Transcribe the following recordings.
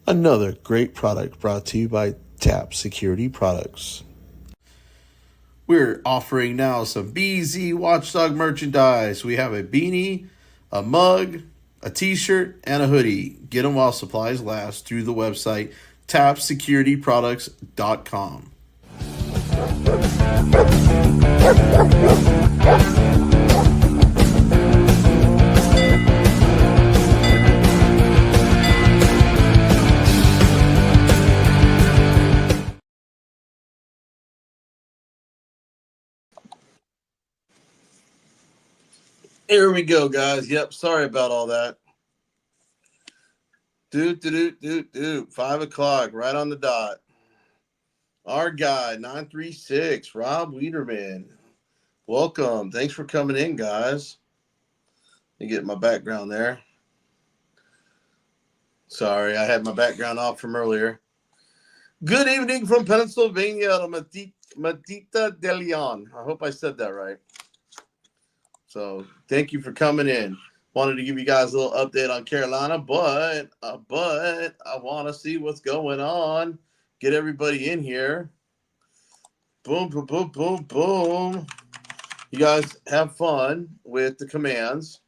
Another great product brought to you by TAP Security Products. We're offering now some BZ Watchdog merchandise. We have a beanie, a mug, a t-shirt, and a hoodie. Get them while supplies last through the website TAPSSECURITYPRODUCTS.com. Here we go, guys. Yep, sorry about all that. 5 o'clock, right on the dot. Our guy, 936, Rob Wiederman. Welcome. Thanks for coming in, guys. Let me get my background there. Sorry, I had my background off from earlier. Good evening from Pennsylvania, Matita de Leon. I hope I said that right. So thank you for coming in. Wanted to give you guys a little update on Carolina, but I want to see what's going on. Get everybody in here. Boom, boom, boom, boom, boom. You guys have fun with the commands.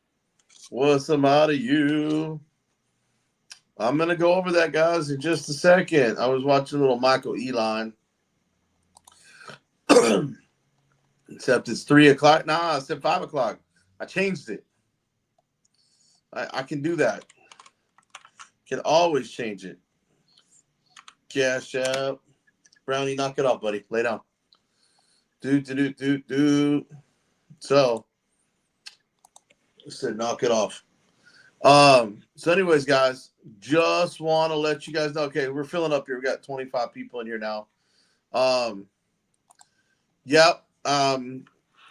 What's the matter, you? I'm going to go over that, guys, in just a second. I was watching a little Michael Ehline. Except it's 3 o'clock. Nah, I said 5 o'clock. I changed it. I can do that. Can always change it. Cash App. Brownie, knock it off, buddy. Lay down. So, I said knock it off. So anyways, guys, just want to let you guys know. Okay, we're filling up here. We got 25 people in here now. Yep.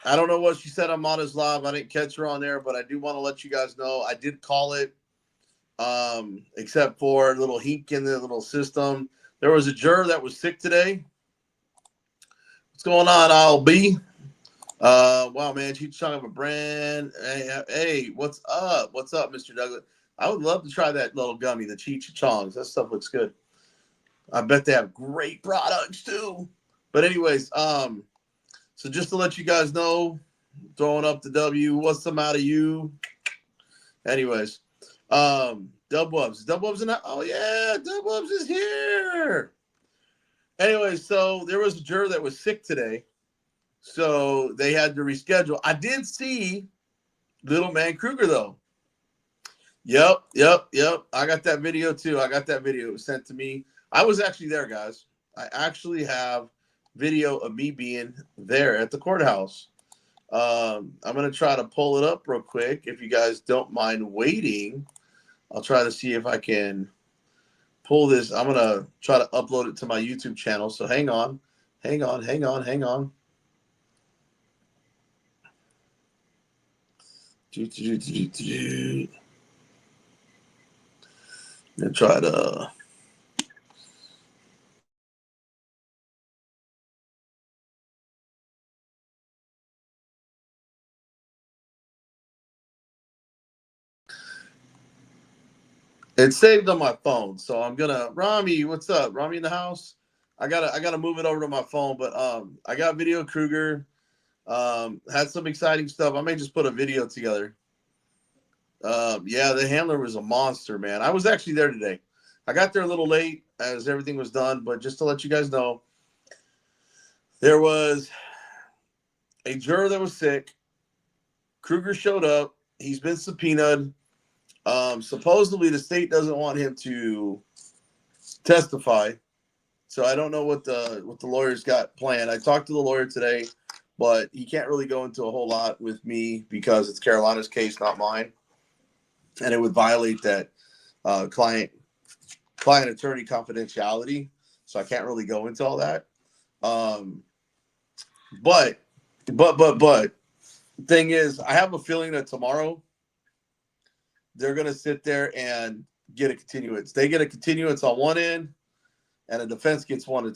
I don't know what she said on Mata's live. I didn't catch her on there, but I do want to let you guys know I did call it. Except for a little hink in the little system. There was a juror that was sick today. What's going on, LB? Wow, man, Cheech Chong of a brand. Hey, what's up? What's up, Mr. Douglas? I would love to try that little gummy, the Cheech Chongs. That stuff looks good. I bet they have great products too. But anyways, so just to let you guys know, throwing up the W. What's the matter, you? Anyways, Dubwubs. Dubwubs in that? Oh yeah, Dubwubs is here. Anyway, so there was a juror that was sick today, so they had to reschedule. I did see Little Man Kruger though. Yep. I got that video too. It was sent to me. I was actually there, guys. I actually have video of me being there at the courthouse. I'm going to try to pull it up real quick. If you guys don't mind waiting, I'll try to see if I can pull this. I'm going to try to upload it to my YouTube channel. So hang on. I'm going to try to... It's saved on my phone, so I'm gonna. Rami, what's up? Rami in the house. I gotta move it over to my phone, but I got video Kruger. Had some exciting stuff. I may just put a video together. Yeah, the handler was a monster, man. I was actually there today. I got there a little late as everything was done, but just to let you guys know, there was a juror that was sick. Kruger showed up. He's been subpoenaed. Supposedly the state doesn't want him to testify, so I don't know what the lawyer's got planned. I talked to the lawyer today, but he can't really go into a whole lot with me because it's Carolina's case, not mine, and it would violate that client attorney confidentiality. So I can't really go into all that. But thing is, I have a feeling that tomorrow they're going to sit there and get a continuance. They get a continuance on one end, and a defense gets one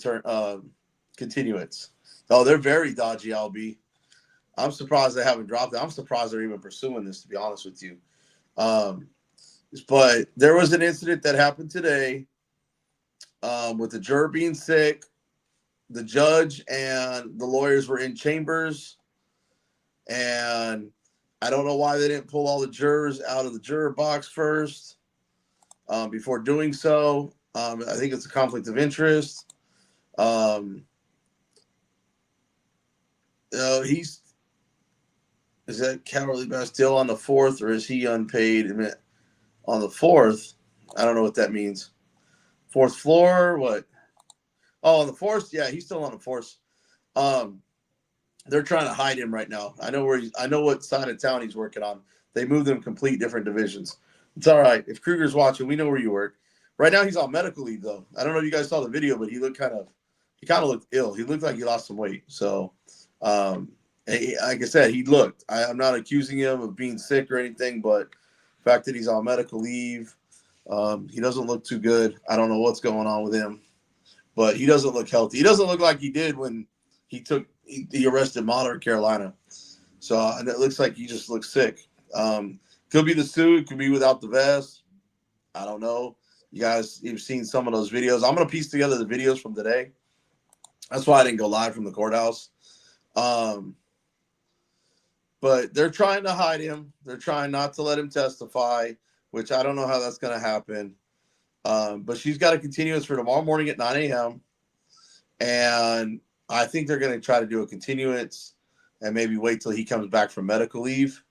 continuance. Oh, they're very dodgy, LB. I'm surprised they haven't dropped it. I'm surprised they're even pursuing this, to be honest with you. But there was an incident that happened today with the juror being sick, the judge and the lawyers were in chambers, and I don't know why they didn't pull all the jurors out of the juror box first before doing so. I think it's a conflict of interest. Is that Cowardly Bastille on the 4th, or is he unpaid on the 4th? I don't know what that means. 4th floor? What? Oh, on the 4th? Yeah, he's still on the 4th. They're trying to hide him right now. I know what side of town he's working on. They moved him complete different divisions. It's all right. If Kruger's watching, we know where you work. Right now he's on medical leave though. I don't know if you guys saw the video, but he kind of looked ill. He looked like he lost some weight. So like I said, I'm not accusing him of being sick or anything, but the fact that he's on medical leave, he doesn't look too good. I don't know what's going on with him, but he doesn't look healthy. He doesn't look like he did when he arrested Monterey, Carolina. So and it looks like he just looks sick. Could be the suit, could be without the vest. I don't know. You guys, you've seen some of those videos. I'm gonna piece together the videos from today. That's why I didn't go live from the courthouse. But they're trying to hide him. They're trying not to let him testify, which I don't know how that's gonna happen. But she's got a continuance for tomorrow morning at 9 a.m. And I think they're going to try to do a continuance and maybe wait till he comes back from medical leave.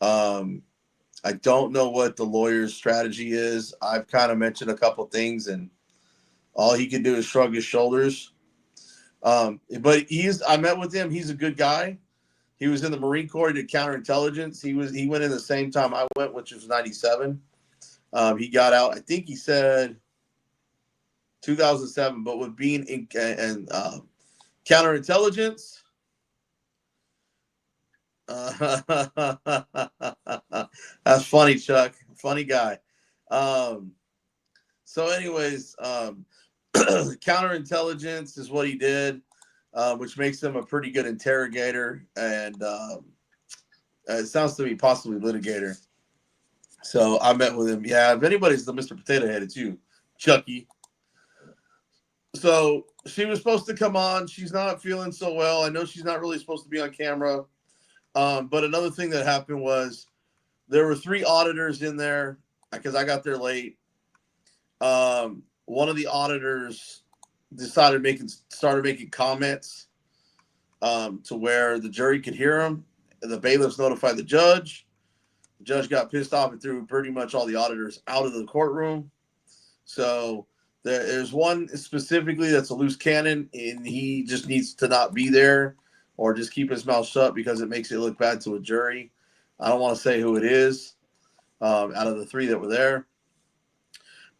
I don't know what the lawyer's strategy is. I've kind of mentioned a couple things, and all he can do is shrug his shoulders. But I met with him. He's a good guy. He was in the Marine Corps. He did counterintelligence. He went in the same time I went, which was 97. He got out, I think he said 2007, but with being in counterintelligence, that's funny, Chuck. Funny guy. So anyways, counterintelligence is what he did, which makes him a pretty good interrogator, and it sounds to me possibly litigator. So I met with him. Yeah, if anybody's the Mr. Potato Head, it's you, Chucky. So she was supposed to come on. She's not feeling so well. I know she's not really supposed to be on camera. But another thing that happened was there were 3 auditors in there because I got there late. One of the auditors started making comments to where the jury could hear him. The bailiffs notified the judge. The judge got pissed off and threw pretty much all the auditors out of the courtroom. So there's one specifically that's a loose cannon, and he just needs to not be there or just keep his mouth shut because it makes it look bad to a jury. I don't want to say who it is out of the 3 that were there.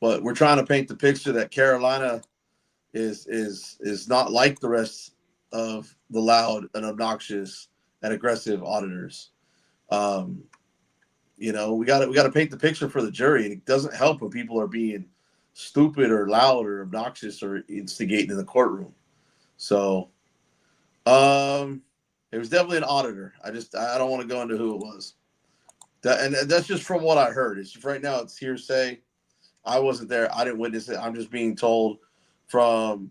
But we're trying to paint the picture that Carolina is not like the rest of the loud and obnoxious and aggressive auditors. We got to paint the picture for the jury, and it doesn't help when people are being stupid or loud or obnoxious or instigating in the courtroom. So, it was definitely an auditor. I don't want to go into who it was. And that's just from what I heard. It's right now it's hearsay. I wasn't there. I didn't witness it. I'm just being told from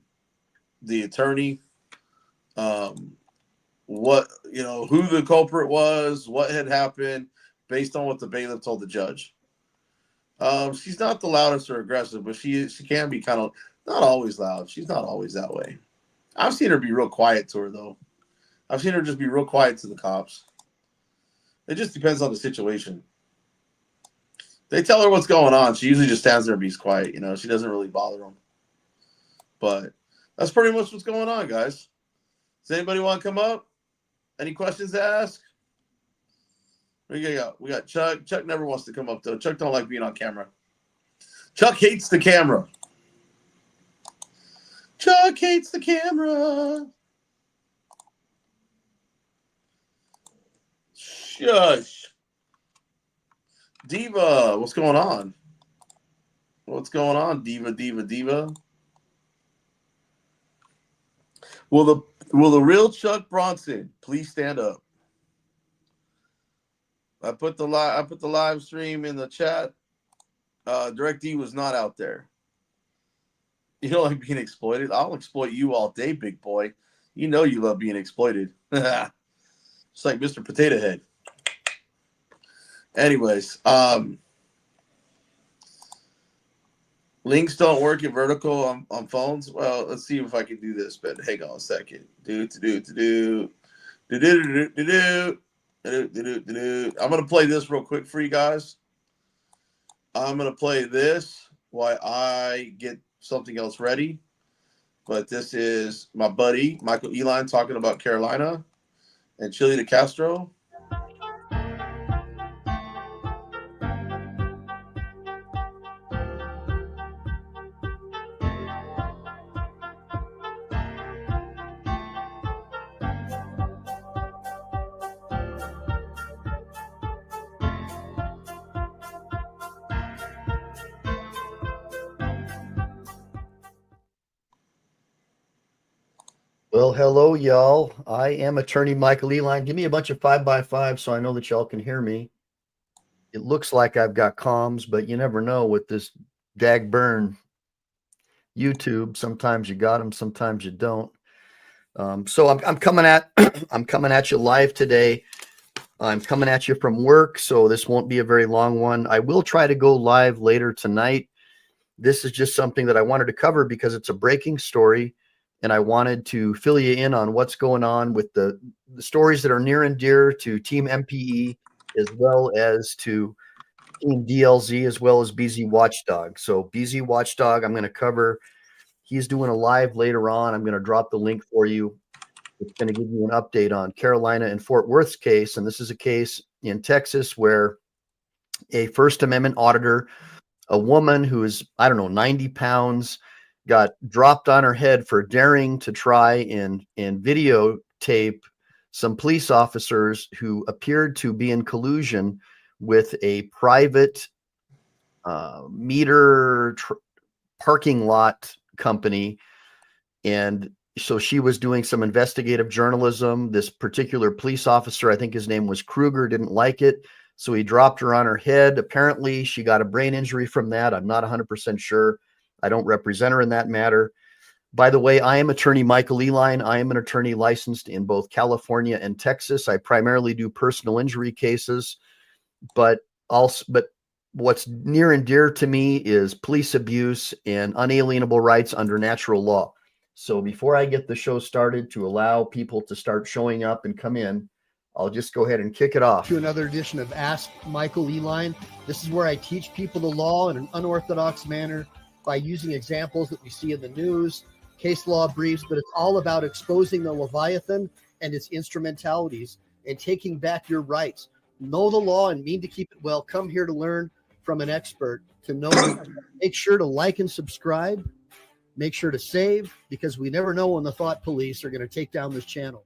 the attorney who the culprit was, what had happened, based on what the bailiff told the judge. She's not the loudest or aggressive, but she can be kind of not always loud. She's not always that way. I've seen her be real quiet to her, though. I've seen her just be real quiet to the cops. It just depends on the situation. They tell her what's going on. She usually just stands there and be quiet. She doesn't really bother them. But that's pretty much what's going on, guys. Does anybody want to come up? Any questions to ask? We got Chuck. Chuck never wants to come up, though. Chuck don't like being on camera. Chuck hates the camera. Chuck hates the camera. Shush. Diva, what's going on? What's going on, Diva? Will the real Chuck Bronson please stand up? I put the live stream in the chat. Direct D was not out there. You don't like being exploited? I'll exploit you all day, big boy. You know you love being exploited. It's like Mr. Potato Head. Anyways, links don't work in vertical on phones. Well, let's see if I can do this. But hang on a second. I'm gonna play this real quick for you guys. I'm gonna play this while I get something else ready. But this is my buddy Michael Ehline talking about Carolina and Chile de Castro. Well, hello, y'all. I am attorney Michael Ehline. Give me a bunch of 5x5 so I know that y'all can hear me. It looks like I've got comms, but you never know with this dag burn YouTube. Sometimes you got them, sometimes you don't. So I'm coming at I'm coming at you live today. I'm coming at you from work, so this won't be a very long one. I will try to go live later tonight. This is just something that I wanted to cover because it's a breaking story. And I wanted to fill you in on what's going on with the stories that are near and dear to Team MPE, as well as to Team DLZ, as well as BZ Watchdog. So BZ Watchdog, I'm going to cover. He's doing a live later on. I'm going to drop the link for you. It's going to give you an update on Carolina and Fort Worth's case. And this is a case in Texas where a First Amendment auditor, a woman who is, I don't know, 90 pounds, got dropped on her head for daring to try and videotape some police officers who appeared to be in collusion with a private parking lot company. And so she was doing some investigative journalism. This particular police officer, I think his name was Kruger, didn't like it. So he dropped her on her head. Apparently she got a brain injury from that. I'm not 100% sure. I don't represent her in that matter. By the way, I am attorney Michael Ehline. I am an attorney licensed in both California and Texas. I primarily do personal injury cases, but what's near and dear to me is police abuse and unalienable rights under natural law. So before I get the show started to allow people to start showing up and come in, I'll just go ahead and kick it off. To another edition of Ask Michael Ehline. This is where I teach people the law in an unorthodox manner by using examples that we see in the news, case law briefs, but it's all about exposing the Leviathan and its instrumentalities and taking back your rights. Know the law and mean to keep it well. Come here to learn from an expert to know. Make sure to like and subscribe. Make sure to save, because we never know when the thought police are going to take down this channel.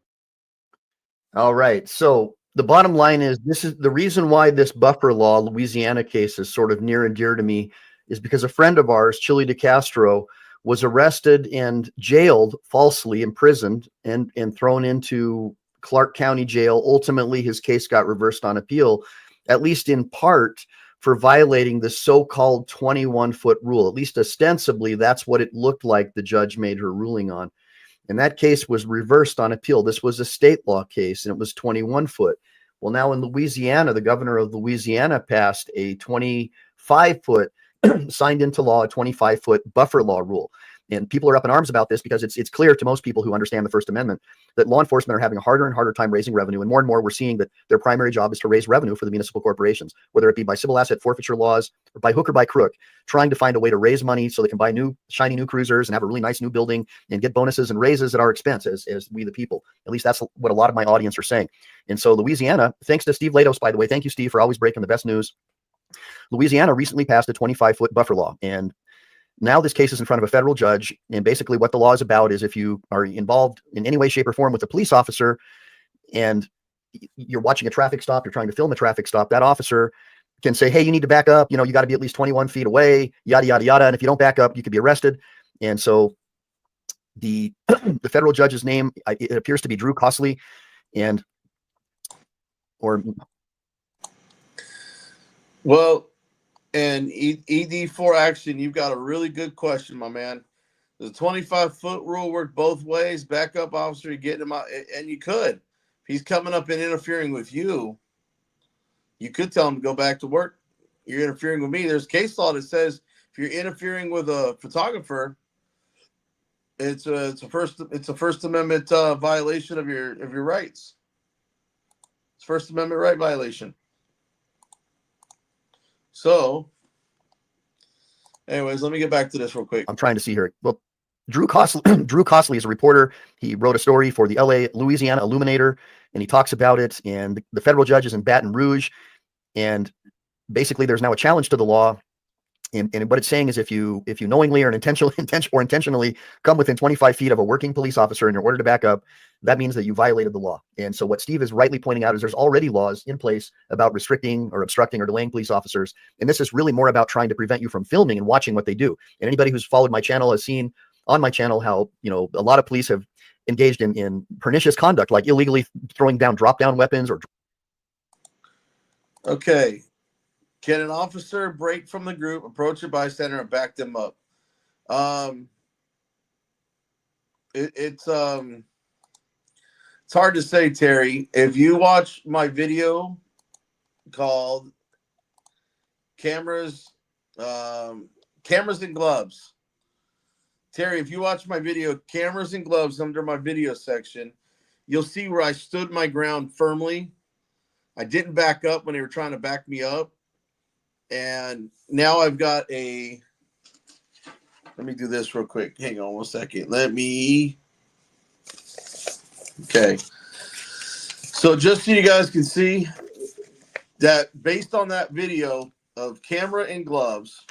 All right. So the bottom line is, this is the reason why this buffer law Louisiana case is sort of near and dear to me, is because a friend of ours, Chile de Castro, was arrested and jailed, falsely imprisoned, and thrown into Clark County Jail. Ultimately, his case got reversed on appeal, at least in part, for violating the so-called 21-foot rule. At least ostensibly, that's what it looked like the judge made her ruling on. And that case was reversed on appeal. This was a state law case, and it was 21 foot. Well, now in Louisiana, the governor of Louisiana passed a 25-foot, signed into law, a 25-foot buffer law rule. And people are up in arms about this because it's clear to most people who understand the First Amendment that law enforcement are having a harder and harder time raising revenue. And more we're seeing that their primary job is to raise revenue for the municipal corporations, whether it be by civil asset forfeiture laws or by hook or by crook, trying to find a way to raise money so they can buy new, shiny new cruisers and have a really nice new building and get bonuses and raises at our expense as we the people. At least that's what a lot of my audience are saying. And so Louisiana, thanks to Steve Lados, by the way, thank you, Steve, for always breaking the best news. Louisiana recently passed a 25-foot buffer law, and now this case is in front of a federal judge. And basically what the law is about is if you are involved in any way, shape, or form with a police officer and you're watching a traffic stop, you're trying to film a traffic stop, that officer can say, hey, you need to back up. You know, you got to be at least 21 feet away, yada, yada, yada. And if you don't back up, you could be arrested. And so the federal judge's name, it appears to be Drew Costley, Well, and ED4 Action, you've got a really good question, my man. The 25-foot rule worked both ways. Backup officer, you get him out, and you could. If he's coming up and interfering with you, you could tell him to go back to work. You're interfering with me. There's case law that says if you're interfering with a photographer, it's a First Amendment violation of your rights. It's First Amendment right violation. So, anyways, let me get back to this real quick. I'm trying to see here. Well, Drew Costley is a reporter. He wrote a story for the Louisiana Illuminator, and he talks about it. And the federal judge is in Baton Rouge, and basically there's now a challenge to the law. And what it's saying is if you knowingly or intentionally come within 25 feet of a working police officer and you're ordered to back up, that means that you violated the law. And so what Steve is rightly pointing out is there's already laws in place about restricting or obstructing or delaying police officers. And this is really more about trying to prevent you from filming and watching what they do. And anybody who's followed my channel has seen on my channel how, a lot of police have engaged in pernicious conduct, like illegally throwing down drop-down weapons or. Okay. Can an officer break from the group, approach a bystander, and back them up? It's hard to say, Terry. If you watch my video called Cameras and Gloves, Terry, if you watch my video, Cameras and Gloves, under my video section, you'll see where I stood my ground firmly. I didn't back up when they were trying to back me up. And now I've got let me do this real quick. Hang on one second. Okay. So just so you guys can see that based on that video of Camera and Gloves,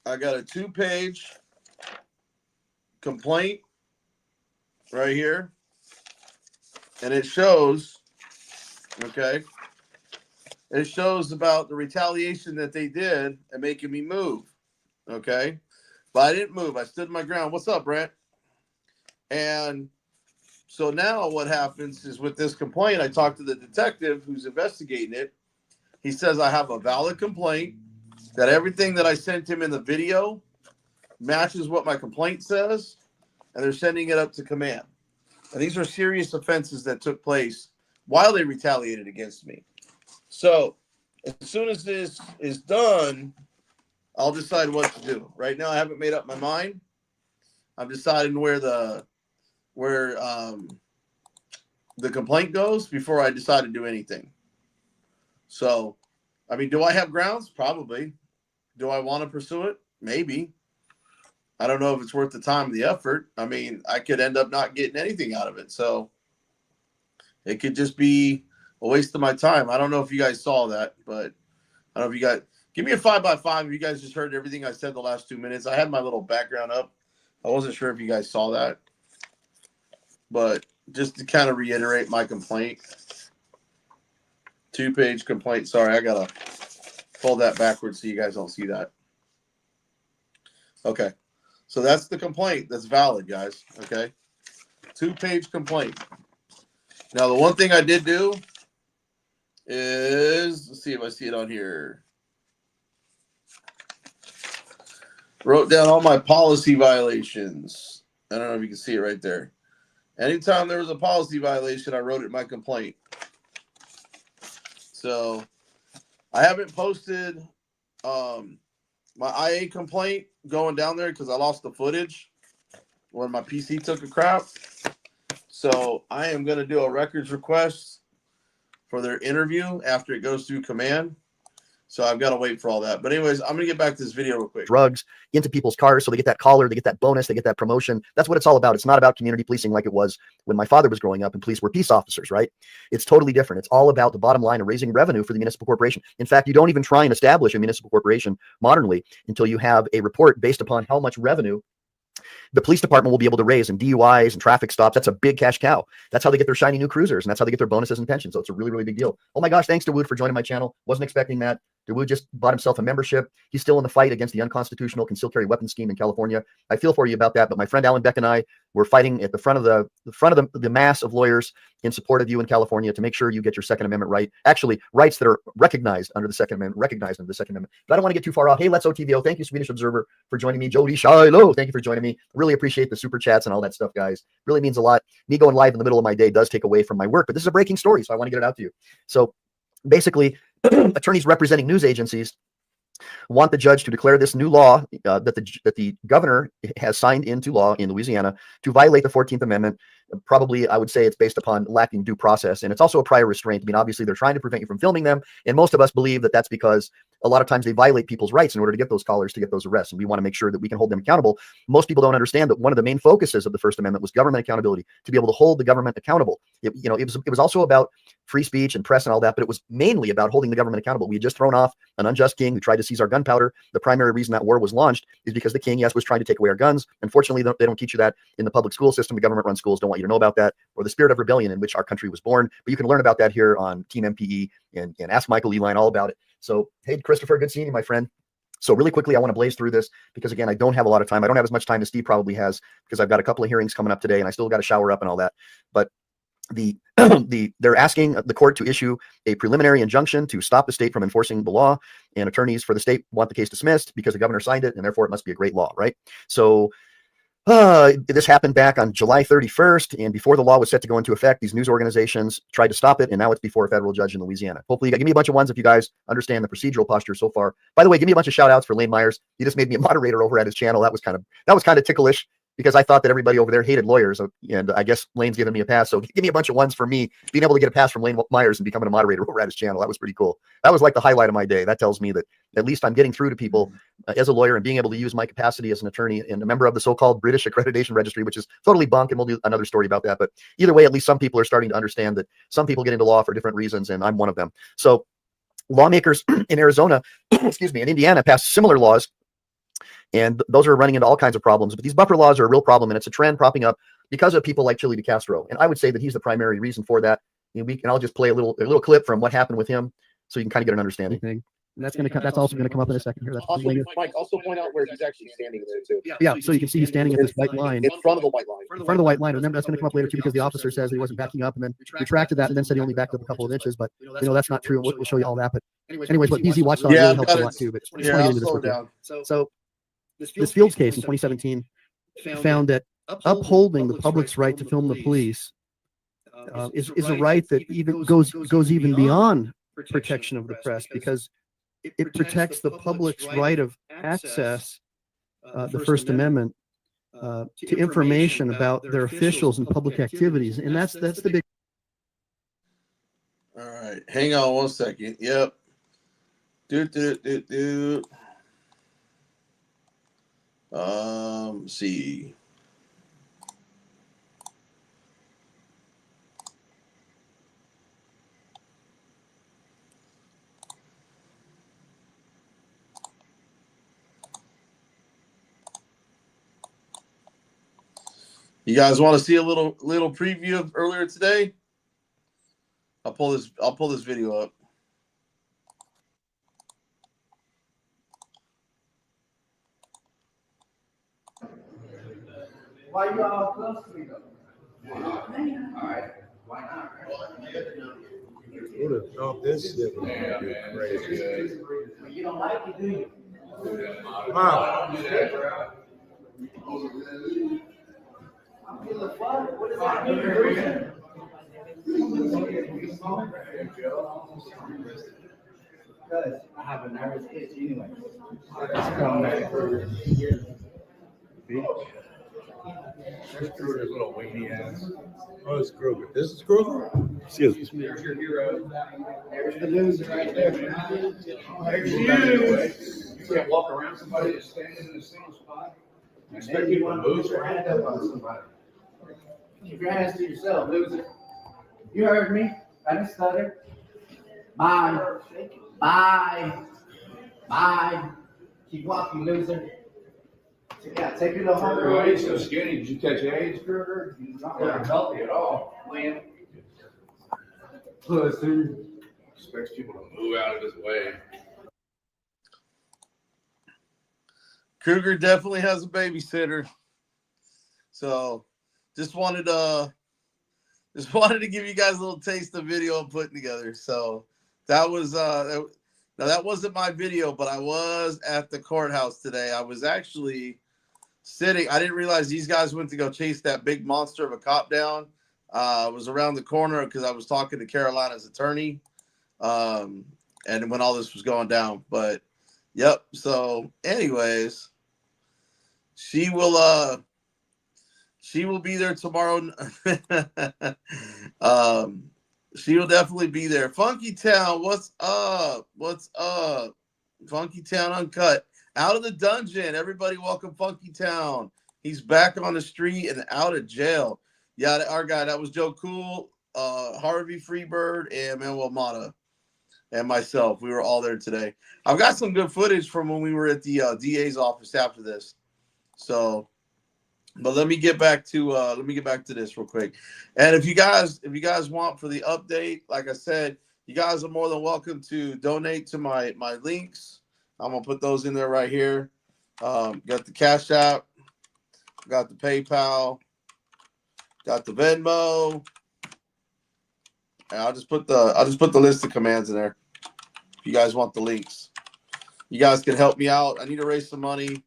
I got a 2-page complaint right here. And it shows, okay, it shows about the retaliation that they did and making me move. Okay. But I didn't move. I stood my ground. What's up, Brent? And so now what happens is with this complaint, I talked to the detective who's investigating it. He says I have a valid complaint, that everything that I sent him in the video matches what my complaint says, and they're sending it up to command. And these are serious offenses that took place while they retaliated against me. So as soon as this is done, I'll decide what to do. Right now, I haven't made up my mind. I'm deciding where the complaint goes before I decide to do anything. So, I mean, do I have grounds? Probably. Do I want to pursue it? Maybe. I don't know if it's worth the time and the effort. I mean, I could end up not getting anything out of it. So it could just be a waste of my time. I don't know if you guys saw that, but I don't know if you guys give me a 5x5 if you guys just heard everything I said the last 2 minutes. I had my little background up. I wasn't sure if you guys saw that, but just to kind of reiterate my complaint, 2-page complaint. Sorry, I gotta fold that backwards so you guys don't see that. Okay, so that's the complaint. That's valid, guys. Okay, 2-page complaint. Now, the one thing I did do is, let's see if I see it on here. Wrote down all my policy violations. I don't know if you can see it right there. Anytime there was a policy violation, I wrote it in my complaint. So I haven't posted my IA complaint going down there because I lost the footage when my PC took a crap. So I am going to do a records request for their interview after it goes through command. So I've got to wait for all that. But anyways, I'm going to get back to this video real quick. Drugs into people's cars so they get that collar, they get that bonus, they get that promotion. That's what it's all about. It's not about community policing like it was when my father was growing up and police were peace officers, right? It's totally different. It's all about the bottom line of raising revenue for the municipal corporation. In fact, you don't even try and establish a municipal corporation modernly until you have a report based upon how much revenue the police department will be able to raise in DUIs and traffic stops. That's a big cash cow. That's how they get their shiny new cruisers, and that's how they get their bonuses and pensions. So it's a really, really big deal. Oh my gosh, thanks to Wood for joining my channel. Wasn't expecting that. DeWoo just bought himself a membership. He's still in the fight against the unconstitutional concealed carry weapons scheme in California. I feel for you about that, but my friend Alan Beck and I were fighting at the front of the mass of lawyers in support of you in California to make sure you get your Second Amendment right. Actually, rights that are recognized under the Second Amendment, But I don't want to get too far off. Hey, let's OTVO. Thank you, Swedish Observer, for joining me. Jody Shiloh, thank you for joining me. Really appreciate the super chats and all that stuff, guys. Really means a lot. Me going live in the middle of my day does take away from my work, but this is a breaking story, so I want to get it out to you. So basically, attorneys representing news agencies want the judge to declare this new law that the governor has signed into law in Louisiana to violate the 14th Amendment. Probably, I would say it's based upon lacking due process. And it's also a prior restraint. I mean, obviously, they're trying to prevent you from filming them. And most of us believe that that's because a lot of times they violate people's rights in order to get those callers, to get those arrests. And we want to make sure that we can hold them accountable. Most people don't understand that one of the main focuses of the First Amendment was government accountability, to be able to hold the government accountable. It was also about free speech and press and all that, but it was mainly about holding the government accountable. We had just thrown off an unjust king who tried to seize our gunpowder. The primary reason that war was launched is because the king, yes, was trying to take away our guns. Unfortunately, they don't teach you that in the public school system. The government-run schools don't want you to know about that, or the spirit of rebellion in which our country was born. But you can learn about that here on Team MPE and Ask Michael Ehline all about it. So, hey, Christopher, good seeing you, my friend. So really quickly, I want to blaze through this because, again, I don't have a lot of time. I don't have as much time as Steve probably has because I've got a couple of hearings coming up today and I still got to shower up and all that. But they're asking the court to issue a preliminary injunction to stop the state from enforcing the law, and attorneys for the state want the case dismissed because the governor signed it, and therefore it must be a great law, right? So this happened back on July 31st, and before the law was set to go into effect, these news organizations tried to stop it, and now it's before a federal judge in Louisiana. Hopefully, give me a bunch of ones if you guys understand the procedural posture so far. By the way, give me a bunch of shout outs for Lane Myers. He just made me a moderator over at his channel. That was kind of ticklish, because I thought that everybody over there hated lawyers, and I guess Lane's giving me a pass. So give me a bunch of ones for me being able to get a pass from Lane Myers and becoming a moderator over at his channel. That was pretty cool. That was like the highlight of my day. That tells me that at least I'm getting through to people as a lawyer and being able to use my capacity as an attorney and a member of the so-called British Accreditation Registry, which is totally bunk, and we'll do another story about that. But either way, at least some people are starting to understand that some people get into law for different reasons, and I'm one of them. So lawmakers in Arizona, excuse me, in Indiana passed similar laws, and those are running into all kinds of problems. But these buffer laws are a real problem, and it's a trend propping up because of people like Chili DeCastro. And I would say that he's the primary reason for that. And I'll just play a little clip from what happened with him, so you can kind of get an understanding. And that's also going to come up in a second here. Mike, also point out where he's actually standing there too. Yeah, so you can see he's standing at this white line. In front of the white line. In front of the white line. Remember, that's going to come up later too, because the officer says he wasn't backing up and then retracted that and then said he only backed up a couple of inches. But that's not true. We'll show you all that. But anyways, what Easy Watchdog really helps a lot too. But just want to get into this with you. So this Fields case in 2017 found that upholding the public's right to film the police is a right that even goes even beyond protection of the press, because it protects the public's right of access, the First Amendment, to information about their officials and public activities, and that's the big. All right, hang on one second. Yep. See. You guys want to see a little preview of earlier today? I'll pull this video up. Why you all close to me though? All right. Why not? Who would have thought this shit would be crazy? You don't like it, do you? Wow. I'm feeling fun. What does that mean? Because I have a nervous itch anyway. Come back for Screw this little weenie ass. Oh, it's Kruger. This is Kruger? Excuse me. There's your hero. There's the loser right there. There's you. You can't walk around somebody that's standing in the same spot. Expect you want to move your hand up on somebody. Keep your hands to yourself, loser. You heard me. I didn't stutter. Bye. Bye. Bye. Keep walking, loser. Yeah, take your little home. Why are you so skinny? Did you catch AIDS, Kruger? You're not looking healthy at all. Liam. Pussy. Expects people to move out of his way. Kruger definitely has a babysitter. So just wanted to give you guys a little taste of video I'm putting together. So that was now that wasn't my video, but I was at the courthouse today. I was actually sitting. I didn't realize these guys went to go chase that big monster of a cop down. I was around the corner because I was talking to Carolina's attorney, and when all this was going down. But yep. So, anyways, she will be there tomorrow. She will definitely be there. Funky Town, what's up? What's up? Funky Town Uncut. Out of the dungeon. Everybody welcome Funky Town. He's back on the street and out of jail. Yeah, our guy, that was Joe Cool, Harvey Freebird, and Manuel Mata, and myself. We were all there today. I've got some good footage from when we were at the DA's office after this. So, but let me get back to this real quick. And if you guys want for the update, like I said, you guys are more than welcome to donate to my links. I'm gonna put those in there right here. Got the Cash App, got the PayPal, got the Venmo. And I'll just put the list of commands in there. If you guys want the links, you guys can help me out. I need to raise some money.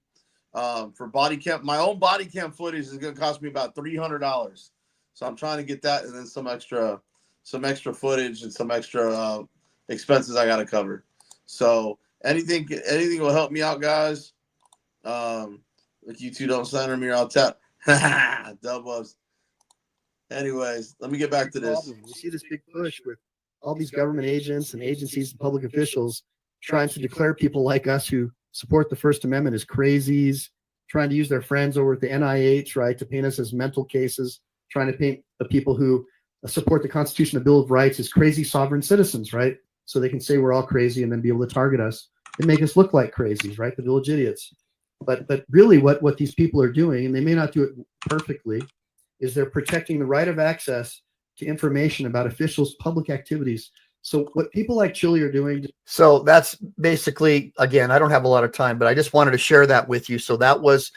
For body cam, my own body cam footage is going to cost me about $300. So I'm trying to get that and then some extra footage and some extra expenses I got to cover. So anything will help me out, guys. If you two don't center me, I'll tap. Dub ups. Anyways, let me get back to this. You see this big push with all these government agents and agencies and public officials trying to declare people like us who support the First Amendment as crazies, trying to use their friends over at the NIH, right, to paint us as mental cases, trying to paint the people who support the Constitution and Bill of Rights as crazy sovereign citizens, right? So they can say we're all crazy and then be able to target us and make us look like crazies, right? The village idiots. But really what these people are doing, and they may not do it perfectly, is they're protecting the right of access to information about officials' public activities. So what people like Chili are doing. So that's basically, again, I don't have a lot of time, but I just wanted to share that with you. So that was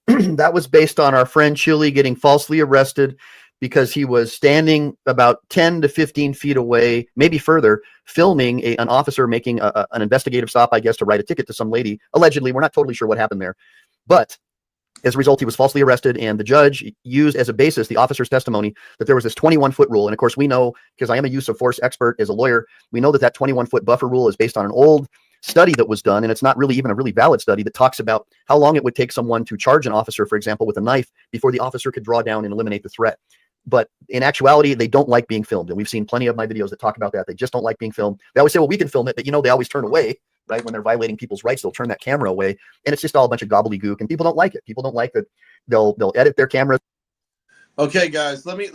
that was based on our friend Chili getting falsely arrested because he was standing about 10 to 15 feet away, maybe further, filming an officer making an investigative stop, I guess, to write a ticket to some lady. Allegedly, we're not totally sure what happened there. But as a result, he was falsely arrested, and the judge used as a basis the officer's testimony that there was this 21-foot rule. And of course, we know, because I am a use of force expert as a lawyer, we know that 21-foot buffer rule is based on an old study that was done, and it's not really even a really valid study that talks about how long it would take someone to charge an officer, for example, with a knife before the officer could draw down and eliminate the threat. But in actuality, they don't like being filmed. And we've seen plenty of my videos that talk about that. They just don't like being filmed. They always say, well, we can film it, but they always turn away. Right? When they're violating people's rights, they'll turn that camera away, and it's just all a bunch of gobbledygook, and people don't like it. People don't like that they'll edit their cameras. Okay, guys, let me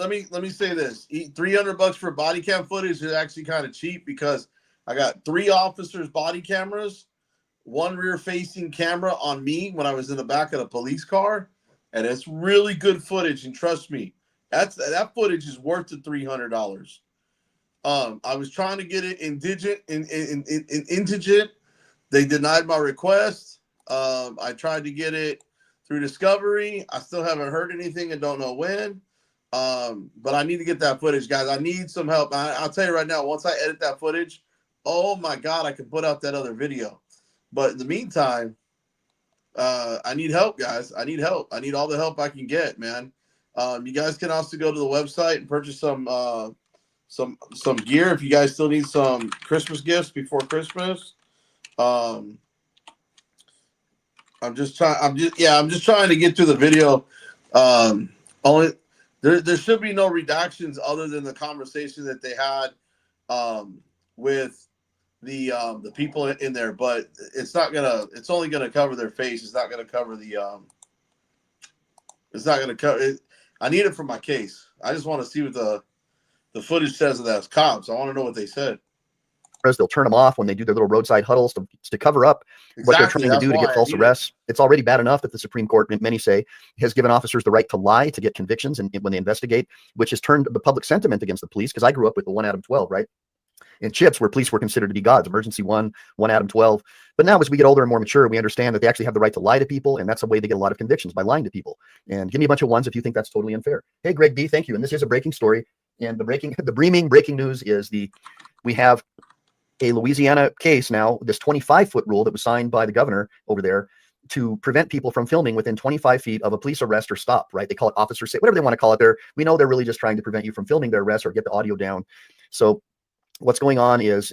say this. $300 for body cam footage is actually kind of cheap because I got 3 officers' body cameras, 1 rear-facing camera on me when I was in the back of the police car, and it's really good footage. And trust me, that footage is worth the $300. I was trying to get it indigent. They denied my request. I tried to get it through Discovery. I still haven't heard anything and don't know when. But I need to get that footage, guys. I need some help. I'll tell you right now, once I edit that footage, oh my God, I can put out that other video. But in the meantime, I need help, guys. I need help. I need all the help I can get, man. You guys can also go to the website and purchase some gear if you guys still need some Christmas gifts before Christmas. I'm just trying to get to the video. Only there should be no redactions other than the conversation that they had with the people in there, but it's only gonna cover their face. It's not gonna cover I need it for my case. I just want to see what the footage says of those cops. I want to know what they said. They'll turn them off when they do their little roadside huddles to cover up what they're trying to do to get false arrests. It's already bad enough that the Supreme Court, many say, has given officers the right to lie to get convictions and when they investigate, which has turned the public sentiment against the police. Because I grew up with the 1 out of 12, right? and chips where police were considered to be gods, emergency one Adam 12. But now as we get older and more mature, we understand that they actually have the right to lie to people, and that's a way they get a lot of convictions, by lying to people. And give me a bunch of ones if you think that's totally unfair. Hey, Greg B, thank you. And this is a breaking story. And the breaking news is we have a Louisiana case now, this 25-foot rule that was signed by the governor over there to prevent people from filming within 25 feet of a police arrest or stop, right? They call it officer safe, whatever they want to call it there. We know they're really just trying to prevent you from filming their arrest or get the audio down. So what's going on is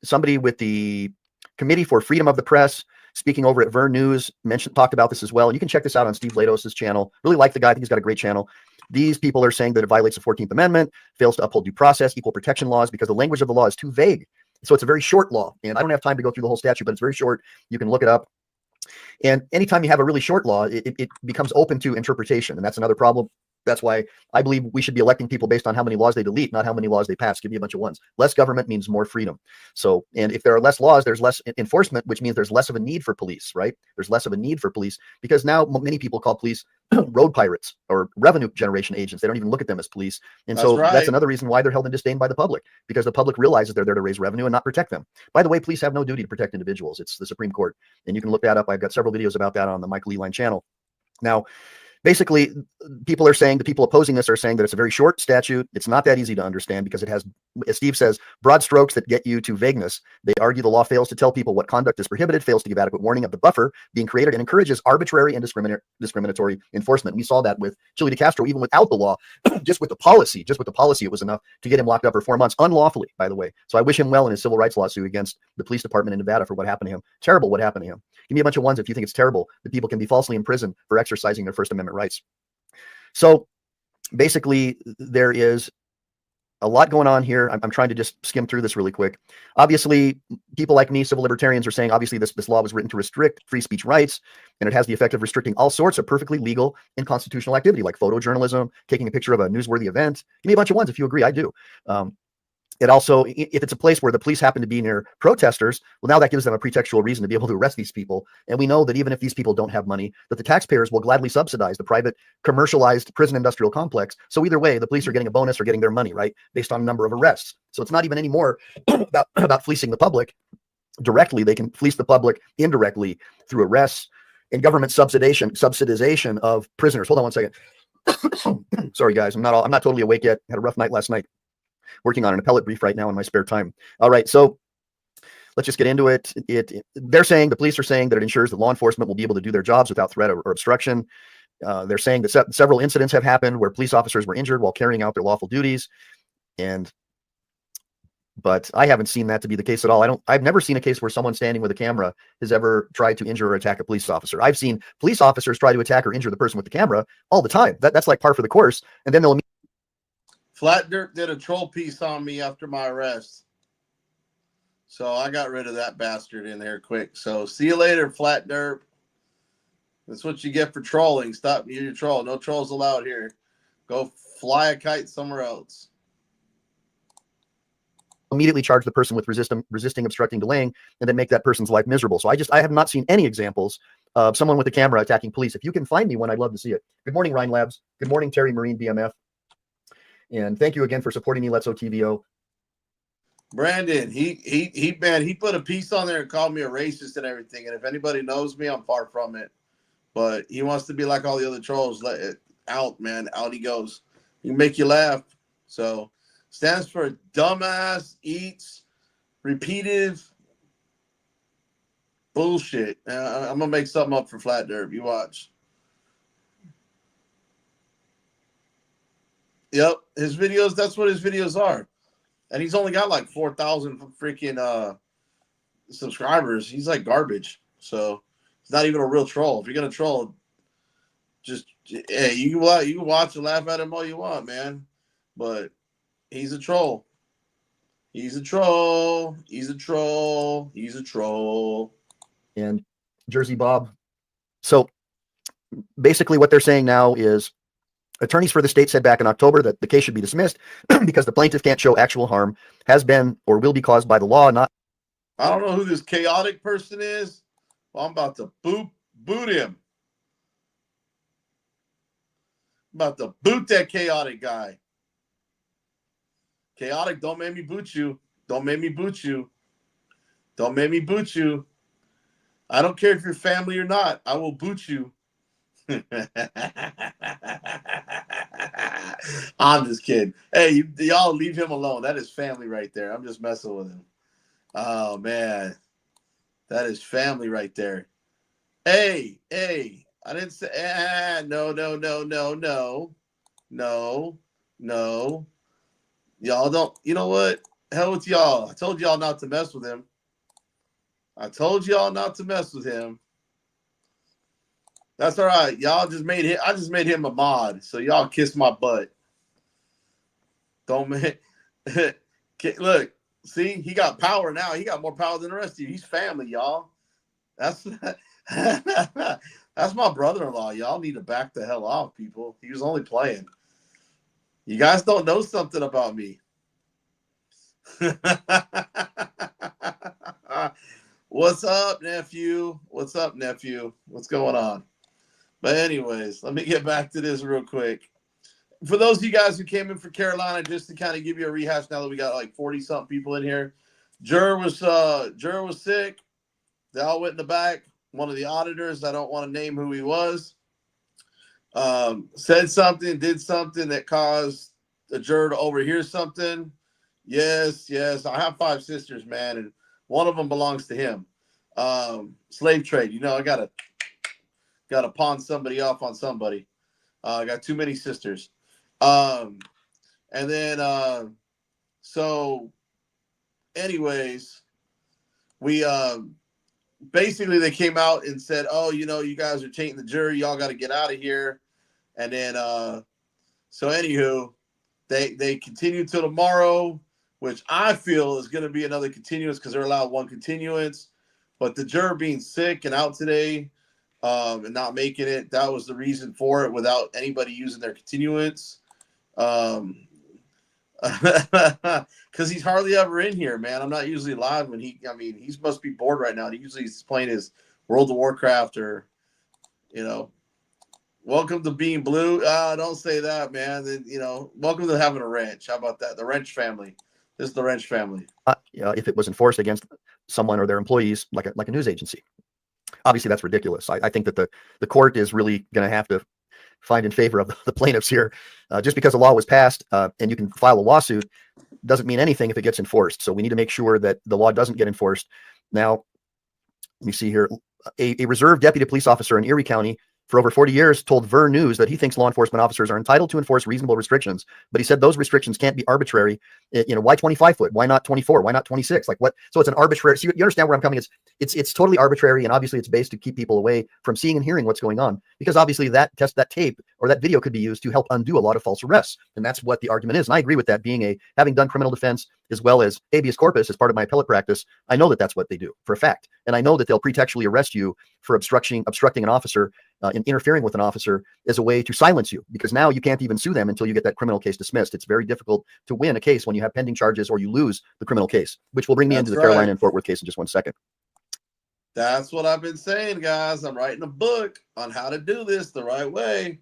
somebody with the Committee for Freedom of the Press, speaking over at Vern News, talked about this as well. And you can check this out on Steve Lados's channel. Really like the guy. I think he's got a great channel. These people are saying that it violates the 14th Amendment, fails to uphold due process, equal protection laws, because the language of the law is too vague. So it's a very short law. And I don't have time to go through the whole statute, but it's very short. You can look it up. And anytime you have a really short law, it becomes open to interpretation. And that's another problem. That's why I believe we should be electing people based on how many laws they delete, not how many laws they pass. Give me a bunch of ones. Less government means more freedom. So, and if there are less laws, there's less enforcement, which means there's less of a need for police, right? There's less of a need for police because now many people call police road pirates or revenue generation agents. They don't even look at them as police. And so that's another reason why they're held in disdain by the public, because the public realizes they're there to raise revenue and not protect them. By the way, police have no duty to protect individuals. It's the Supreme Court. And you can look that up. I've got several videos about that on the Michael Ehline channel. Now, basically, people opposing this are saying that it's a very short statute. It's not that easy to understand because it has, as Steve says, broad strokes that get you to vagueness. They argue the law fails to tell people what conduct is prohibited, fails to give adequate warning of the buffer being created, and encourages arbitrary and discriminatory enforcement. We saw that with Chili DeCastro, even without the law, just with the policy, it was enough to get him locked up for 4 months, unlawfully, by the way. So I wish him well in his civil rights lawsuit against the police department in Nevada for what happened to him. Terrible what happened to him. Give me a bunch of ones if you think it's terrible that people can be falsely imprisoned for exercising their First Amendment rights. So basically, there is a lot going on here. I'm trying to just skim through this really quick. Obviously, people like me, civil libertarians, are saying, obviously, this law was written to restrict free speech rights, and it has the effect of restricting all sorts of perfectly legal and constitutional activity, like photojournalism, taking a picture of a newsworthy event. Give me a bunch of ones if you agree. I do. It also, if it's a place where the police happen to be near protesters, well, now that gives them a pretextual reason to be able to arrest these people. And we know that even if these people don't have money, that the taxpayers will gladly subsidize the private commercialized prison industrial complex. So either way, the police are getting a bonus or getting their money, right? Based on number of arrests. So it's not even anymore about fleecing the public directly. They can fleece the public indirectly through arrests and government subsidization of prisoners. Hold on one second. Sorry, guys. I'm not totally awake yet. Had a rough night last night. Working on an appellate brief right now in my spare time. All right, so let's just get into it. The police are saying that it ensures that law enforcement will be able to do their jobs without threat or obstruction. They're saying that several incidents have happened where police officers were injured while carrying out their lawful duties. But I haven't seen that to be the case at all. I've never seen a case where someone standing with a camera has ever tried to injure or attack a police officer. I've seen police officers try to attack or injure the person with the camera all the time. That's like par for the course. And then they'll Flat Dirt did a troll piece on me after my arrest. So I got rid of that bastard in there quick. So see you later, Flat Dirt. That's what you get for trolling. Stop being a troll. No trolls allowed here. Go fly a kite somewhere else. immediately charge the person with resisting, obstructing, delaying, and then make that person's life miserable. So I have not seen any examples of someone with a camera attacking police. If you can find me one, I'd love to see it. Good morning, Rhine Labs. Good morning, Terry Marine BMF. And thank you again for supporting me, Let's OTVO. Brandon, he put a piece on there and called me a racist and everything. And if anybody knows me, I'm far from it. But he wants to be like all the other trolls. Let it out, man. Out he goes. He can make you laugh. So stands for dumbass eats repetitive bullshit. I'm gonna make something up for Flat Derb. You watch. Yep, his videos. That's what his videos are, and he's only got like 4,000 freaking subscribers. He's like garbage. So it's not even a real troll. If you're gonna troll, just hey, you can watch and laugh at him all you want, man. But he's a troll. He's a troll. He's a troll. He's a troll. And Jersey Bob. So basically what they're saying now is attorneys for the state said back in October that the case should be dismissed because the plaintiff can't show actual harm has been or will be caused by the law. I don't know who this chaotic person is. Well, I'm about to boot him. I'm about to boot that chaotic guy. Chaotic, don't make me boot you. Don't make me boot you. Don't make me boot you. I don't care if you're family or not. I will boot you. I'm just kidding. Hey, y'all leave him alone. That is family right there. I'm just messing with him. Oh, man. That is family right there. Hey, I didn't say, no. Y'all don't, you know what? Hell with y'all. I told y'all not to mess with him. That's all right. Y'all just made him, I just made him a mod. So y'all kiss my butt. Don't make, look, see, he got power now. He got more power than the rest of you. He's family, y'all. That's that's my brother-in-law. Y'all need to back the hell off, people. He was only playing. You guys don't know something about me. What's up, nephew? What's going on? But anyways, let me get back to this real quick. For those of you guys who came in for Carolina, just to kind of give you a rehash now that we got like 40-something people in here. Juror was sick. They all went in the back. One of the auditors, I don't want to name who he was, said something, did something that caused the juror to overhear something. Yes. I have 5 sisters, man, and one of them belongs to him. Slave trade. You know, I gotta pawn somebody off on somebody. I got too many sisters. And then so anyways, we basically they came out and said, oh, you know, you guys are tainting the jury, y'all got to get out of here. And then so anywho, they continued till tomorrow, which I feel is going to be another continuance because they're allowed 1 continuance. But the juror being sick and out today and not making it, that was the reason for it without anybody using their continuance. Because he's hardly ever in here, man. I'm not usually live when he must be bored right now. He usually is playing his World of Warcraft or, you know, welcome to being blue. Don't say that, man. Then, you know, welcome to having a ranch. How about that? The Wrench family. This is the Wrench family. If it was enforced against someone or their employees, like a news agency. Obviously, that's ridiculous. I think that the court is really going to have to find in favor of the plaintiffs here. Just because a law was passed and you can file a lawsuit doesn't mean anything if it gets enforced. So we need to make sure that the law doesn't get enforced. Now, let me see here. A reserve deputy police officer in Erie County for over 40 years told Ver News that he thinks law enforcement officers are entitled to enforce reasonable restrictions, but he said those restrictions can't be arbitrary. You know, why 25 foot? Why not 24? Why not 26? Like what? So it's an arbitrary, so you understand where I'm coming. It's totally arbitrary. And obviously it's based to keep people away from seeing and hearing what's going on, because obviously that tape or that video could be used to help undo a lot of false arrests. And that's what the argument is. And I agree with that, being having done criminal defense as well as habeas corpus as part of my appellate practice. I know that that's what they do for a fact. And I know that they'll pretextually arrest you for obstructing an officer and interfering with an officer as a way to silence you, because now you can't even sue them until you get that criminal case dismissed. It's very difficult to win a case when you have pending charges or you lose the criminal case, which will bring me into the Carolina and Fort Worth case in just one second. That's what I've been saying, guys. I'm writing a book on how to do this the right way.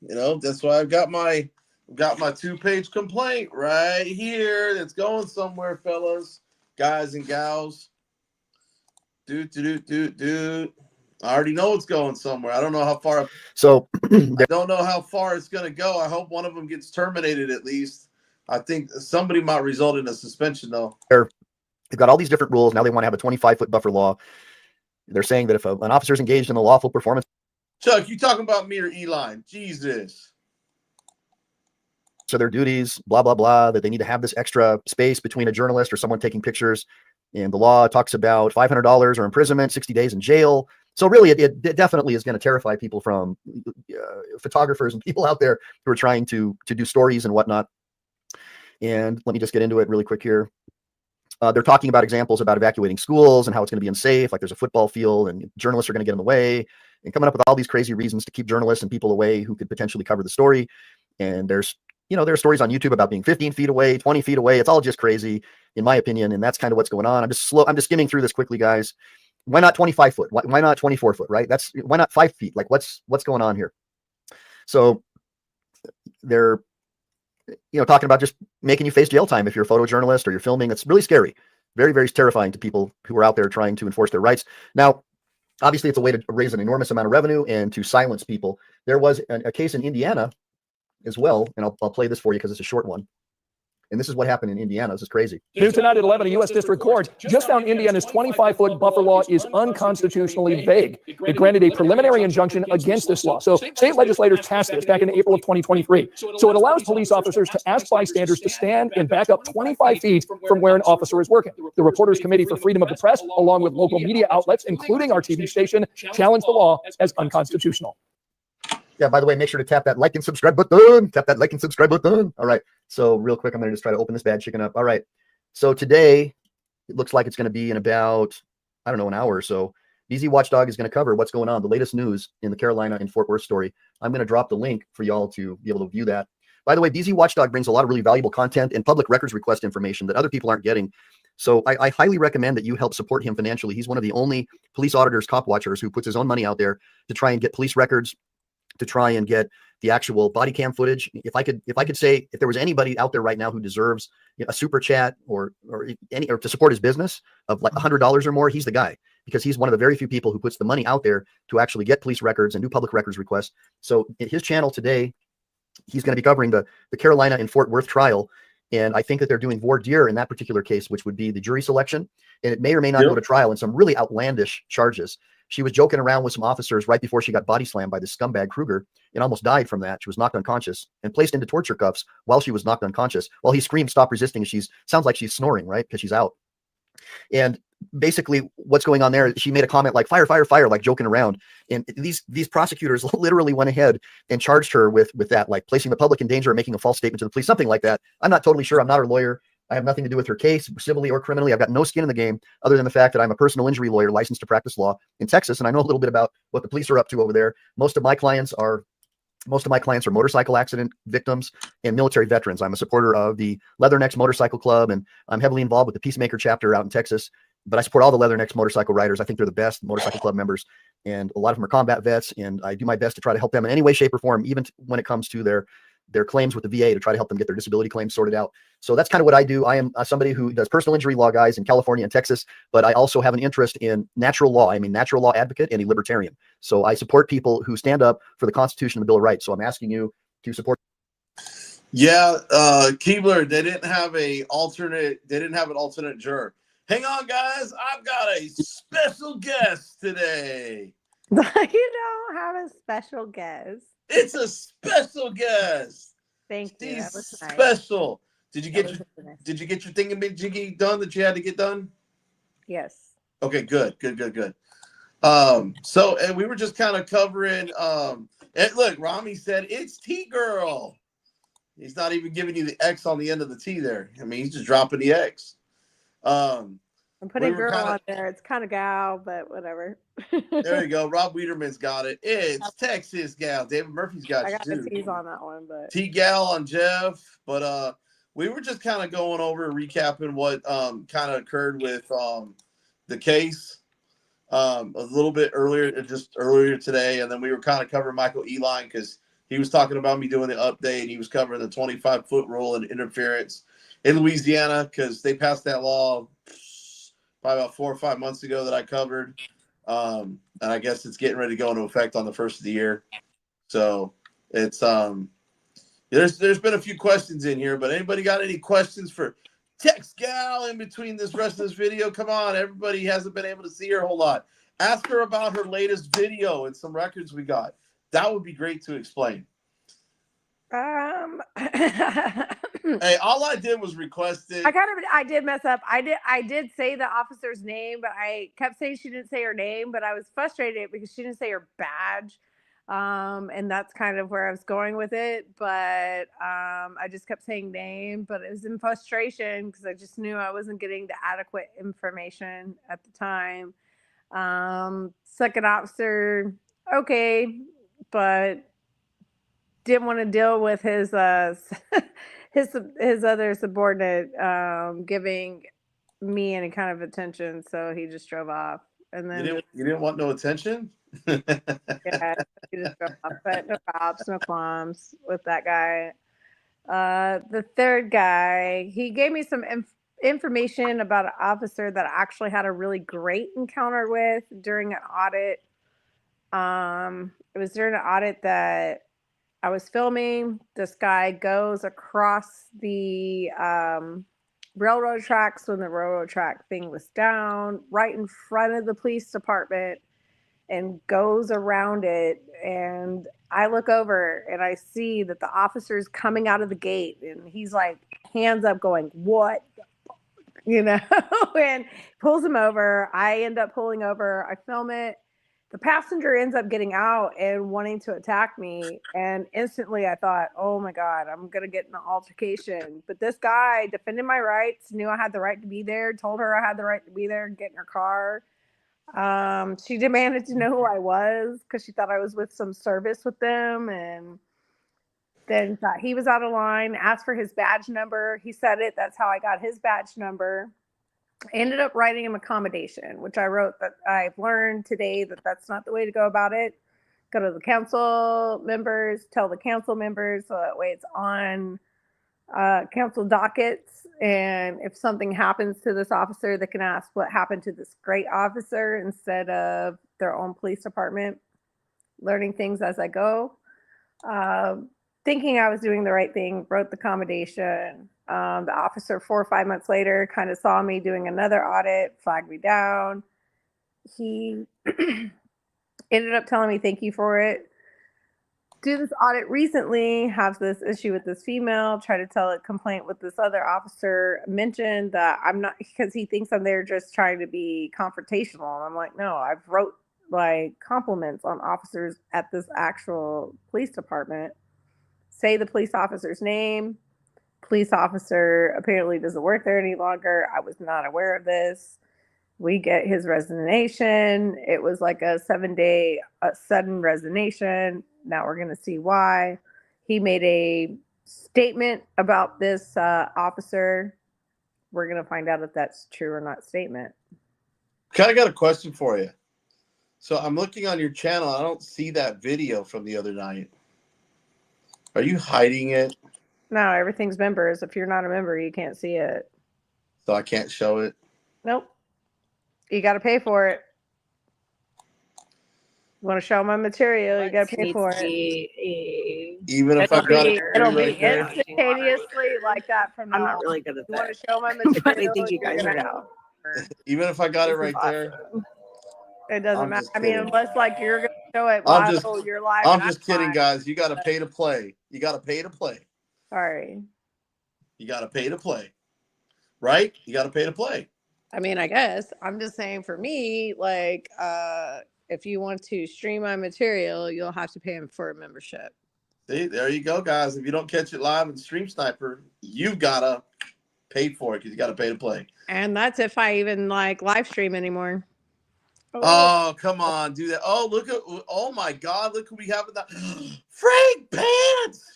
You know, that's why I've got my 2-page complaint right here. That's going somewhere, fellas, guys and gals. I already know it's going somewhere. I don't know how far. So I don't know how far it's going to go. I hope one of them gets terminated at least. I think somebody might result in a suspension, though. They've got all these different rules. Now they want to have a 25-foot buffer law. They're saying that if an officer is engaged in a lawful performance. Chuck, you talking about me or Ehline? Jesus. So their duties, blah, blah, blah, that they need to have this extra space between a journalist or someone taking pictures. And the law talks about $500 or imprisonment, 60 days in jail. So really, it definitely is going to terrify people from photographers and people out there who are trying to do stories and whatnot. And let me just get into it really quick here. They're talking about examples about evacuating schools and how it's going to be unsafe. Like there's a football field and journalists are going to get in the way, and coming up with all these crazy reasons to keep journalists and people away who could potentially cover the story. And there are stories on YouTube about being 15 feet away, 20 feet away. It's all just crazy, in my opinion. And that's kind of what's going on. I'm just skimming through this quickly, guys. Why not 25 foot? Why not 24 foot, right? Why not 5 feet? Like what's going on here? So they're talking about just making you face jail time if you're a photojournalist or you're filming. It's really scary. Very, very terrifying to people who are out there trying to enforce their rights. Now, obviously, it's a way to raise an enormous amount of revenue and to silence people. There was a case in Indiana as well, and I'll play this for you because it's a short one. And this is what happened in Indiana. This is crazy. New tonight at 11, a U.S. District Court just found Indiana's 25-foot buffer law is unconstitutionally vague. It granted a preliminary injunction against this law. So state legislators passed this back in April of 2023. So it allows police officers to ask bystanders to stand and back up 25 feet from where an officer is working. The Reporters Committee for Freedom of the Press, along with local media outlets, including our TV station, challenged the law as unconstitutional. Yeah, by the way, make sure to tap that like and subscribe button. Tap that like and subscribe button. All right. So real quick, I'm going to just try to open this bad chicken up. All right. So today, it looks like it's going to be in about, I don't know, an hour or so. BZ Watchdog is going to cover what's going on, the latest news in the Carolina and Fort Worth story. I'm going to drop the link for y'all to be able to view that. By the way, BZ Watchdog brings a lot of really valuable content and public records request information that other people aren't getting. So I highly recommend that you help support him financially. He's one of the only police auditors, cop watchers who puts his own money out there to try and get police records, to try and get the actual body cam footage. If I could say, if there was anybody out there right now who deserves a super chat or to support his business of like $100 or more, he's the guy, because he's one of the very few people who puts the money out there to actually get police records and do public records requests. So in his channel today, he's going to be covering the Carolina and Fort Worth trial. And I think that they're doing voir dire in that particular case, which would be the jury selection. And it may or may not go to trial in some really outlandish charges. She was joking around with some officers right before she got body slammed by this scumbag Kruger and almost died from that. She was knocked unconscious and placed into torture cuffs while she was knocked unconscious, while he screamed, "Stop resisting." And sounds like she's snoring, right? Because she's out. And basically what's going on there, she made a comment like fire, fire, fire, like joking around. And these prosecutors literally went ahead and charged her with that, like placing the public in danger or making a false statement to the police, something like that. I'm not totally sure. I'm not her lawyer. I have nothing to do with her case, civilly or criminally. I've got no skin in the game other than the fact that I'm a personal injury lawyer licensed to practice law in Texas. And I know a little bit about what the police are up to over there. Most of my clients are motorcycle accident victims and military veterans. I'm a supporter of the Leathernecks Motorcycle Club, and I'm heavily involved with the Peacemaker chapter out in Texas. But I support all the Leathernecks motorcycle riders. I think they're the best motorcycle club members, and a lot of them are combat vets. And I do my best to try to help them in any way, shape, or form, even when it comes to their claims with the VA, to try to help them get their disability claims sorted out. So that's kind of what I do. I am somebody who does personal injury law, guys, in California and Texas, but I also have an interest in natural law. I'm a natural law advocate and a libertarian. So I support people who stand up for the Constitution and the Bill of Rights. So I'm asking you to support. Yeah, Keebler, they didn't have an alternate juror. Hang on, guys. I've got a special guest today. You don't have a special guest. It's a special guest. Thank you. She's That was nice. special. Did you get your thingamajiggy done that you had to get done? Yes. Okay, good. So, and we were just kind of covering, and look, Rami said it's T girl. He's not even giving you the X on the end of the T there. I mean, he's just dropping the X. I'm putting girl on there. It's kind of gal, but whatever. There you go. Rob Wiederman's got it. It's Texas gal. David Murphy's got I you got too. the T's on that one, but T gal on Jeff. But we were just kind of going over, recapping what kind of occurred with the case a little bit earlier today, and then we were kind of covering Michael Ehline because he was talking about me doing the update, and he was covering the 25-foot rule and interference in Louisiana because they passed that law probably about 4 or 5 months ago that I covered. And I guess it's getting ready to go into effect on the first of the year. So it's there's been a few questions in here, but anybody got any questions for Tex Gal in between this rest of this video? Come on, everybody hasn't been able to see her a whole lot. Ask her about her latest video and some records we got. That would be great to explain. Hey, all I did was requested. I did mess up. I did say the officer's name, but I kept saying she didn't say her name, but I was frustrated because she didn't say her badge. And that's kind of where I was going with it. But I just kept saying name, but it was in frustration because I just knew I wasn't getting the adequate information at the time. Second officer, okay, but didn't want to deal with his his other subordinate giving me any kind of attention, so he just drove off. And then you didn't want no attention. Yeah, he just drove off, but no props, no qualms with that guy. The third guy, he gave me some information about an officer that I actually had a really great encounter with during an audit. It was during an audit that I was filming. This guy goes across the railroad tracks when the railroad track thing was down, right in front of the police department, and goes around it. And I look over and I see that the officer's coming out of the gate, and he's like, hands up, going, "What?" You know, and pulls him over. I end up pulling over. I film it. The passenger ends up getting out and wanting to attack me. And instantly I thought, oh my God, I'm going to get in an altercation. But this guy defended my rights, knew I had the right to be there, told her I had the right to be there, get in her car. She demanded to know who I was because she thought I was with some service with them. And then thought he was out of line, asked for his badge number. He said it. That's how I got his badge number. I ended up writing him accommodation, which I wrote that I've learned today that that's not the way to go about it. Go to the council members, tell the council members, so that way it's on council dockets. And if something happens to this officer, they can ask what happened to this great officer instead of their own police department. Learning things as I go. Thinking I was doing the right thing, wrote the accommodation. The officer 4 or 5 months later kind of saw me doing another audit, flagged me down. He ended up telling me thank you for it. Do this audit recently, have this issue with this female, try to tell a complaint with this other officer, mentioned that I'm not, because he thinks I'm there just trying to be confrontational. And I'm like, no, I've wrote like compliments on officers at this actual police department. Say the police officer's name. Police officer apparently doesn't work there any longer. I was not aware of this. We get his resignation. It was like a 7-day sudden resignation. Now we're going to see why. He made a statement about this officer. We're going to find out if that's true or not statement. Okay, I got a question for you. So I'm looking on your channel. I don't see that video from the other night. Are you hiding it? No, everything's members. If you're not a member, you can't see it. So I can't show it? Nope. You got to pay for it. You want to show my material, you got to pay for it. Even if I got it It'll be right there? instantaneously like that from now I'm not on. really good at You want that. to show my But material? I think you guys you're are gonna out. have to- Even if I got it right there? It doesn't I'm matter. just I mean, kidding. unless like you're gonna show it I'm while just- you're live. I'm and just kidding, live. guys. You got to pay to play. You got to pay to play. Sorry. You got to pay to play. Right? You got to pay to play. I mean, I guess I'm just saying for me, like, if you want to stream my material, you'll have to pay for a membership. See, there you go, guys. If you don't catch it live in Stream Sniper, you've got to pay for it because you got to pay to play. And that's if I even like live stream anymore. Oh, come on, do that. Oh, look at, oh my God, look who we have in that. Frank Pants.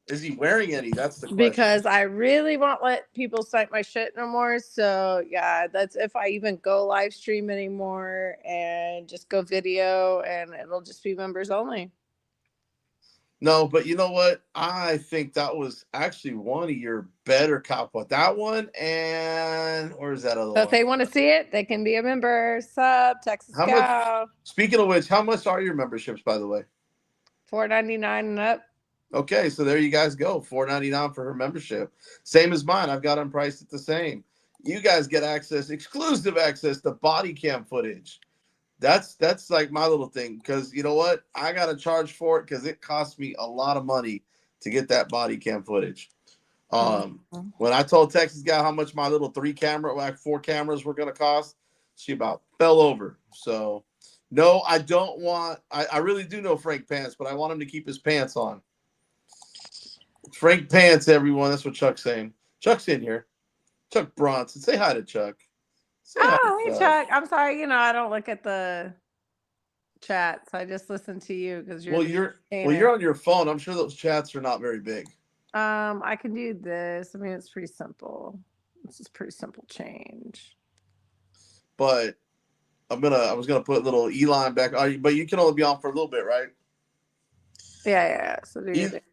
Is he wearing any? That's the question. Because I really won't let people snipe my shit no more. So yeah, that's if I even go live stream anymore and just go video, and it'll just be members only. No, but you know what? I think that was actually one of your better cop. That one, and where's that other So one? if they want to see it, they can be a member. Sub Texas How Cow. much? Speaking of which, how much are your memberships, by the way? $4.99 and up. Okay, so there you guys go. $4.99 for her membership. Same as mine. I've got them priced at the same. You guys get access, exclusive access to body cam footage. That's like my little thing, because you know what? I got to charge for it because it costs me a lot of money to get that body cam footage. When I told Texas Guy how much my little 4 cameras were going to cost, she about fell over. So no, I don't want, I really do know Frank Pants, but I want him to keep his pants on. Frank Pants, everyone. That's what Chuck's saying. Chuck's in here. Chuck Bronson. Say hi to Chuck. Say hi Oh, to hey Chuck. I'm sorry. I don't look at the chats. I just listen to you because you're. You're on your phone. I'm sure those chats are not very big. I can do this. I mean, it's pretty simple. This is pretty simple change. But I was gonna put a little Ehline back. But you can only be on for a little bit, right? Yeah. So do you think?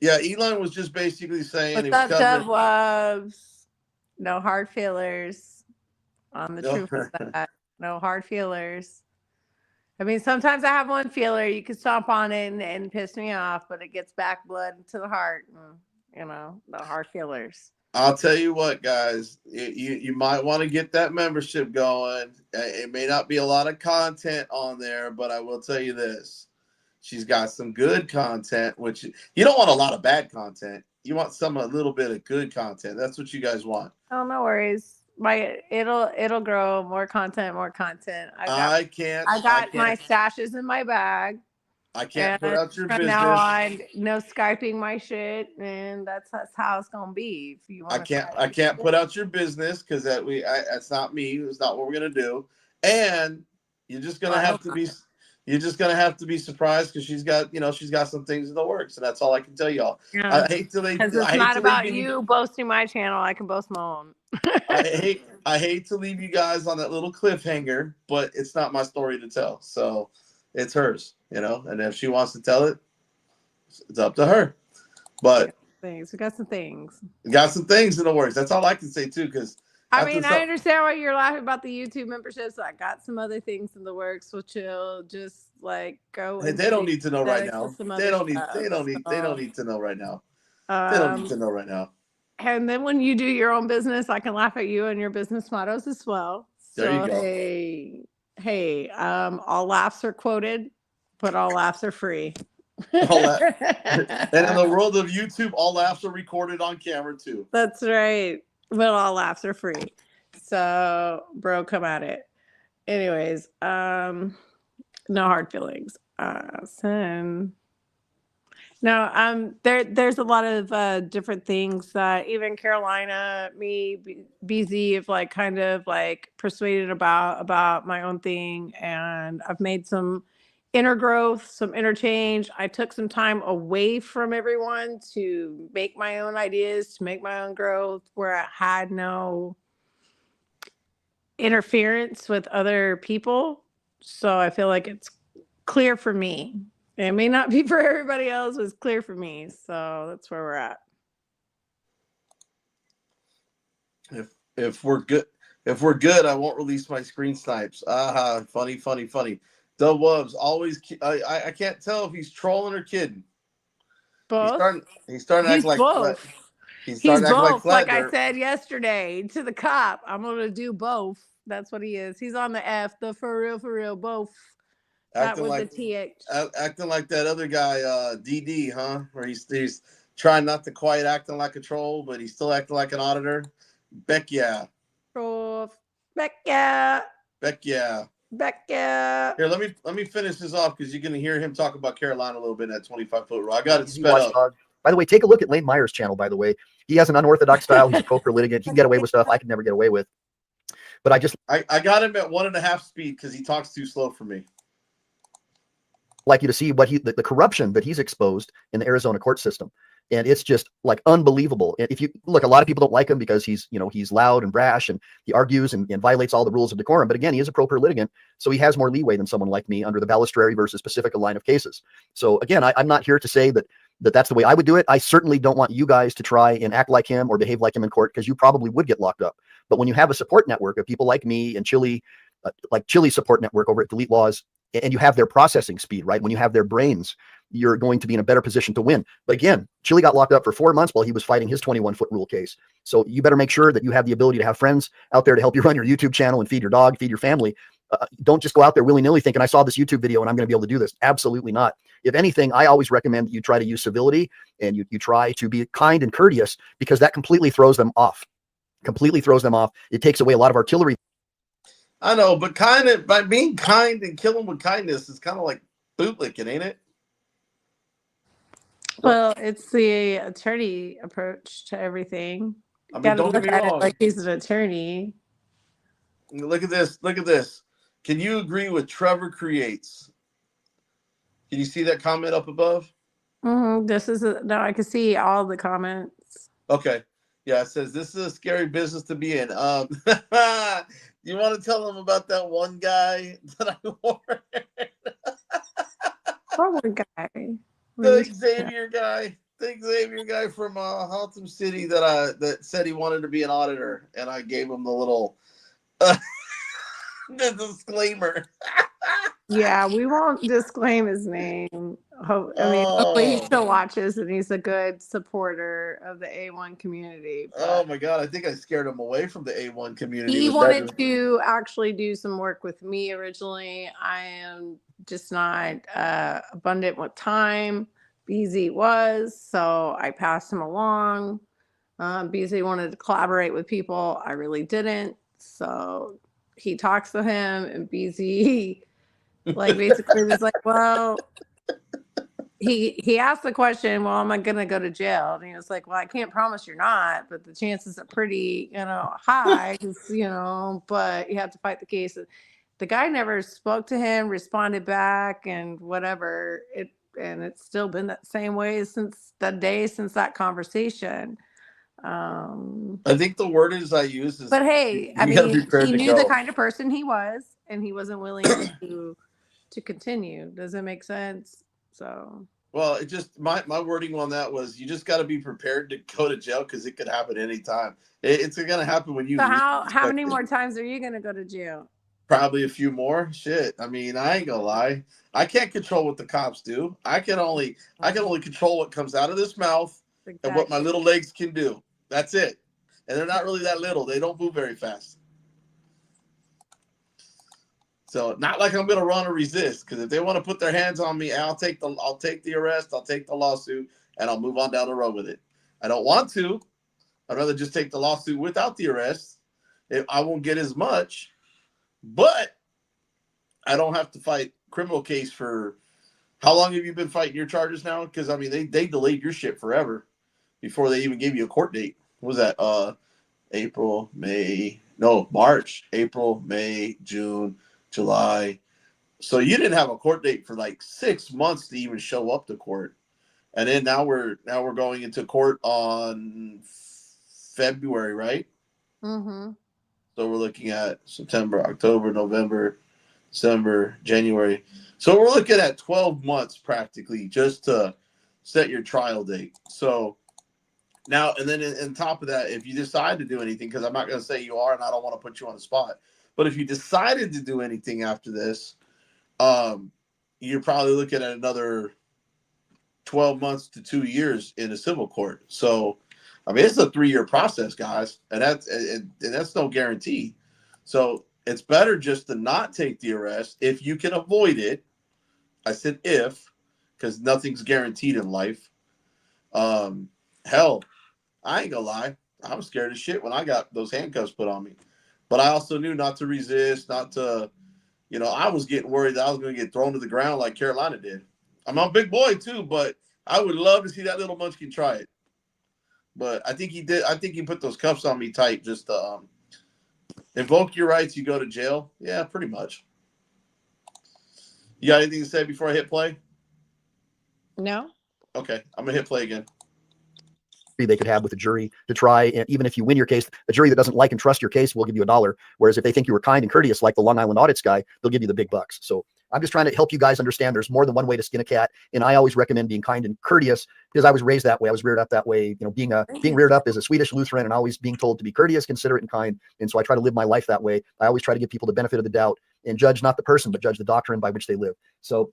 Yeah, Ehline was just basically saying What's he was up, Dub covering. Loves? No hard feelers on the No. truth of that. No hard feelers. I mean, sometimes I have one feeler. You can stomp on it and piss me off, but it gets back blood to the heart. And, you know, no hard feelers. I'll tell you what, guys, you might want to get that membership going. It may not be a lot of content on there, but I will tell you this. She's got some good content, which you don't want a lot of bad content. You want a little bit of good content. That's what you guys want. Oh, no worries. It'll grow. More content. I got my stashes in my bag. I can't put And out your from business. now on, no Skyping my shit, and that's how it's gonna be. If you want, I can't put out your business because that's not me. It's not what we're gonna do. And you're just gonna have to be. You're just gonna have to be surprised because she's got some things in the works, and that's all I can tell y'all. Yeah. I hate to leave. Because it's not about you boasting my channel. I can boast my own. I hate to leave you guys on that little cliffhanger, but it's not my story to tell. So it's hers, and if she wants to tell it, it's up to her. But we got some things. Got some things in the works. That's all I can say too, because I understand why you're laughing about the YouTube memberships. I got some other things in the works, which you'll just like go. Hey, they don't need to know right now. They don't need to know right now. They don't need to know right now. And then when you do your own business, I can laugh at you and your business mottos as well. There you go. Hey, all laughs are quoted, but all laughs are free. And in the world of YouTube, all laughs are recorded on camera too. That's right. But all laughs are free. So, bro, come at it. Anyways, no hard feelings. There's a lot of different things that even Carolina, me, BZ have like kind of like persuaded about my own thing, and I've made some inner growth, some interchange. I took some time away from everyone to make my own ideas, to make my own growth, where I had no interference with other people. So I feel like it's clear for me. It may not be for everybody else, but it's clear for me. So that's where we're at. If we're good, I won't release my screen snipes. Funny. Dub Wubs always. I can't tell if he's trolling or kidding. Both. He's starting to act like both. He's both. Like I said yesterday to the cop, I'm gonna do both. That's what he is. He's on the F, the for real, both. Acting like that other guy, DD, huh? Where he's trying not to quite acting like a troll, but he's still acting like an auditor. Beck yeah. Here, let me finish this off because you're gonna hear him talk about Carolina a little bit in that 25-foot row. I got it sped up. By the way, take a look at Lane Meyer's channel. By the way, he has an unorthodox style. He's a poker litigant. He can get away with stuff I could never get away with. But I got him at 1.5 speed because he talks too slow for me. Like you to see what the corruption that he's exposed in the Arizona court system. And it's just like unbelievable. If you look, a lot of people don't like him because he's loud and brash and he argues and violates all the rules of decorum. But again, he is a pro-per litigant, so he has more leeway than someone like me under the Balistreri versus Pacifica line of cases. So again, I'm not here to say that's the way I would do it. I certainly don't want you guys to try and act like him or behave like him in court, because you probably would get locked up. But when you have a support network of people like me and Chili, like Chili's support network over at Delete Laws, and you have their processing speed, right? When you have their brains, you're going to be in a better position to win. But again, Chili got locked up for 4 months while he was fighting his 21-foot rule case. So you better make sure that you have the ability to have friends out there to help you run your YouTube channel and feed your dog, feed your family. Don't just go out there willy-nilly thinking, I saw this YouTube video and I'm going to be able to do this. Absolutely not. If anything, I always recommend that you try to use civility and you try to be kind and courteous, because that completely throws them off. It takes away a lot of artillery. I know, but by being kind and killing with kindness is kind of like bootlicking, ain't it? Well, it's the attorney approach to everything. I mean, don't get me wrong. Like he's an attorney. Look at this. Can you agree with Trevor Creates? Can you see that comment up above? Mm-hmm. No, I can see all the comments. Okay. Yeah, it says this is a scary business to be in. You want to tell them about that one guy that I warned? What one guy? The Xavier guy. Xavier guy from Haltom City that said he wanted to be an auditor, and I gave him the little the disclaimer. Yeah, we won't disclaim his name. Hopefully he still watches and he's a good supporter of the A1 community. Oh my God, I think I scared him away from the A1 community. He wanted to actually do some work with me originally. I am just not abundant with time. BZ was, so I passed him along. BZ wanted to collaborate with people. I really didn't. So he talks to him, and BZ like basically was like, well, he asked the question, well, am I gonna go to jail? And he was like, well, I can't promise you're not, but the chances are pretty, high, but you have to fight the case. The guy never spoke to him, responded back, and whatever. And it's still been that same way since that conversation. I think the word I use is, but hey, I mean, he knew the kind of person he was, and he wasn't willing to continue. Does it make sense? So, well, it just my wording on that was, you just got to be prepared to go to jail, because it could happen anytime. It's going to happen when you. So how many more times are you going to go to jail? Probably a few more. Shit. I mean, I ain't gonna lie. I can't control what the cops do. I can only control what comes out of this mouth and what my little legs can do. That's it. And they're not really that little. They don't move very fast. So not like I'm gonna run or resist, because if they want to put their hands on me, I'll take the arrest, I'll take the lawsuit, and I'll move on down the road with it. I don't want to. I'd rather just take the lawsuit without the arrest. I won't get as much, but I don't have to fight criminal case for. How long have you been fighting your charges now? Because I mean, they delayed your shit forever before they even gave you a court date. What was that? March, April, May, June, July. So you didn't have a court date for like 6 months to even show up to court. And then now we're going into court on February, right? Mm-hmm. So we're looking at September, October, November, December, January. So we're looking at 12 months practically just to set your trial date. So now, and then on top of that, if you decide to do anything, because I'm not going to say you are, and I don't want to put you on the spot, but if you decided to do anything after this, you're probably looking at another 12 months to 2 years in a civil court. So, I mean, it's a 3-year process, guys, and that's no guarantee. So it's better just to not take the arrest if you can avoid it. I said if, because nothing's guaranteed in life. Hell, I ain't gonna lie. I was scared as shit when I got those handcuffs put on me. But I also knew not to resist, not to, I was getting worried that I was going to get thrown to the ground like Carolina did. I'm a big boy too, but I would love to see that little munchkin try it. But I think he did. I think he put those cuffs on me tight just to invoke your rights. You go to jail. Yeah, pretty much. You got anything to say before I hit play? No. Okay, I'm going to hit play again. They could have with a jury to try, and even if you win your case, a jury that doesn't like and trust your case will give you $1. Whereas if they think you were kind and courteous, like the Long Island audits guy, they'll give you the big bucks. So I'm just trying to help you guys understand there's more than one way to skin a cat. And I always recommend being kind and courteous because I was raised that way. I was reared up that way, being reared up as a Swedish Lutheran and always being told to be courteous, considerate, and kind. And so I try to live my life that way. I always try to give people the benefit of the doubt and judge not the person, but judge the doctrine by which they live. So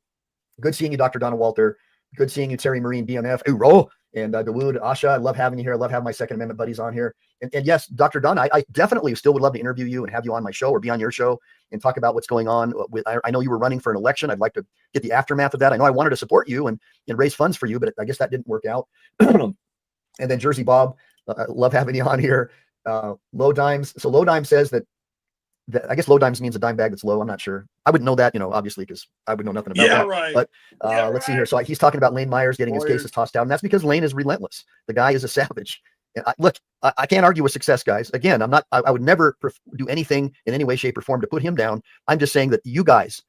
good seeing you, Dr. Donna Walter. Good seeing you, Terry Marine, BMF. Ooh, and Dawood, Asha, I love having you here. I love having my Second Amendment buddies on here. And yes, Dr. Dunn, I definitely still would love to interview you and have you on my show or be on your show and talk about what's going on. I know you were running for an election. I'd like to get the aftermath of that. I know I wanted to support you and raise funds for you, but I guess that didn't work out. And then Jersey Bob, love having you on here. Low Dimes. So Low Dime says that I guess low dimes means a dime bag that's low. I'm not sure. I wouldn't know that, obviously, because I would know nothing about that. Right. But let's see here. So he's talking about Lane Myers getting his cases tossed out, and that's because Lane is relentless. The guy is a savage. And I can't argue with success, guys. Again, I would never do anything in any way, shape, or form to put him down. I'm just saying that you guys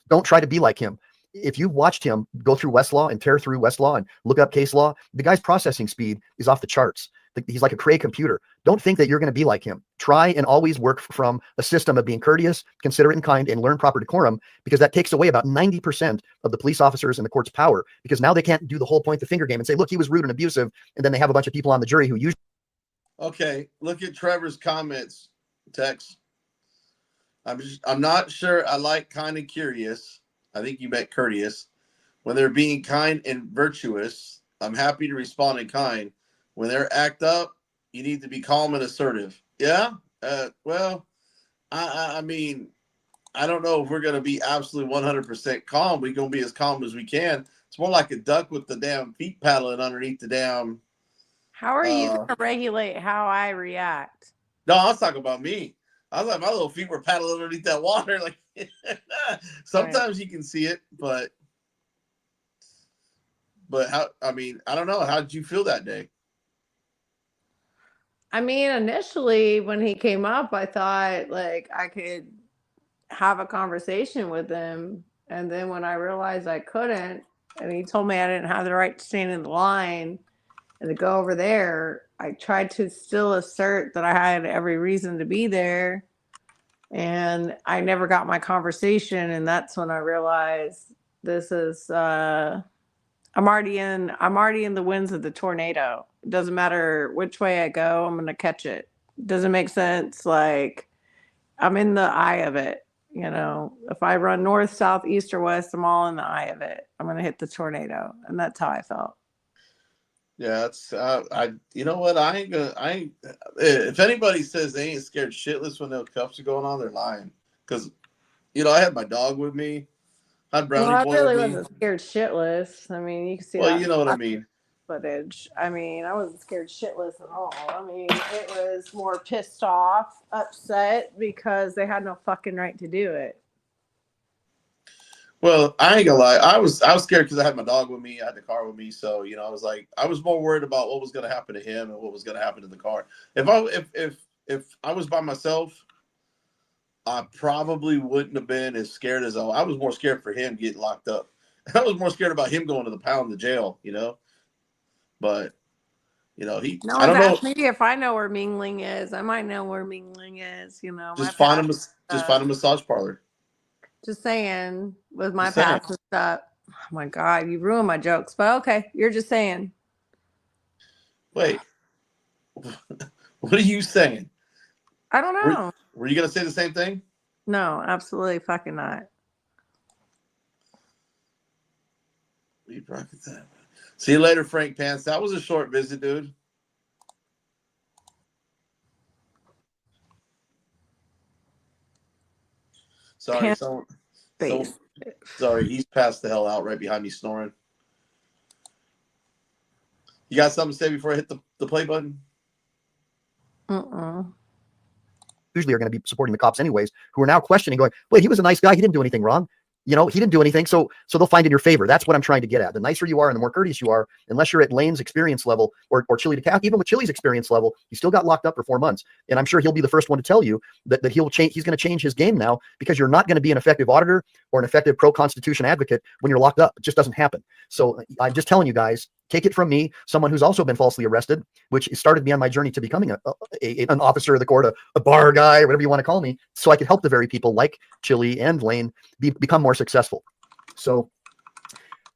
don't try to be like him. If you've watched him go through Westlaw and tear through Westlaw and look up case law, the guy's processing speed is off the charts. He's like a Cray computer. Don't think that you're going to be like him. Try and always work from a system of being courteous, considerate, and kind, and learn proper decorum, because that takes away about 90% of the police officers and the court's power, because now they can't do the whole point the finger game and say, look, he was rude and abusive, and then they have a bunch of people on the jury who usually. Okay, look at Trevor's comments, Tex. I'm not sure I like kind and curious. I think you meant courteous. When they're being kind and virtuous, I'm happy to respond in kind. When they're act up, you need to be calm and assertive. Yeah. Well, I mean, I don't know if we're going to be absolutely 100% calm. We're going to be as calm as we can. It's more like a duck with the damn feet paddling underneath the damn. How are you going to regulate how I react? No, I was talking about me. I was like, my little feet were paddling underneath that water. Like, sometimes you can see it, but how? I mean, I don't know. How did you feel that day? I mean, initially when he came up, I thought like I could have a conversation with him. And then when I realized I couldn't, and he told me I didn't have the right to stand in the line and to go over there, I tried to still assert that I had every reason to be there. And I never got my conversation. And that's when I realized this is, I'm already in the winds of the tornado. It doesn't matter which way I go, I'm going to catch it. Doesn't make sense. Like, I'm in the eye of it. You know, if I run north, south, east, or west, I'm all in the eye of it. I'm going to hit the tornado. And that's how I felt. Yeah, it's you know what? If anybody says they ain't scared shitless when those cuffs are going on, they're lying. Because, you know, I had my dog with me. I had Brownie Boy really with me. wasn't scared shitless. I mean, you can see Well, that you know what I mean. footage. I mean, I wasn't scared shitless at all. I mean, it was more pissed off, upset because they had no fucking right to do it. Well, I ain't gonna lie. I was scared because I had my dog with me. I had the car with me, so you know, I was more worried about what was gonna happen to him and what was gonna happen to the car. If I was by myself, I probably wouldn't have been as scared as I was more scared for him getting locked up. I was more scared about him going to the pound, the jail, you know. But you know, No I one's don't know. asked me if I know where Mingling is. I might know where Mingling is. You know, Just find a massage parlor. Just saying, with my Just saying. past and stuff. Oh my God, you ruined my jokes. But okay, you're just saying. Wait, what are you saying? I don't know. Were you gonna say the same thing? No, absolutely fucking not. See you later, Frank Pants. That was a short visit, dude. Sorry, sorry, he's passed the hell out right behind me snoring. You got something to say before I hit the play button? Usually are going to be supporting the cops anyways, who are now questioning, going, wait, he was a nice guy. He didn't do anything wrong. You know, he didn't do anything. So they'll find in your favor. That's what I'm trying to get at. The nicer you are and the more courteous you are, unless you're at Lane's experience level or Chili DeCap, even with Chili's experience level, he still got locked up for 4 months. And I'm sure he'll be the first one to tell you that he'll change. He's going to change his game now, because you're not going to be an effective auditor or an effective pro-constitution advocate when you're locked up. It just doesn't happen. So I'm just telling you guys, take it from me, someone who's also been falsely arrested, which started me on my journey to becoming an officer of the court, a bar guy, whatever you want to call me, so I could help the very people like Chili and Lane become more successful. So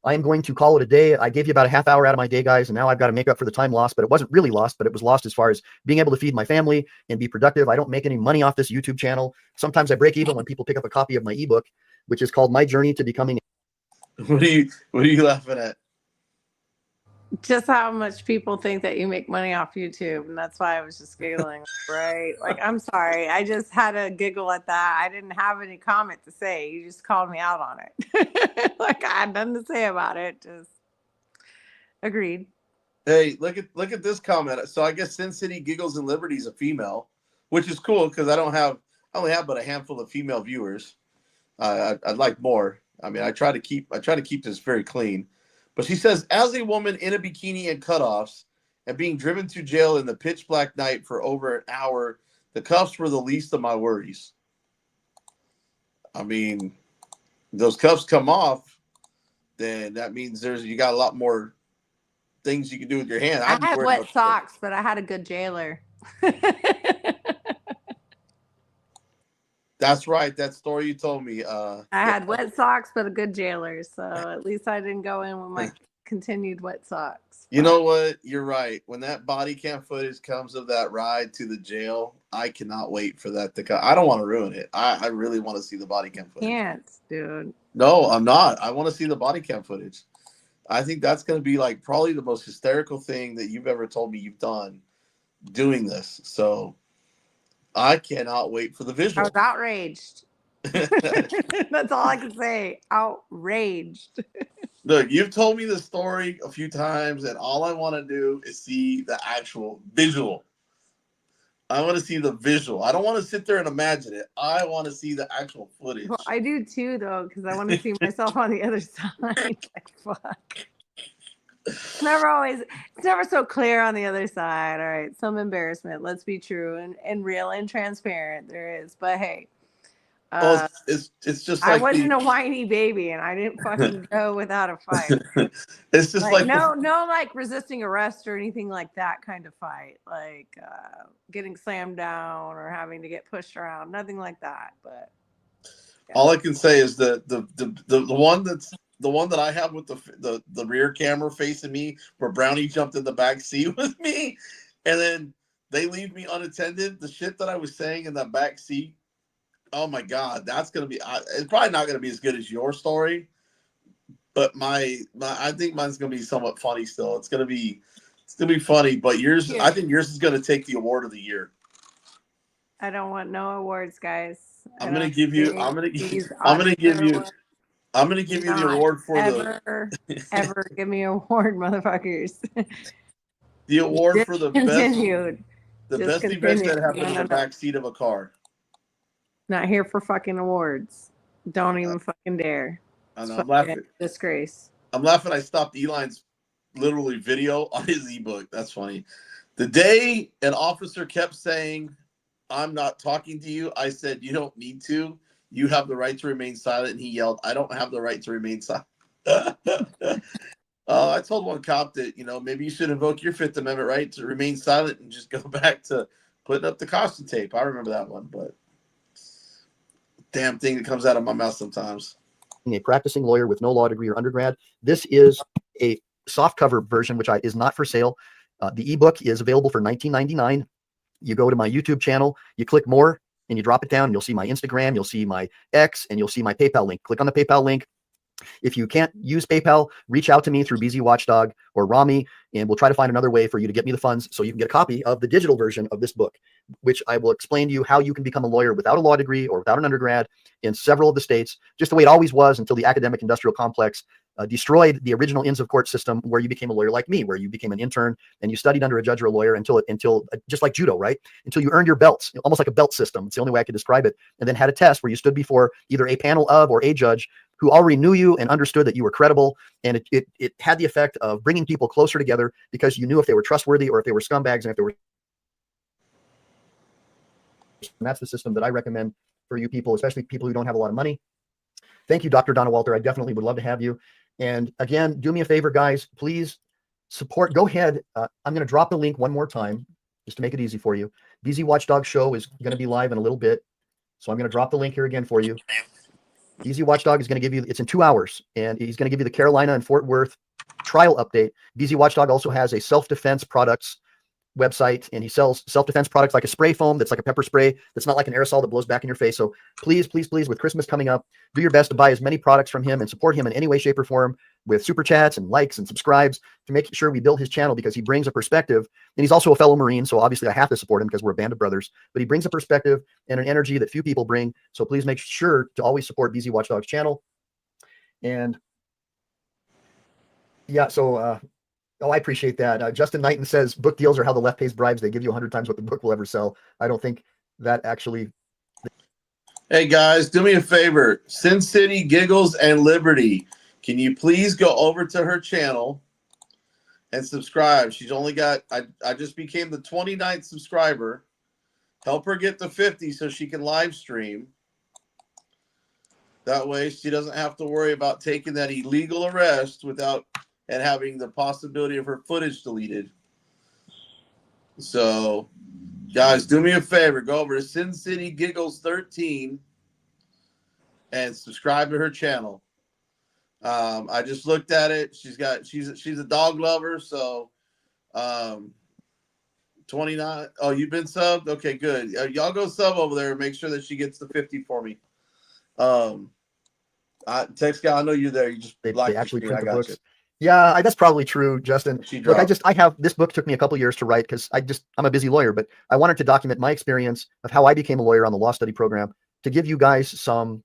I am going to call it a day. I gave you about a half hour out of my day, guys, and now I've got to make up for the time lost, but it wasn't really lost, but it was lost as far as being able to feed my family and be productive. I don't make any money off this YouTube channel. Sometimes I break even when people pick up a copy of my ebook, which is called My Journey to Becoming. What are you laughing at? Just how much people think that you make money off YouTube, and that's why I was just giggling, right? Like, I'm sorry, I just had a giggle at that. I didn't have any comment to say. You just called me out on it. Like, I had nothing to say about it. Just agreed. Hey, look at this comment. So I guess Sin City Giggles and Liberty is a female, which is cool because I only have but a handful of female viewers. I'd like more. I mean, I try to keep this very clean. But she says, as a woman in a bikini and cutoffs and being driven to jail in the pitch black night for over an hour, the cuffs were the least of my worries. I mean, those cuffs come off, then that means you got a lot more things you can do with your hand. I I'd be had worried wet about that. socks, but I had a good jailer. That's right. That story you told me. I had wet socks, but a good jailer. So at least I didn't go in with my continued wet socks. You know what? You're right. When that body cam footage comes of that ride to the jail, I cannot wait for that to come. I don't want to ruin it. I really want to see the body cam footage. Can't, dude. No, I'm not. I want to see the body cam footage. I think that's going to be like probably the most hysterical thing that you've ever told me you've done doing this. So I cannot wait for the I visual. was outraged. That's all I can say. Outraged. Look, you've told me the story a few times, and all I want to do is see the actual visual. I want to see the visual. I don't want to sit there and imagine it. I want to see the actual footage. Well, I do too, though, because I want to see myself on the other side. Like, fuck. It's never so clear on the other side. All right, some embarrassment. Let's be true and real and transparent. There is, but hey, it's just like I wasn't a whiny baby, and I didn't fucking go without a fight. It's just like no, like resisting arrest or anything like that kind of fight, like getting slammed down or having to get pushed around. Nothing like that. But yeah. All I can say is that the one that I have with the rear camera facing me, where Brownie jumped in the back seat with me, and then they leave me unattended. The shit that I was saying in that back seat. Oh my God, that's gonna be. It's probably not gonna be as good as your story, but I think mine's gonna be somewhat funny still. It's gonna be funny, but yours. Yeah. I think yours is gonna take the award of the year. I don't want no awards, guys. I'm gonna give you the award for ever give me an award, motherfuckers. The award for the continued. best event that happened in the back seat of a car. Not here for fucking awards. Don't even fucking dare. I know. I'm laughing. Disgrace. I'm laughing. I stopped Ehline's literally video on his ebook. That's funny. The day an officer kept saying, "I'm not talking to you," I said, "You don't need to. You have the right to remain silent." And he yelled, "I don't have the right to remain silent." I told one cop that, maybe you should invoke your Fifth Amendment right to remain silent and just go back to putting up the caution tape. I remember that one, but damn thing that comes out of my mouth sometimes. A practicing lawyer with no law degree or undergrad. This is a soft cover version, which is not for sale. The ebook is available for $19.99. You go to my YouTube channel, you click more, and you drop it down. And you'll see my Instagram, you'll see my X, and you'll see my PayPal link. Click on the PayPal link. If you can't use PayPal, reach out to me through BZ Watchdog or Rami, and we'll try to find another way for you to get me the funds so you can get a copy of the digital version of this book, which I will explain to you how you can become a lawyer without a law degree or without an undergrad in several of the states, just the way it always was until the academic industrial complex destroyed the original Inns of Court system, where you became a lawyer like me, where you became an intern and you studied under a judge or a lawyer until just like judo, right? Until you earned your belts, almost like a belt system. It's the only way I could describe it. And then had a test where you stood before either a panel of or a judge who already knew you and understood that you were credible. And it had the effect of bringing people closer together because you knew if they were trustworthy or if they were scumbags, and if they were. And that's the system that I recommend for you people, especially people who don't have a lot of money. Thank you, Dr. Donna Walter. I definitely would love to have you. And again, do me a favor, guys, please support. Go ahead. I'm going to drop the link one more time just to make it easy for you. BZ Watchdog show is going to be live in a little bit. So I'm going to drop the link here again for you. BZ Watchdog is going to give you, it's in 2 hours, and he's going to give you the Carolina and Fort Worth trial update. BZ Watchdog also has a self-defense products website, and he sells self-defense products like a spray foam that's like a pepper spray that's not like an aerosol that blows back in your face. So please, please, please, with Christmas coming up, do your best to buy as many products from him and support him in any way, shape, or form with super chats and likes and subscribes to make sure we build his channel, because he brings a perspective, and he's also a fellow Marine, so obviously I have to support him because we're a band of brothers, but he brings a perspective and an energy that few people bring. So please make sure to always support BZ Watchdog's channel. And yeah, so oh, I appreciate that. Justin Knighton says book deals are how the left pays bribes. They give you 100 times what the book will ever sell. I don't think that actually. Hey guys, do me a favor. Sin City Giggles and Liberty. Can you please go over to her channel and subscribe? She's only got, I just became the 29th subscriber. Help her get to 50 so she can live stream. That way she doesn't have to worry about taking that illegal arrest without and having the possibility of her footage deleted. So, guys, do me a favor. Go over to Sin City Giggles 13 and subscribe to her channel. I just looked at it. She's a dog lover, so 29. Oh, you've been subbed? Okay, good. Y'all go sub over there and make sure that she gets the 50 for me. Text guy, I know you're there. You just They actually print the got books. you. Yeah, that's probably true, Justin. She Look, dropped. I have this book took me a couple years to write because I'm a busy lawyer, but I wanted to document my experience of how I became a lawyer on the law study program to give you guys some,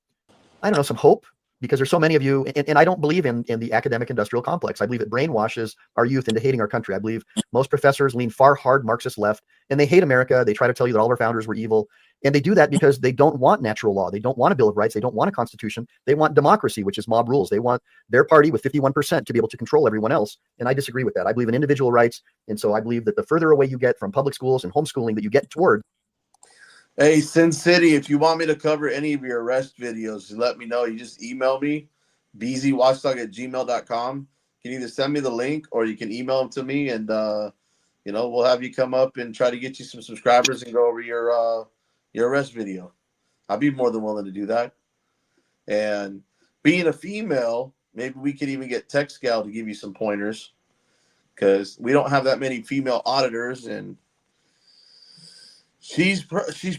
I don't know, some hope, because there's so many of you, and I don't believe in the academic industrial complex. I believe it brainwashes our youth into hating our country. I believe most professors lean far hard Marxist left, and they hate America. They try to tell you that all our founders were evil. And they do that because they don't want natural law. They don't want a Bill of Rights. They don't want a constitution. They want democracy, which is mob rules. They want their party with 51% to be able to control everyone else. And I disagree with that. I believe in individual rights. And so I believe that the further away you get from public schools and homeschooling that you get toward. Hey, Sin City, if you want me to cover any of your arrest videos, let me know. You just email me, bzwatchdog@gmail.com. You can either send me the link or you can email them to me, and we'll have you come up and try to get you some subscribers and go over your arrest video. I'd be more than willing to do that. And being a female, maybe we could even get TechScal to give you some pointers, because we don't have that many female auditors, and she's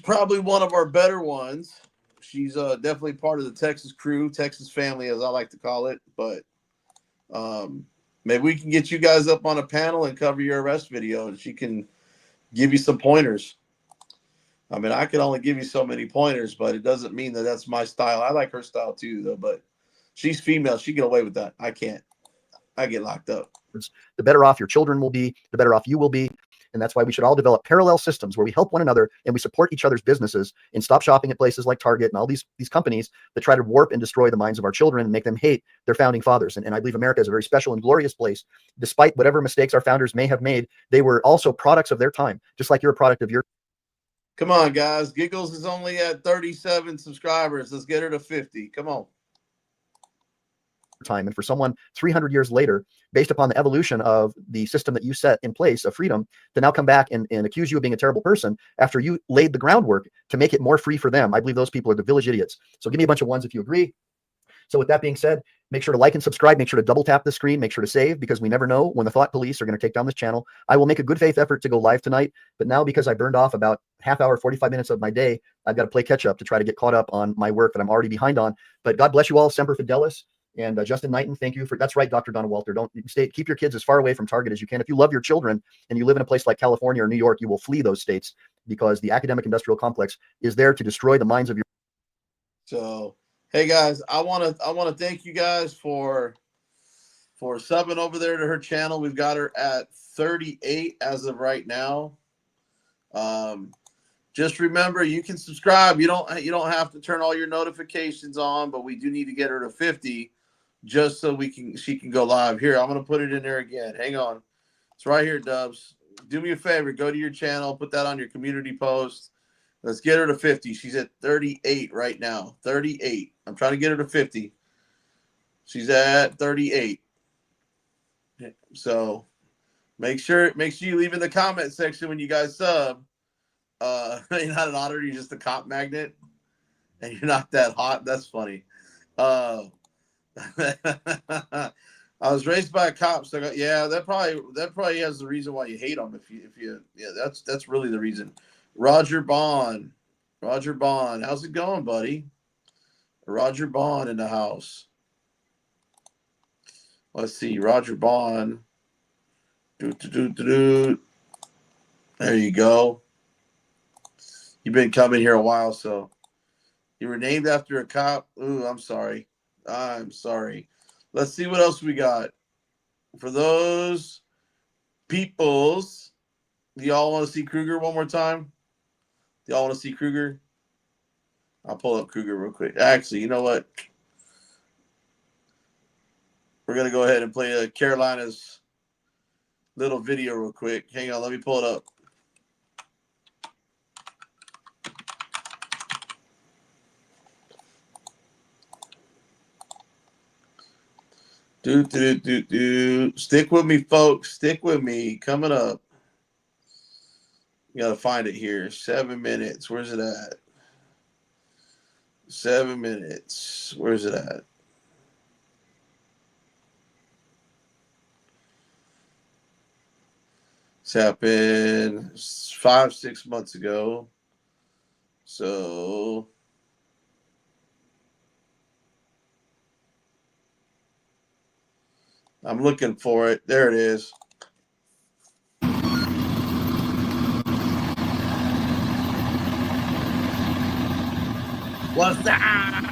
probably one of our better ones. She's definitely part of the Texas crew, Texas family, as I like to call it. But maybe we can get you guys up on a panel and cover your arrest video, and she can give you some pointers. I mean, I can only give you so many pointers, but it doesn't mean that that's my style. I like her style too, though. But she's female; she get away with that. I can't. I get locked up. The better off your children will be, the better off you will be. And that's why we should all develop parallel systems where we help one another and we support each other's businesses, and stop shopping at places like Target and all these companies that try to warp and destroy the minds of our children and make them hate their founding fathers. And I believe America is a very special and glorious place. Despite whatever mistakes our founders may have made, they were also products of their time, just like you're a product of your. Come on, guys. Giggles is only at 37 subscribers. Let's get her to 50. Come on. Time. And for someone 300 years later, based upon the evolution of the system that you set in place of freedom, to now come back and accuse you of being a terrible person after you laid the groundwork to make it more free for them, I believe those people are the village idiots. So give me a bunch of ones if you agree. So with that being said, make sure to like and subscribe. Make sure to double tap the screen. Make sure to save, because we never know when the thought police are going to take down this channel. I will make a good faith effort to go live tonight, but now because I burned off about half hour, 45 minutes of my day, I've got to play catch up to try to get caught up on my work that I'm already behind on. But God bless you all. Semper Fidelis. And Justin Knighton, thank you for, that's right, Dr. Donna Walter, keep your kids as far away from Target as you can. If you love your children and you live in a place like California or New York, you will flee those states, because the academic industrial complex is there to destroy the minds of your. So, hey guys, I want to thank you guys for subbing over there to her channel. We've got her at 38 as of right now. Just remember, you can subscribe. You don't have to turn all your notifications on, but we do need to get her to 50 just so she can go live. Here, I'm going to put it in there again. Hang on. It's right here, Dubs. Do me a favor. Go to your channel. Put that on your community post. Let's get her to 50. She's at 38 right now. 38. I'm trying to get her to 50. She's at 38. So make sure you leave in the comment section when you guys sub. You're not an auditor, you're just a cop magnet, and you're not that hot. That's funny. I was raised by a cop, so that probably has the reason why you hate them. That's really the reason. Roger Bond, how's it going, buddy? Roger Bond in the house. Let's see, Roger Bond. There you go. You've been coming here a while, so you were named after a cop. Ooh, I'm sorry. Let's see what else we got. For those peoples, do y'all want to see Kruger one more time? Do y'all want to see Kruger? I'll pull up Kruger real quick. Actually, you know what? We're going to go ahead and play Carolina's little video real quick. Hang on, let me pull it up. Stick with me, folks. Stick with me. Coming up. You gotta find it here. 7 minutes. Where's it at? 7 minutes. Where's it at? This happened 5-6 months ago. So I'm looking for it. There it is. What's that?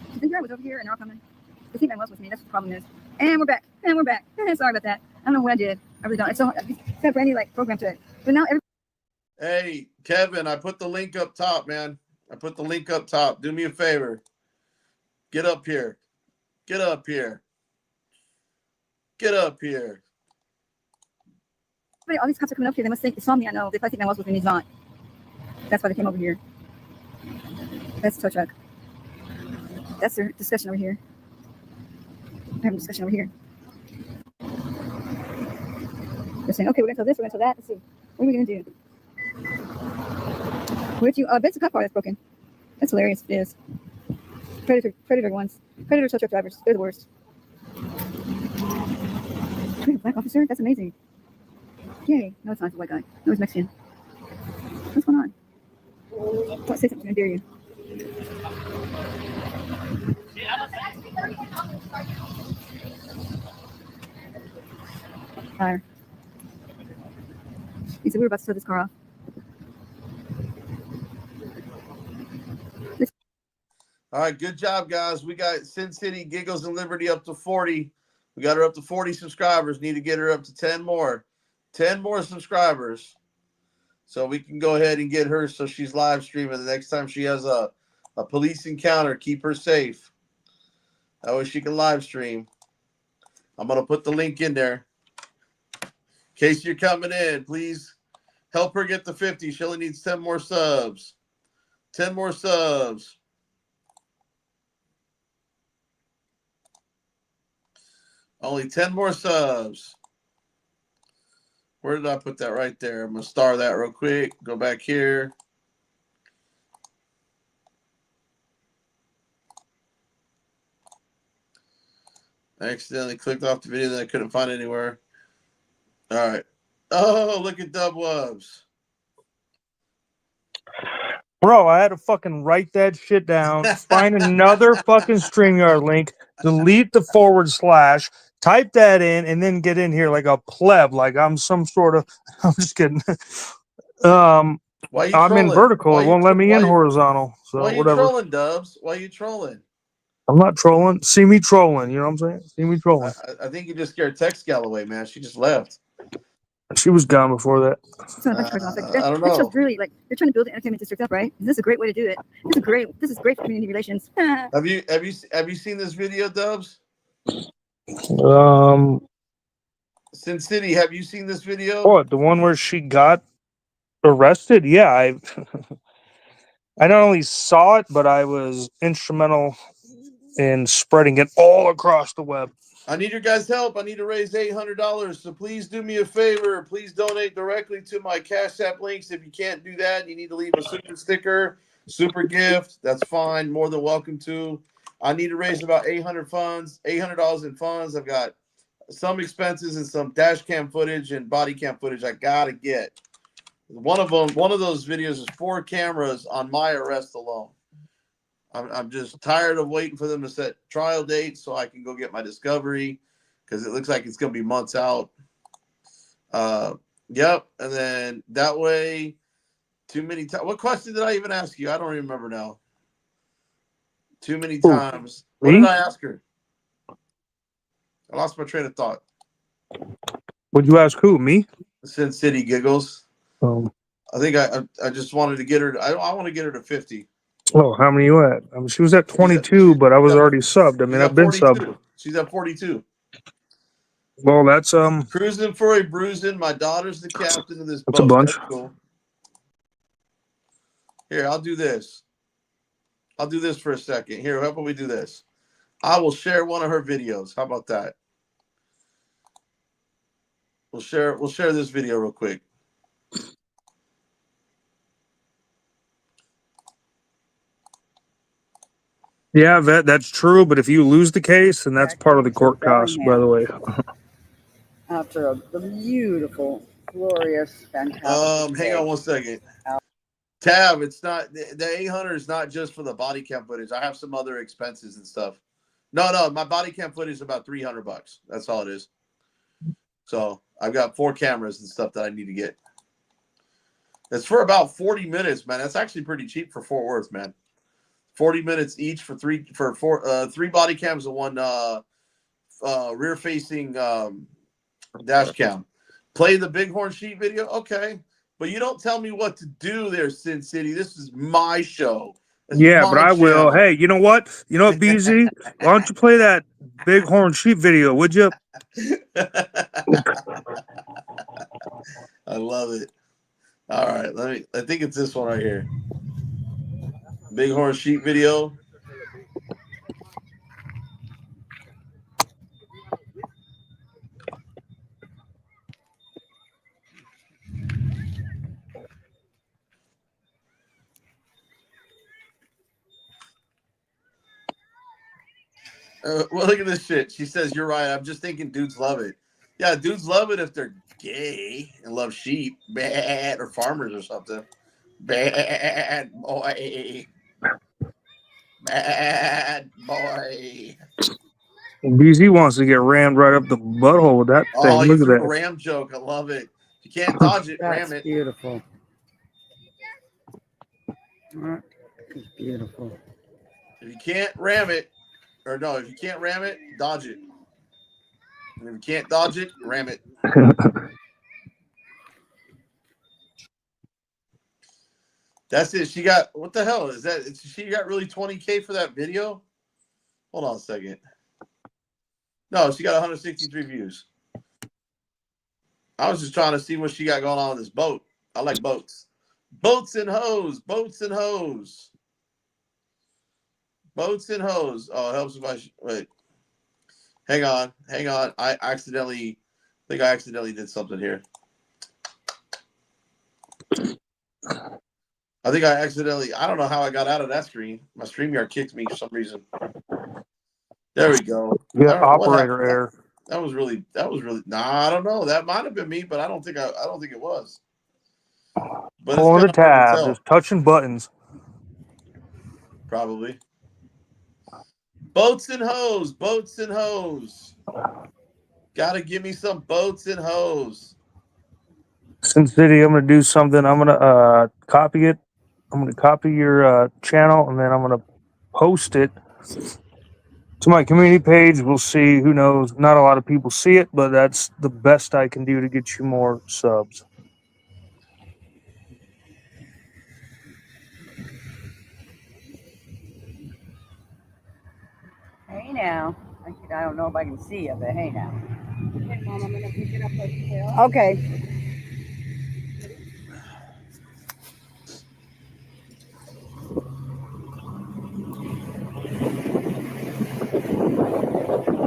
I think I was over here and they're all coming. The team was with me. That's what the problem is. And we're back. And we're back. Sorry about that. I don't know what I did. I really don't. It's so got a brand new program to it. But now Hey, Kevin, I put the link up top, man. I put the link up top. Do me a favor. Get up here. Get up here. Get up here. all these cops are coming up here. They must think they saw me. I know. They probably think I was with me. He's not. That's why they came over here. That's the tow truck. That's their discussion over here. They're having a discussion over here. They're saying, okay, we're going to tell this, we're going to tell that. Let's see. What are we going to do? Where'd you, that's a cop car that's broken. That's hilarious. It is. Predator ones. Predator tow truck drivers. They're the worst. We have a black officer? That's amazing. Yay. No, it's not. It's a white guy. No, he's Mexican. What's going on? Don't say something. I dare you. Fire. He said we were about to tow this car off. All right, good job, guys. We got Sin City Giggles and Liberty up to 40. We got her up to 40 subscribers. Need to get her up to 10 more. 10 more subscribers. So we can go ahead and get her so she's live streaming the next time she has a police encounter. Keep her safe. That way she can live stream. I'm going to put the link in there. In case you're coming in, please help her get to 50. She only needs 10 more subs. 10 more subs. Only 10 more subs. Where did I put that? Right there. I'm going to star that real quick. Go back here. I accidentally clicked off the video that I couldn't find anywhere. All right. Oh, look at Dub Wubs. Bro, I had to fucking write that shit down, find another fucking StreamYard link, delete the / type that in, and then get in here like a pleb, like I'm some sort of. I'm just kidding. Why you I'm trolling? in vertical. Why it won't let me in horizontal. So why you whatever. trolling, Dubs? Why you trolling? I'm not trolling. See me trolling. You know what I'm saying? See me trolling. I think you just scared Tex Galloway, man. She just left. She was gone before that. I don't know. That's really like they're trying to build the entertainment district up, right? This is a great way to do it. This is great for community relations. Have you seen this video, Dubs? Sin City, have you seen this video? What, the one where she got arrested? Yeah, I not only saw it, but I was instrumental in spreading it all across the web. I need your guys' help. I need to raise $800. So please do me a favor. Please donate directly to my Cash App links. If you can't do that, you need to leave a super sticker, super gift. That's fine. More than welcome to. I need to raise about $800 in funds. I've got some expenses and some dash cam footage and body cam footage I gotta get. One of those videos is 4 cameras on my arrest alone. I'm just tired of waiting for them to set trial dates so I can go get my discovery because it looks like it's going to be months out. Yep. And then that way, too many times. What question did I even ask you? I don't remember now. Too many times. What did I ask her? I lost my train of thought. Would you ask who? Me? Sin City Giggles. I think I just wanted to get her. I want to get her to 50. Oh, how many you at? I mean, she was at 22, but I was already subbed. I mean, I've been subbed. She's at 42. Well, that's Cruising for a bruising. My daughter's the captain of this that's a boat. bunch. That's cool. Here, I'll do this. I'll do this for a second. Here, how about we do this? I will share one of her videos. How about that? We'll share this video real quick. Yeah, that's true. But if you lose the case, then that's part of the court costs, by the way. After the beautiful, glorious, fantastic. Hang on one second. Tab, it's not the 800 is not just for the body cam footage. I have some other expenses and stuff. No, my body cam footage is about $300. That's all it is. So I've got 4 cameras and stuff that I need to get. It's for about 40 minutes, man. That's actually pretty cheap for Fort Worth, man. 40 minutes each for three body cams and 1 rear facing dash cam. Play the Bighorn Sheep video, okay. But you don't tell me what to do there, Sin City. This is my show. Yeah, but I will. Hey, you know what? You know what, BZ? Why don't you play that Bighorn Sheep video, would you? I love it. All right, I think it's this one right here. Bighorn Sheep video. Well, look at this shit. She says, "You're right. I'm just thinking dudes love it." Yeah, dudes love it if they're gay and love sheep, bad, or farmers or something. Bad boy. Bad boy. BZ wants to get rammed right up the butthole with that thing. Oh, you Look at threw a that. ram joke. I love it. If you can't dodge it, ram it. Beautiful. That's beautiful. If you can't ram it, or no, if you can't ram it, dodge it. And if you can't dodge it, ram it. That's it. She got, what the hell is that? She got really 20K for that video? Hold on a second. No, she got 163 views. I was just trying to see what she got going on with this boat. I like boats. Boats and hoes. Boats and hoes. Boats and hoes. Oh, it helps if I wait. Hang on. I accidentally did something here. I don't know how I got out of that screen. My StreamYard kicked me for some reason. There we go. Yeah, operator error. That was really I don't know. That might have been me, but I don't think it was. But pulling the tab, just touching buttons. Probably. Boats and hoes. Gotta give me some boats and hoes. Sin City, I'm gonna do something. I'm gonna copy it. I'm gonna copy your channel, and then I'm gonna post it to my community page. We'll see. Who knows? Not a lot of people see it, but that's the best I can do to get you more subs. Hey now. I don't know if I can see you, but hey now. Okay, Mom, I'm gonna pick it up with you. Okay.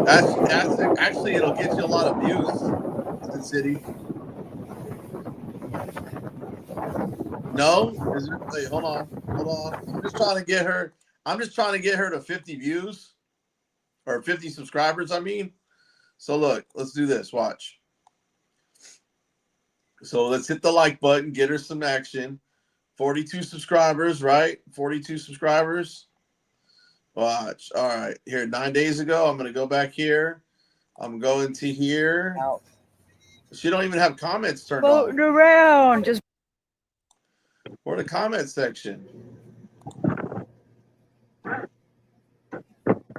That's actually, it'll get you a lot of views. Sin City. No? Wait, hold on. I'm just trying to get her to 50 views. Or 50 subscribers, I mean. So look, let's do this. Watch. So let's hit the like button, get her some action. 42 subscribers, right? 42 subscribers. Watch. All right. Here, 9 days ago, I'm going to go back here. I'm going to here. Out. She don't even have comments turned Floating on. around. Just Or the comment section.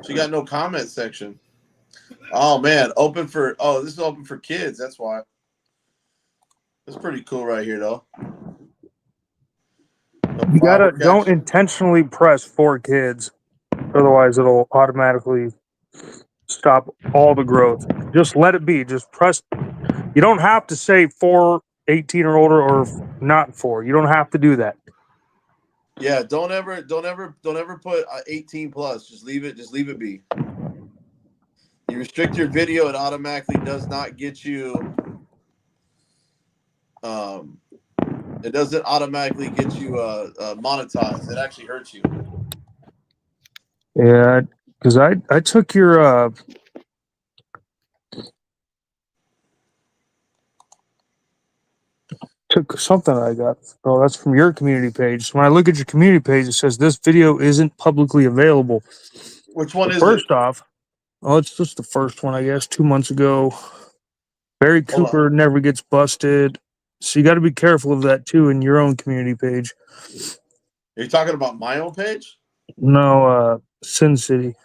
She got no comment section. Oh man, this is open for kids. That's why. That's pretty cool right here, though. You don't intentionally press for kids, otherwise it'll automatically stop all the growth. just let it be. Just press. You don't have to say 4, 18 or older, or not 4. You don't have to do that. Yeah, don't ever put 18 plus. Just leave it be. You restrict your video, it automatically does not get you. It doesn't automatically get you monetized. It actually hurts you. Yeah, because I took your took something I got. Oh, that's from your community page. So when I look at your community page, it says this video isn't publicly available. Which one is it? First off, oh, it's just the first one, I guess, 2 months ago. Barry Cooper never gets busted. So you got to be careful of that too in your own community page. Are you talking about my own page? No, Sin City.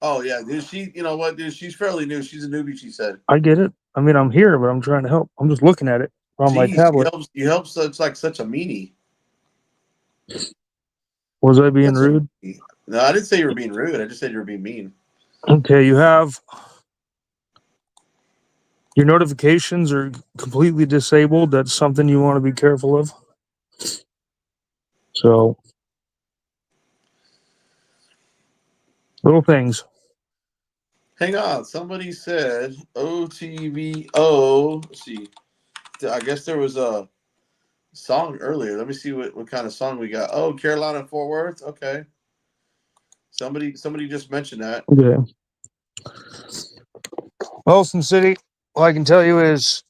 Oh yeah, dude. You know what, dude? She's fairly new. She's a newbie. She said. I get it. I mean, I'm here, but I'm trying to help. I'm just looking at it on my Jeez, tablet. you help such a meanie. Was I being rude? No, I didn't say you were being rude. I just said you were being mean. Okay, you have your notifications are completely disabled. That's something you want to be careful of. So, little things. Hang on. Somebody said OTVO. Let's see. I guess there was a song earlier. Let me see what kind of song we got. Oh, Carolina Fort Worth. Okay. Somebody just mentioned that. Okay. Wilson City, all I can tell you is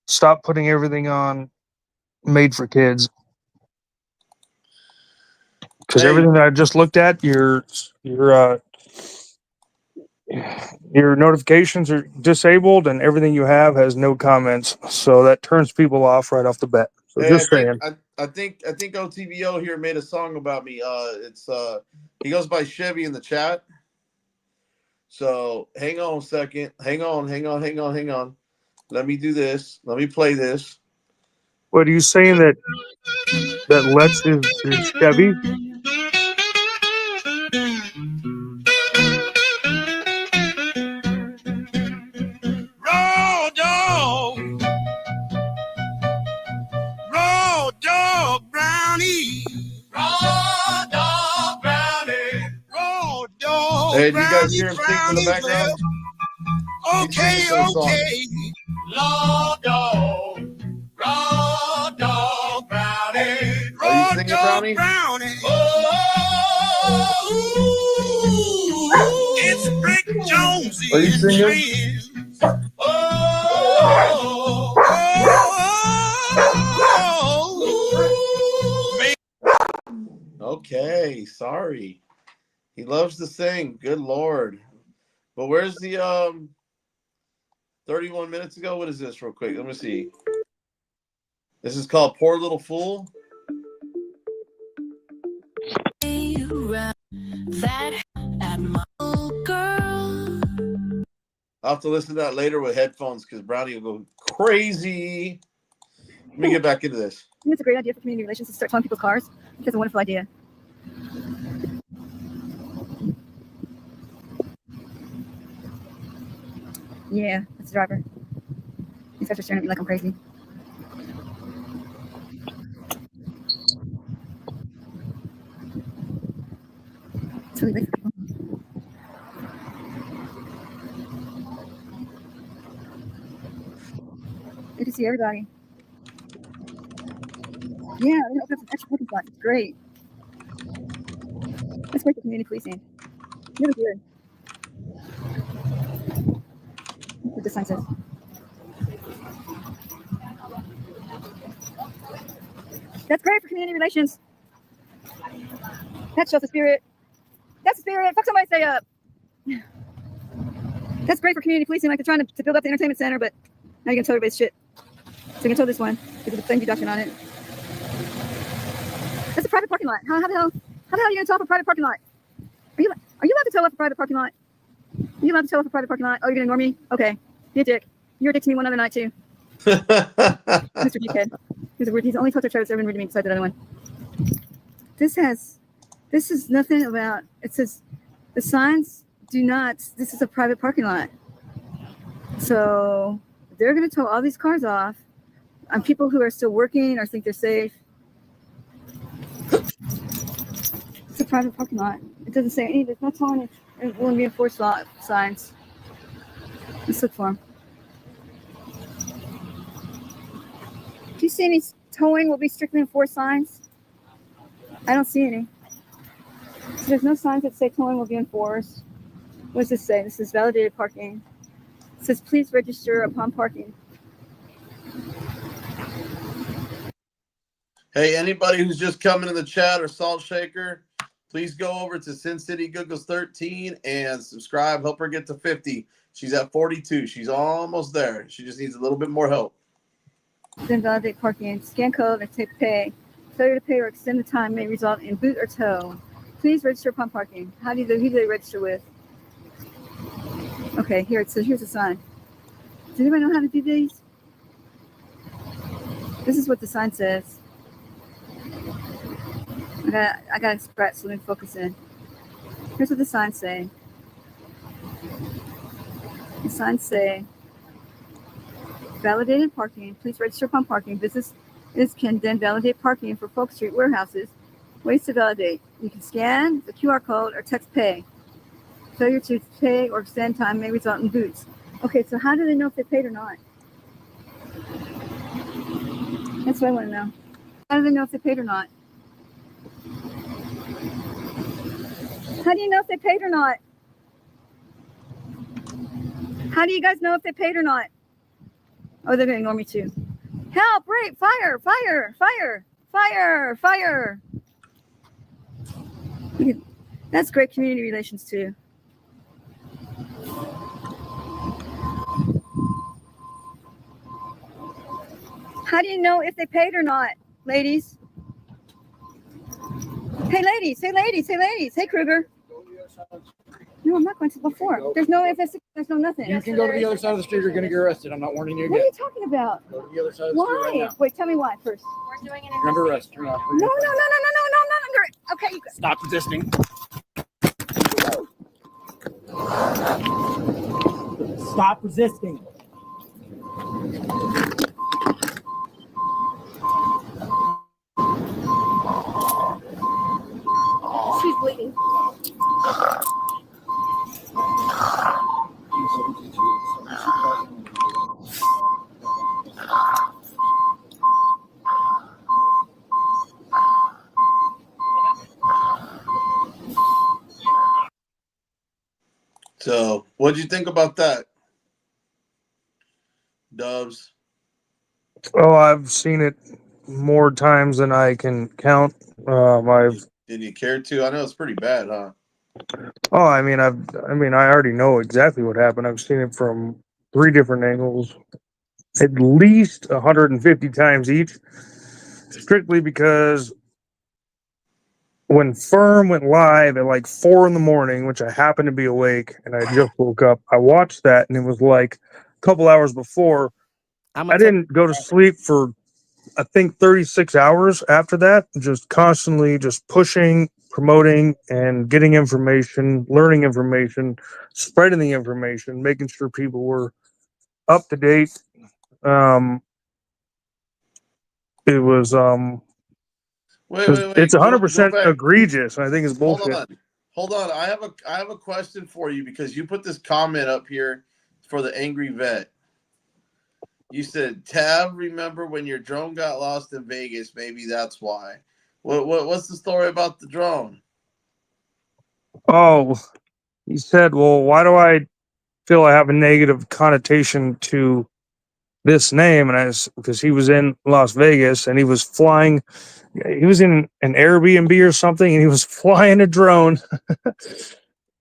stop putting everything on made for kids. Because everything that I just looked at, your notifications are disabled and everything you have has no comments. So that turns people off right off the bat. So Hey, just saying. I think OTVO here made a song about me. He goes by Chevy in the chat. So hang on a second. Hang on. Let me do this. Let me play this. What are you saying that Lex is Chevy? Raw dog brownie. Raw dog brownie. Raw dog Hey, do you guys hear him sing in the background? Okay. Raw dog. Raw dog brownie. Are you singing, Brownie? Oh, it's Rick Jones. Are you singing? Okay, sorry. He loves to sing. Good Lord. But where's the 31 minutes ago? What is this real quick? Let me see. This is called Poor Little Fool. I'll have to listen to that later with headphones because Brownie will go crazy. Let me get back into this. I think it's a great idea for community relations to start towing people's cars. I think it's a wonderful idea. Yeah, that's the driver. These guys are staring at me like I'm crazy. It's really late for people. Good to see everybody. Yeah, we're gonna open up some extra parking spots. It's great. That's great for community policing. Really good. That's what this sign says. That's great for community relations. That shows the spirit. That's the spirit. Fuck somebody stay up. That's great for community policing, like they're trying to build up the entertainment center, but now you can tell everybody's shit. So you can tell this one. There's a thank you document on it. That's a private parking lot. How the hell are you gonna tow up a private parking lot? Are you allowed to tow up a private parking lot? Are you allowed to tow up a private parking lot? Oh, you're gonna ignore me? Okay. Be a dick. You're a dick to me one other night too. Mr. Dickhead. He's the only photo trailer that's ever been rude to me besides that other one. This is nothing about, it says the signs do not, this is a private parking lot. So they're going to tow all these cars off on people who are still working or think they're safe. It's a private parking lot. It doesn't say any. There's no towing. It won't be enforced law signs. Let's look for them. Do you see any towing will be strictly enforced signs? I don't see any. So there's no signs that say towing will be enforced. What does this say? This is validated parking. It says please register upon parking. Hey, anybody who's just coming in the chat or Salt Shaker, please go over to Sin City Googles 13 and subscribe. Help her get to 50. She's at 42. She's almost there. She just needs a little bit more help. Then validate parking. Scan code and take pay. Failure to pay or extend the time may result in boot or tow. Please register upon parking. Who do they register with? Okay, here it says, here's a sign. Does anybody know how to do these? This is what the sign says. I got to scratch so let me focus in. Here's what the signs say. The signs say, validated parking. Please register upon parking. Businesses can then validate parking for Folk Street warehouses. Ways to validate. You can scan the QR code or text pay. Failure to pay or extend time may result in boots. Okay, so how do they know if they paid or not? That's what I want to know. How do they know if they paid or not? How do you know if they paid or not? How do you guys know if they paid or not? Oh, they're going to ignore me too. Help, rape, fire, fire, fire, fire, fire. That's great community relations too. How do you know if they paid or not, ladies? Hey, ladies, hey, ladies, hey, ladies. Hey, Kruger. No, I'm not going to before. There's no FS, there's no nothing. You can go to the other side of the street. You're going to get arrested. I'm not warning you again. What are you talking about? Go to the other side of the street right Why? now. Wait, tell me why first. We're doing it. You're under arrest. You're not. No, no, no, no, no, no, no, I'm not under it. Okay, you Stop resisting. Stop resisting. She's bleeding. So, what'd you think about that, Dubs? Oh, I've seen it more times than I can count. Did you care to? I know it's pretty bad, huh? Oh, I mean, I already know exactly what happened. I've seen it from 3 different angles, at least 150 times each, strictly because when Firm went live at like 4 a.m, which I happened to be awake and I just woke up, I watched that and it was like a couple hours before. I didn't go to sleep for, I think, 36 hours after that, just constantly just pushing, promoting, and getting information, learning information, spreading the information, making sure people were up to date. It was Wait. it's Go 100% back. egregious. I think it's bullshit. Hold on. I have a question for you because you put this comment up here for the angry vet. You said, Tab, remember when your drone got lost in Vegas? Maybe that's why. What's the story about the drone? Oh, he said, well, why do I feel I have a negative connotation to this name? And because he was in Las Vegas and he was flying, he was in an Airbnb or something, and he was flying a drone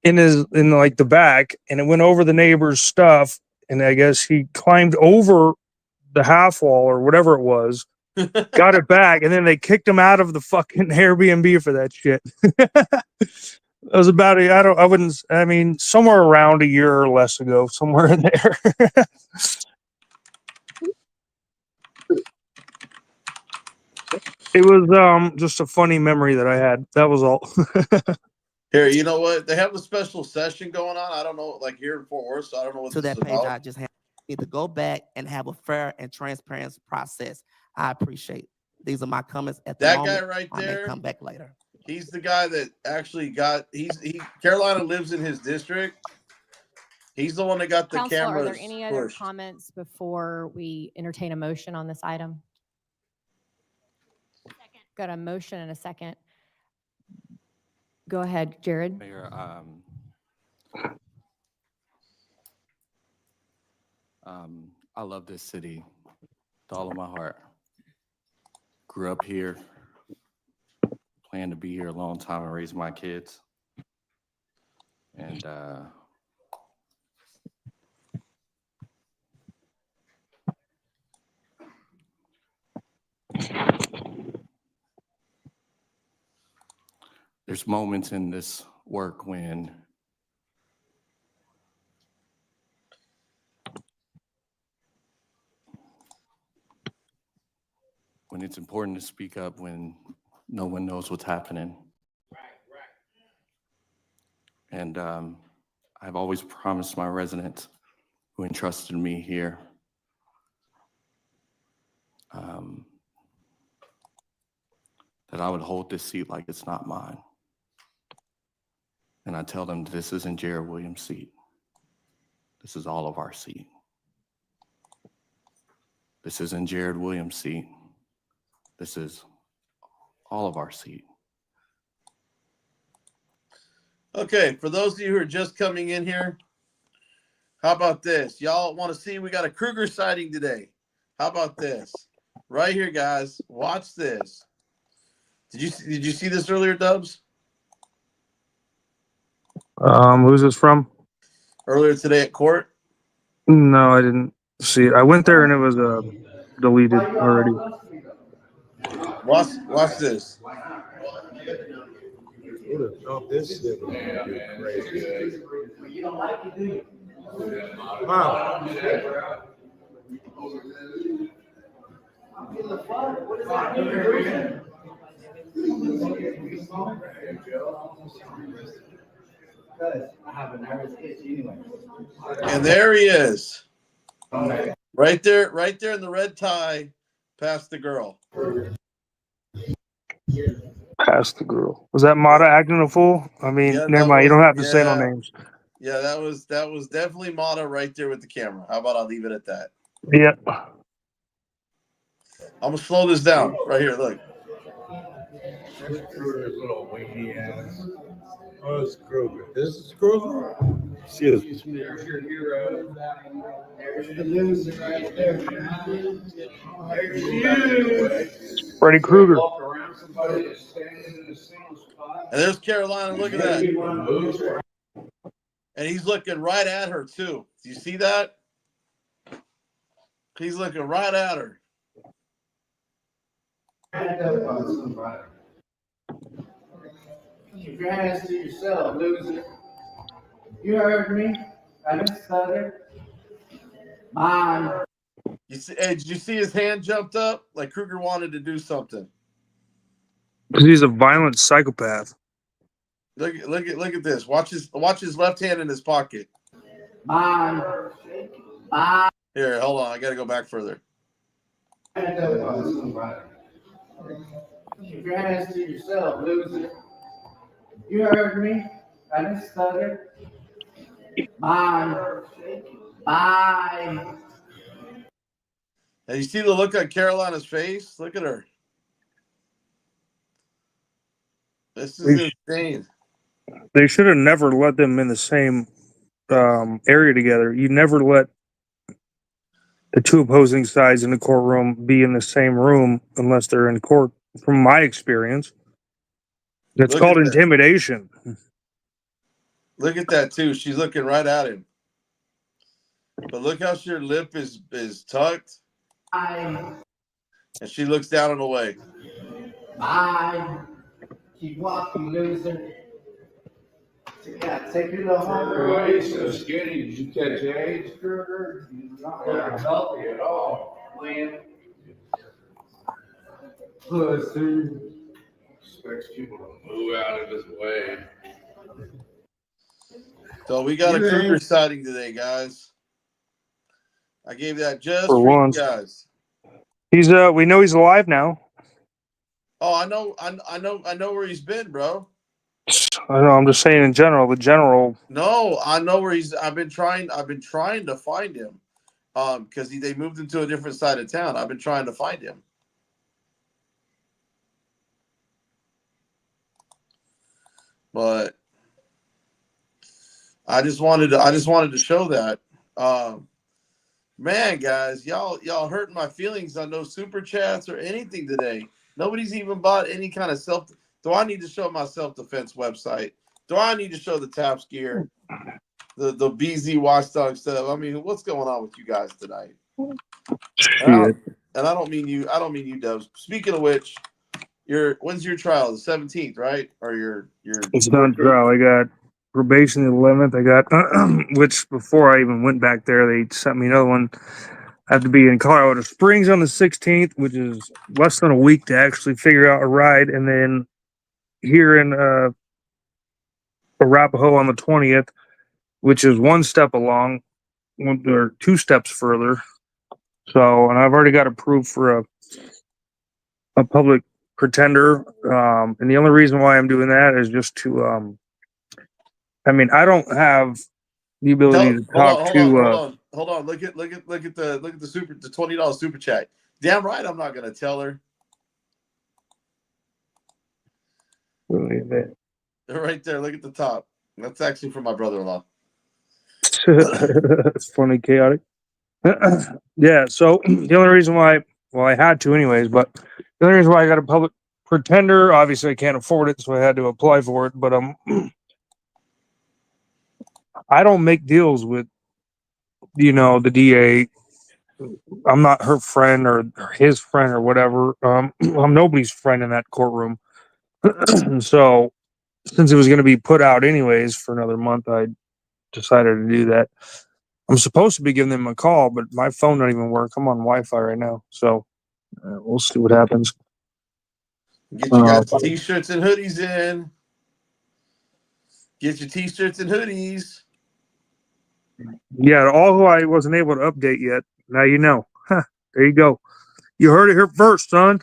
in like the back, and it went over the neighbor's stuff. And I guess he climbed over the half wall or whatever it was, got it back, and then they kicked him out of the fucking Airbnb for that shit. It was about somewhere around a year or less ago, somewhere in there. It was just a funny memory that I had. That was all. Here, you know what? They have a special session going on. I don't know, like here in Fort Worth, so I don't know what to this that is page about. I just had. need to go back and have a fair and transparent process. I appreciate it. These are my comments at the That moment. guy right I may there, come back later. he's the guy that actually got, Carolina lives in his district. He's the one that got the Council, cameras are there any other pushed. comments before we entertain a motion on this item? Got a motion and a second. Go ahead, Jared. Mayor, I love this city with all of my heart. Grew up here, plan to be here a long time and raise my kids. And there's moments in this work when it's important to speak up when no one knows what's happening. And I've always promised my residents who entrusted me here that I would hold this seat like it's not mine. And I tell them this isn't Jared Williams' seat. This is all of our seat. This isn't Jared Williams' seat. This is all of our seat. Okay, for those of you who are just coming in here, how about this? Y'all want to see we got a Kruger sighting today. How about this? Right here, guys. Watch this. Did you see this earlier, Dubs? Who's this from? Earlier today at court? No, I didn't see it. I went there and it was deleted already. Watch this. And there he is. Right there in the red tie, past the girl. Past the girl. Was that Mata acting a fool? I mean, Yeah, never mind. You don't have to say no names. Yeah, that was definitely Mata right there with the camera. How about I leave it at that? Yep. I'm gonna slow this down right here. Look. Kruger's little weenie ass. Oh, it's Kruger. This is Kruger. Excuse me. There's your hero. There's the loser right there. There's you. Freddy Krueger. And there's Carolina. Look at that. And he's looking right at her too. Do you see that? He's looking right at her. Keep your hands to yourself, loser. You heard me. I didn't stutter. Mine. Hey, did you see his hand jumped up? Like Kruger wanted to do something. Because he's a violent psychopath. Look at this. Watch his left hand in his pocket. Mine. Mine. Here, hold on. I gotta go back further. Keep your hands to yourself, loser. You heard me. I didn't stutter. Mine. Bye. And you see the look on Carolina's face? Look at her. This is insane. They should have never let them in the same area together. You never let the two opposing sides in the courtroom be in the same room unless they're in court, from my experience. That's called intimidation. Look at that too. She's looking right at him. But look how her lip is tucked. Bye. And she looks down and away. Bye. Keep walking, loser. Yeah, take your little home. Why are you so skinny? Did you catch AIDS, Kruger? You're not healthy at all. Liam. Pussy. Expects people to move out of his way. So we got a Kruger sighting today, guys. I gave that just For for you once. guys. He's we know he's alive now. Oh, I know where he's been, bro. I know. I'm just saying in general. The general. No, I know where he's. I've been trying to find him, because they moved him to a different side of town. I've been trying to find him. But I just wanted to show that. Man, guys, y'all hurting my feelings on no super chats or anything today. Nobody's even bought any kind of self. Do I need to show my self-defense website? Do I need to show the TAPS gear, the BZ watchdog stuff? I mean, what's going on with you guys tonight? And I don't mean you. I don't mean you, Dubs. Speaking of which, when's your trial? The 17th, right? Or your It's done trial. I got probation the 11th. I got which before I even went back there, they sent me another one. I have to be in Colorado Springs on the 16th, which is less than a week to actually figure out a ride, and then here in Arapahoe on the 20th, which is one step along, or two steps further. So, and I've already got approved for a public pretender, and the only reason why I'm doing that is just to, I mean, I don't have the ability to talk to. Hold on. Look at the $20 super chat. Damn right, I'm not gonna tell her. Right there, look at the top. That's actually from my brother-in-law. It's funny, chaotic. Yeah, so the only reason why, well, I had to anyways, but the only reason why I got a public pretender, obviously I can't afford it, so I had to apply for it, but I don't make deals with, the DA. I'm not her friend or his friend or whatever. I'm nobody's friend in that courtroom. So since it was going to be put out anyways for another month, I decided to do that. I'm supposed to be giving them a call, but my phone don't even work. I'm on Wi-Fi right now, so we'll see what happens. Get you guys t-shirts and hoodies in. Get your t-shirts and hoodies. Yeah, all who I wasn't able to update yet. Now you know. There you go. You heard it here first, son.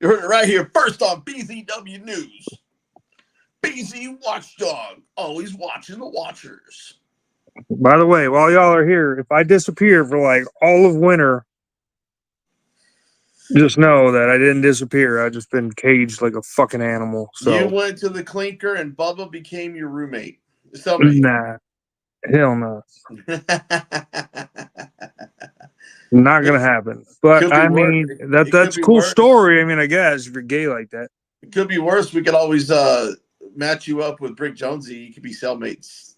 You heard it right here first on BZW News. BZ Watchdog, always watching the watchers. By the way, while y'all are here, if I disappear for like all of winter, just know that I didn't disappear. I just been caged like a fucking animal. So you went to the clinker and Bubba became your roommate. Cellmate. Nah, hell no. Not gonna happen. But I mean, that's a cool story. I mean, I guess if you're gay like that, it could be worse. We could always match you up with Brick Jonesy. You could be cellmates.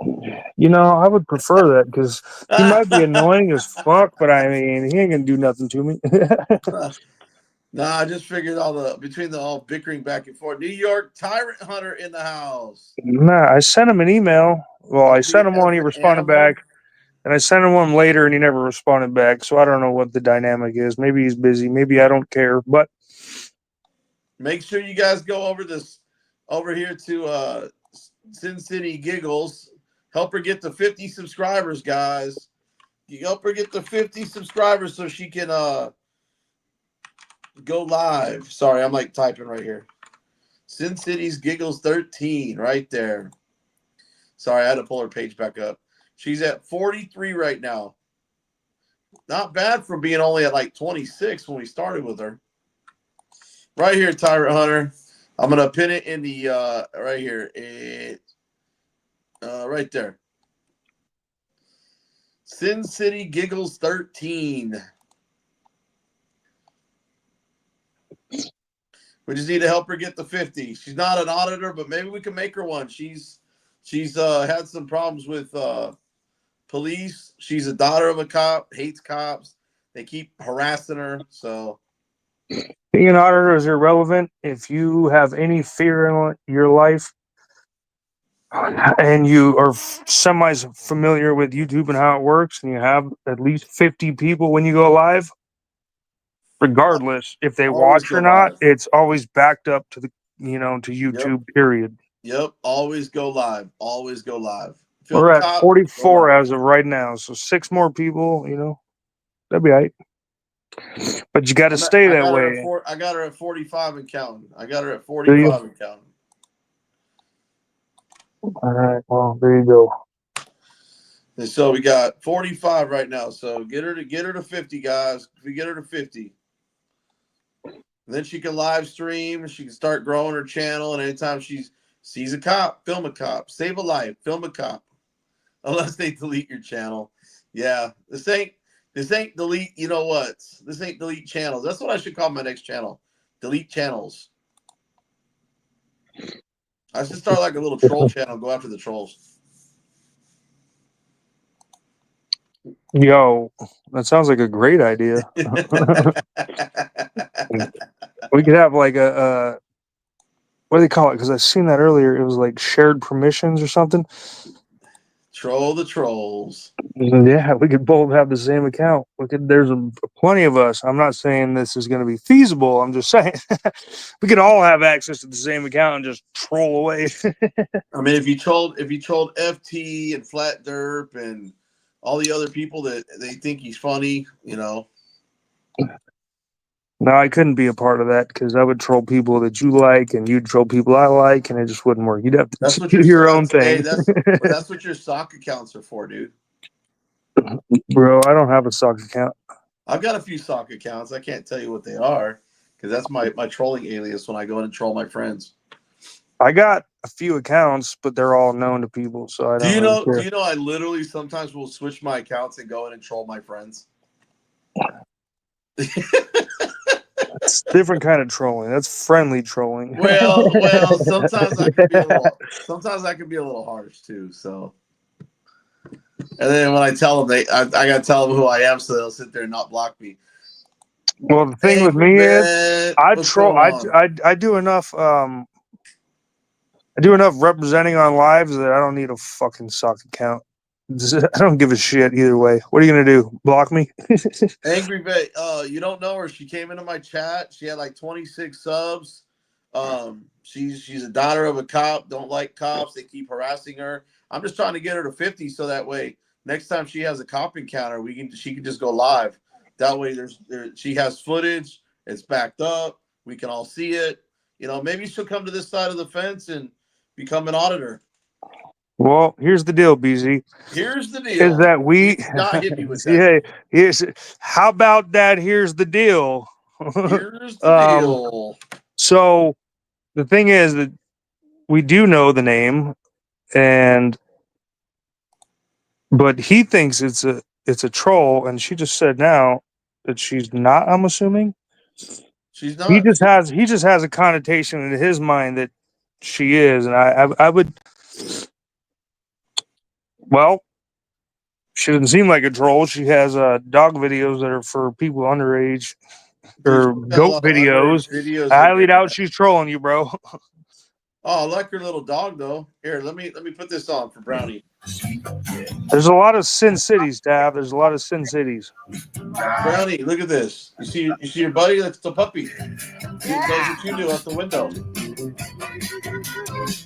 I would prefer that because he might be annoying as fuck, but I mean, he ain't gonna do nothing to me. Nah, I just figured between the all bickering back and forth. New York Tyrant Hunter in the house. Nah, I sent him an email. Well, I sent him one, he responded back, and I sent him one later, and he never responded back. So I don't know what the dynamic is. Maybe he's busy. Maybe I don't care. But make sure you guys go over here to Sin City Giggles. Help her get to 50 subscribers, guys. You help her get to 50 subscribers so she can go live. Sorry, I'm like typing right here. Sin City's Giggles 13 right there. Sorry, I had to pull her page back up. She's at 43 right now. Not bad for being only at like 26 when we started with her. Right here, Tyrant Hunter. I'm going to pin it in the right here. Right there. Sin City Giggles 13. We just need to help her get to 50. She's not an auditor, but maybe we can make her one. She's had some problems with police. She's a daughter of a cop, hates cops. They keep harassing her. So being an auditor is irrelevant. If you have any fear in your life and you are semi-familiar with YouTube and how it works, and you have at least 50 people when you go live, regardless if they watch or not, it's always backed up to the to YouTube. Period. Yep. Always go live. Always go live. Film We're at cop. 44 as of right now. So 6 more people, you know, that'd be all right. But you got to stay that way. I got her at 45 and counting. I got her at Do you? 45 and counting. All right. Well, there you go. And so we got 45 right now. So get her to 50, guys. If we get her to 50, then she can live stream. She can start growing her channel. And anytime she sees a cop, film a cop, save a life, film a cop. Unless they delete your channel. Yeah, this ain't delete. You know what? This ain't delete channels. That's what I should call my next channel. Delete channels. I should start like a little troll channel. Go after the trolls. Yo, that sounds like a great idea. We could have like a what do they call it? Because I seen that earlier. It was like shared permissions or something. Troll the trolls. Yeah, we could both have the same account. There's plenty of us. I'm not saying this is going to be feasible. I'm just saying we could all have access to the same account and just troll away. I mean, if you trolled FT and Flat Derp and all the other people that they think he's funny, you know. No, I couldn't be a part of that because I would troll people that you like, and you'd troll people I like, and it just wouldn't work. You'd have to do your own thing. Hey, that's what your sock accounts are for, dude. Bro, I don't have a sock account. I've got a few sock accounts. I can't tell you what they are because that's my trolling alias when I go in and troll my friends. I got a few accounts, but they're all known to people, so I don't really care. Do you know I literally sometimes will switch my accounts and go in and troll my friends? It's different kind of trolling. That's friendly trolling. Well, sometimes I can be a little harsh too. So, and then when I tell them, I gotta tell them who I am, so they'll sit there and not block me. Well, the thing with me is, I troll. I do enough. I do enough representing on lives that I don't need a fucking sock account. I don't give a shit either way. What are you gonna do? Block me? Angry Bay, you don't know her. She came into my chat. She had like 26 subs. She's a daughter of a cop. Don't like cops. They keep harassing her. I'm just trying to get her to 50 so that way next time she has a cop encounter, she can just go live. That way she has footage. It's backed up. We can all see it. You know, maybe she'll come to this side of the fence and become an auditor. Well, here's the deal, BZ. Here's the deal. Is that we not hit me with that. How about that? Here's the deal. Here's the deal. So the thing is that we do know the name, but he thinks it's a troll, and she just said now that she's not. I'm assuming she's not. He just has a connotation in his mind that she is, and I would. Well, she doesn't seem like a troll. She has dog videos that are for people underage, or goat videos. I highly doubt she's trolling you, bro. Oh, I like her little dog though. Here, let me put this on for Brownie. There's a lot of Sin Cities, Tab. There's a lot of Sin Cities. Brownie, look at this. You see your buddy? That's the puppy. He does what you do out the window.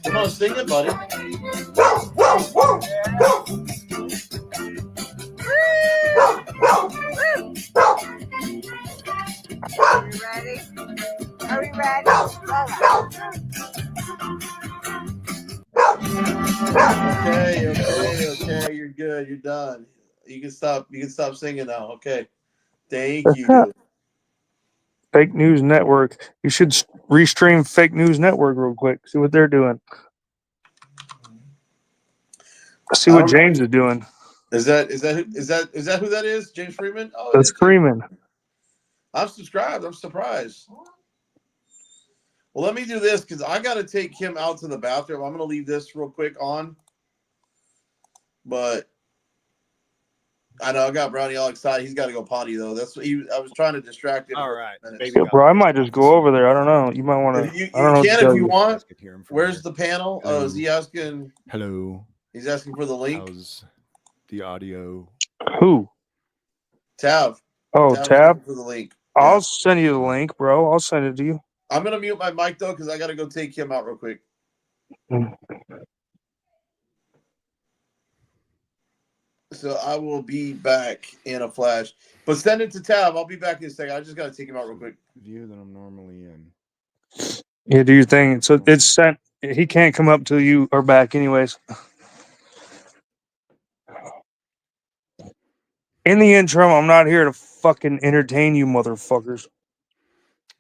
Come on, sing it, buddy. Are we ready? Okay. You're good. You're done. You can stop singing now. Okay. Thank you. Fake News Network. You should restream Fake News Network real quick. See what they're doing. See what James is doing. Is that who that is? James Freeman? Oh, that's Freeman. I'm subscribed. I'm surprised. Well, let me do this because I got to take him out to the bathroom. I'm going to leave this real quick on. But I know I got Brownie all excited. He's got to go potty though. That's what I was trying to distract him. All right, yeah, bro. I might just go over there. I don't know. You might want to. You can if you want. Where's the panel? Oh, is he asking? Hello. He's asking for the link. How's the audio? Who? Tab. Oh, Tab. For the link. I'll send you the link, bro. I'll send it to you. I'm gonna mute my mic though because I gotta go take him out real quick. So I will be back in a flash. But send it to Tab. I'll be back in a second. I just got to take him out real quick. View that I'm normally in. Yeah, do your thing. So it's sent. He can't come up till you are back, anyways. In the interim, I'm not here to fucking entertain you, motherfuckers.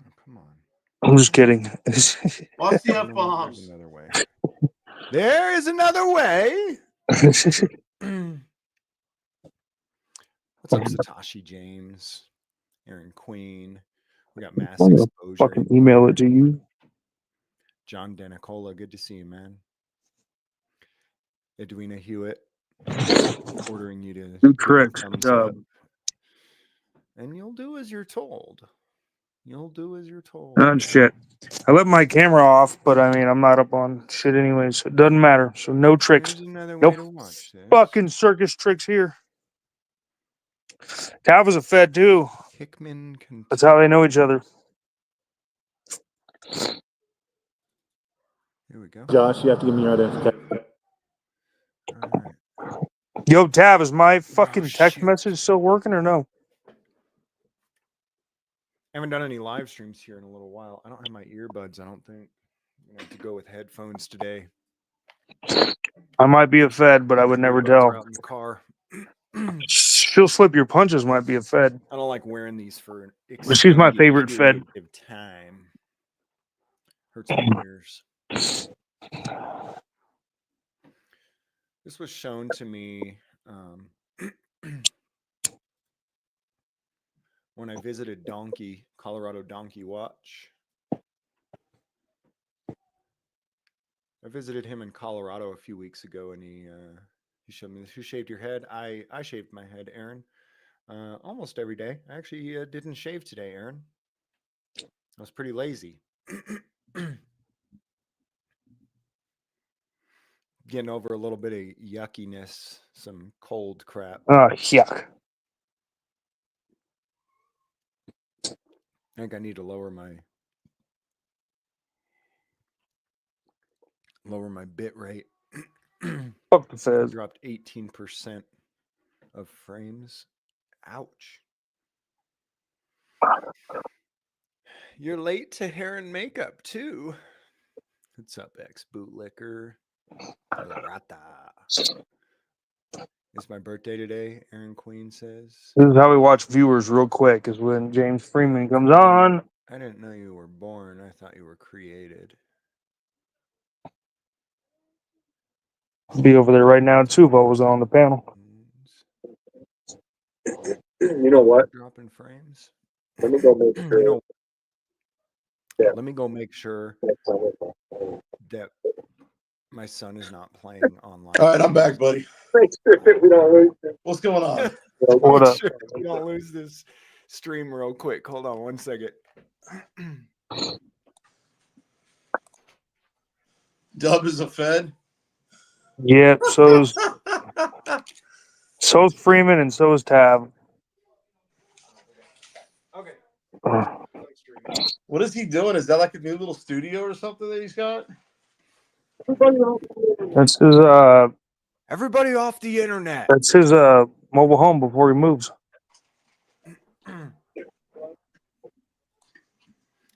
Oh, come on. I'm just kidding. Watch the You know what? There's F-bombs. another way. There is another way. What's up, Satoshi James, Aaron Queen? We got Mass I'm gonna Exposure. fucking email it to you. John Danicola, good to see you, man. Edwina Hewitt, ordering you to Do give a tricks. thumbs up. And you'll do as you're told. You'll do as you're told. Shit. I left my camera off, but I mean, I'm not up on shit anyways. So it doesn't matter. So no tricks. There's another way No to watch this. fucking circus tricks here. Tav was a Fed too. Hickman can. That's how they know each other. Here we go. Josh, you have to give me your identification. All right. Yo, Tav, is my fucking text message still working or no? I haven't done any live streams here in a little while. I don't have my earbuds, I don't think. I'm gonna have to go with headphones today. I might be a Fed, but I would never Earbuds are tell. out in the car. She'll slip your punches. Might be a Fed. I don't like wearing these for an But she's my extended favorite Fed. period of time. Hurts my ears. This was shown to me when I visited Colorado Donkey Watch. I visited him in Colorado a few weeks ago, and he showed me this. Who shaved your head? I shaved my head, Aaron. Almost every day. I actually didn't shave today, Aaron. I was pretty lazy. Getting over a little bit of yuckiness, some cold crap. Oh, yuck. I think I need to lower my bit rate. Fuck the Fed. Dropped 18% of frames. Ouch. You're late to hair and makeup too. What's up, ex bootlicker? It's my birthday today, Aaron Queen says. This is how we watch viewers real quick, is when James Freeman comes on. I didn't know you were born. I thought you were created. Be over there right now too if I was on the panel. You know what? Dropping frames. Let me go make sure. Let me go make sure that my son is not playing online. All right, I'm back, buddy. What's going on? What up? Sure we don't lose this stream real quick. Hold on one second. Dub is a Fed. Yeah, so's Freeman and so is Tab. Okay. What is he doing? Is that like a new little studio or something that he's got? That's his Everybody off the internet. That's his mobile home before he moves.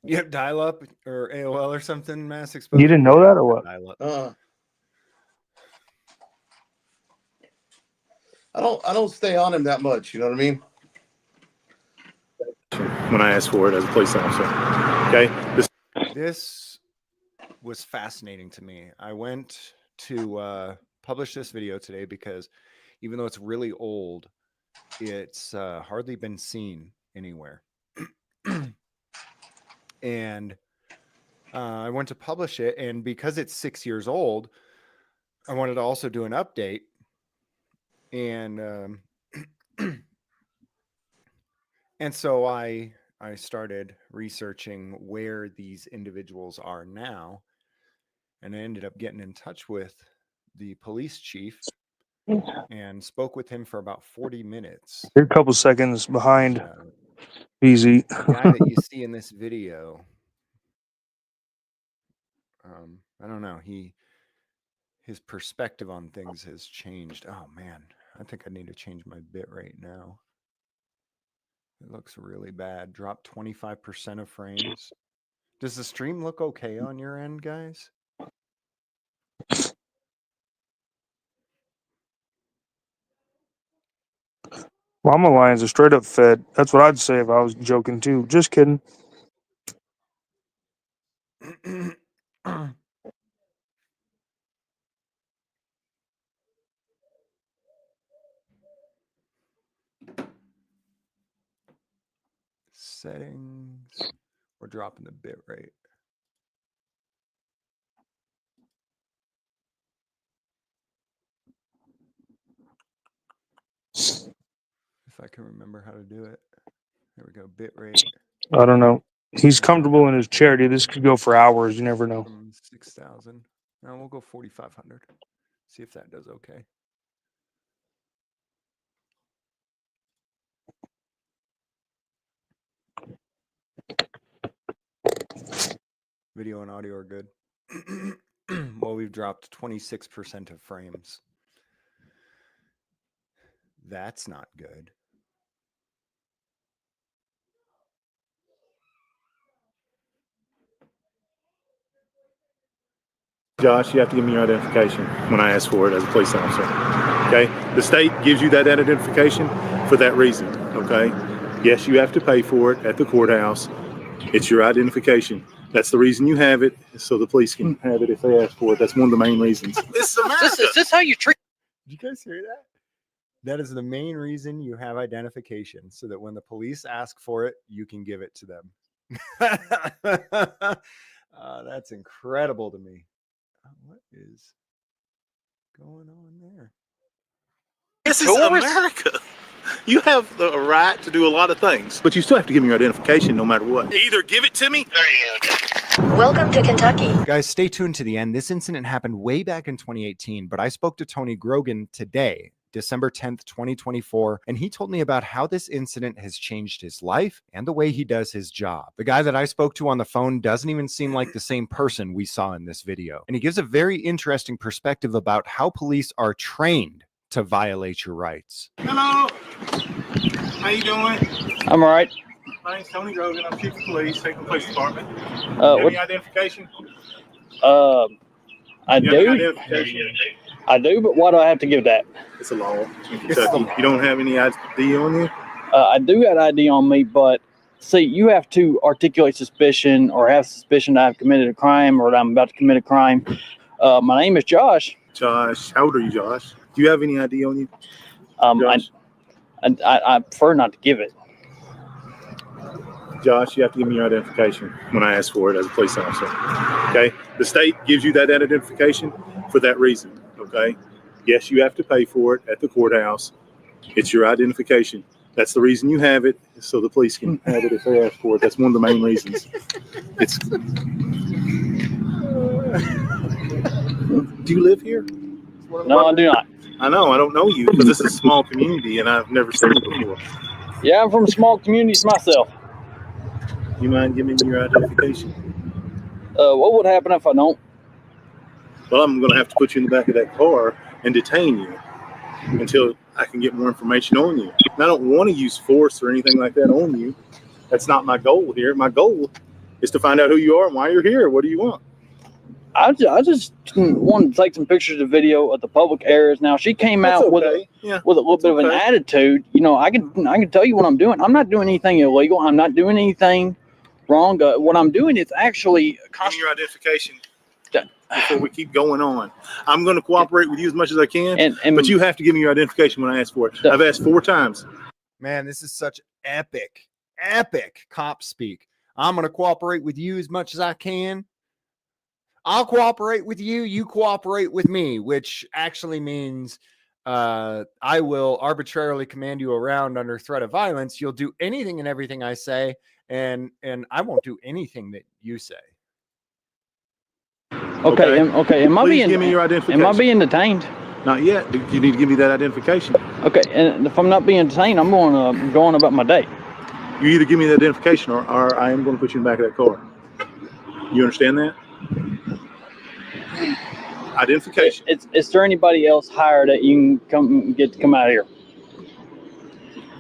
You have dial-up or AOL or something, Mass Exposure? You didn't know that or what? Dial-up. I don't stay on him that much. You know what I mean? When I asked for it as a police officer. Okay. This was fascinating to me. I went to publish this video today because even though it's really old, it's hardly been seen anywhere. And I went to publish it, and because it's 6 years old, I wanted to also do an update. And and so I started researching where these individuals are now, and I ended up getting in touch with the police chief and spoke with him for about 40 minutes. You're a couple seconds behind. Easy. The guy that you see in this video, I don't know. His perspective on things has changed. Oh man, I think I need to change my bit rate now. It looks really bad. Drop 25% of frames. Does the stream look okay on your end, guys? Llama Lions are straight up fed. That's what I'd say if I was joking too. Just kidding. Settings. We're dropping the bit rate. If I can remember how to do it. There we go. Bit rate. I don't know. He's comfortable in his chair, dude. This could go for hours. You never know. 6,000. Now we'll go 4,500. See if that does okay. Video and audio are good. Well, we've dropped 26% of frames. That's not good. Josh, you have to give me your identification when I ask for it as a police officer. Okay? The state gives you that identification for that reason. Okay? Yes, you have to pay for it at the courthouse. It's your identification. That's the reason you have it, so the police can have it if they ask for it. That's one of the main reasons. This is America. Is this how you treat? Did you guys hear that? That is the main reason you have identification, so that when the police ask for it, you can give it to them. That's incredible to me. What is going on there? This is America. You have the right to do a lot of things, but you still have to give me your identification no matter what. Either give it to me. Welcome to Kentucky. Guys, stay tuned to the end. This incident happened way back in 2018, but I spoke to Tony Grogan today, December 10th, 2024, and he told me about how this incident has changed his life and the way he does his job. The guy that I spoke to on the phone doesn't even seem like the same person we saw in this video, and he gives a very interesting perspective about how police are trained to violate your rights. Hello. How you doing? I'm all right. My name's Tony Grogan. I'm chief of police, Ehline Police Department. What? Any identification? I do. I do, but why do I have to give that? It's a law in Kentucky. You don't have any ID on you? I do got ID on me, but see, you have to articulate suspicion or have suspicion that I've committed a crime or that I'm about to commit a crime. My name is Josh. Josh, how old are you, Josh? Do you have any ID on you? I prefer not to give it. Josh, you have to give me your identification when I ask for it as a police officer. Okay? The state gives you that identification for that reason. Okay? Yes, you have to pay for it at the courthouse. It's your identification. That's the reason you have it, so the police can have it if they ask for it. That's one of the main reasons. It's. Do you live here? No, I do not. I know. I don't know you because this is a small community and I've never seen you before. Yeah, I'm from small communities myself. You mind giving me your identification? What would happen if I don't? Well, I'm going to have to put you in the back of that car and detain you until I can get more information on you. And I don't want to use force or anything like that on you. That's not my goal here. My goal is to find out who you are and why you're here. What do you want? I just wanted to take some pictures of video of the public areas. Now she came out with a little bit of an attitude. You know, I can tell you what I'm doing. I'm not doing anything illegal. I'm not doing anything wrong. What I'm doing is actually give me your identification before we keep going on. I'm going to cooperate with you as much as I can, but you have to give me your identification when I ask for it. I've asked 4 times. Man, this is such epic cop speak. I'm going to cooperate with you as much as I can. I'll cooperate with you. You cooperate with me, which actually means I will arbitrarily command you around under threat of violence. You'll do anything and everything I say, and I won't do anything that you say. Okay. Am I Please give me your identification. Am I being detained? Not yet. You need to give me that identification. Okay. And if I'm not being detained, I'm going about my day. You either give me the identification or I am going to put you in the back of that car. You understand that? Identification. Is there anybody else hired that you can come out of here?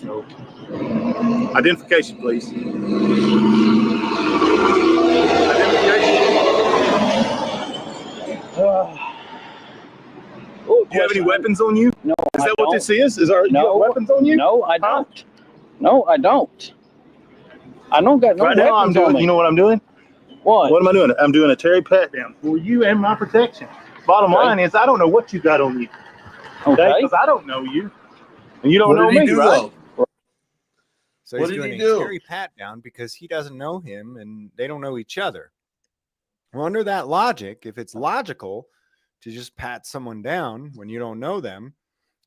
No. Identification, please. Oh, do you have any weapons on you? No. Is that what this is? You have weapons on you? No, I don't. No, I don't. I don't got no right now, I'm weapons doing. on me. You know what I'm doing? What? What am I doing? I'm doing a Terry pat down for you and my protection. Bottom line is, I don't know what you got on you. Okay? Because I don't know you, and you don't know me, right? So What he's did doing he a do? Terry pat down because he doesn't know him and they don't know each other. Well, under that logic, if it's logical to just pat someone down when you don't know them,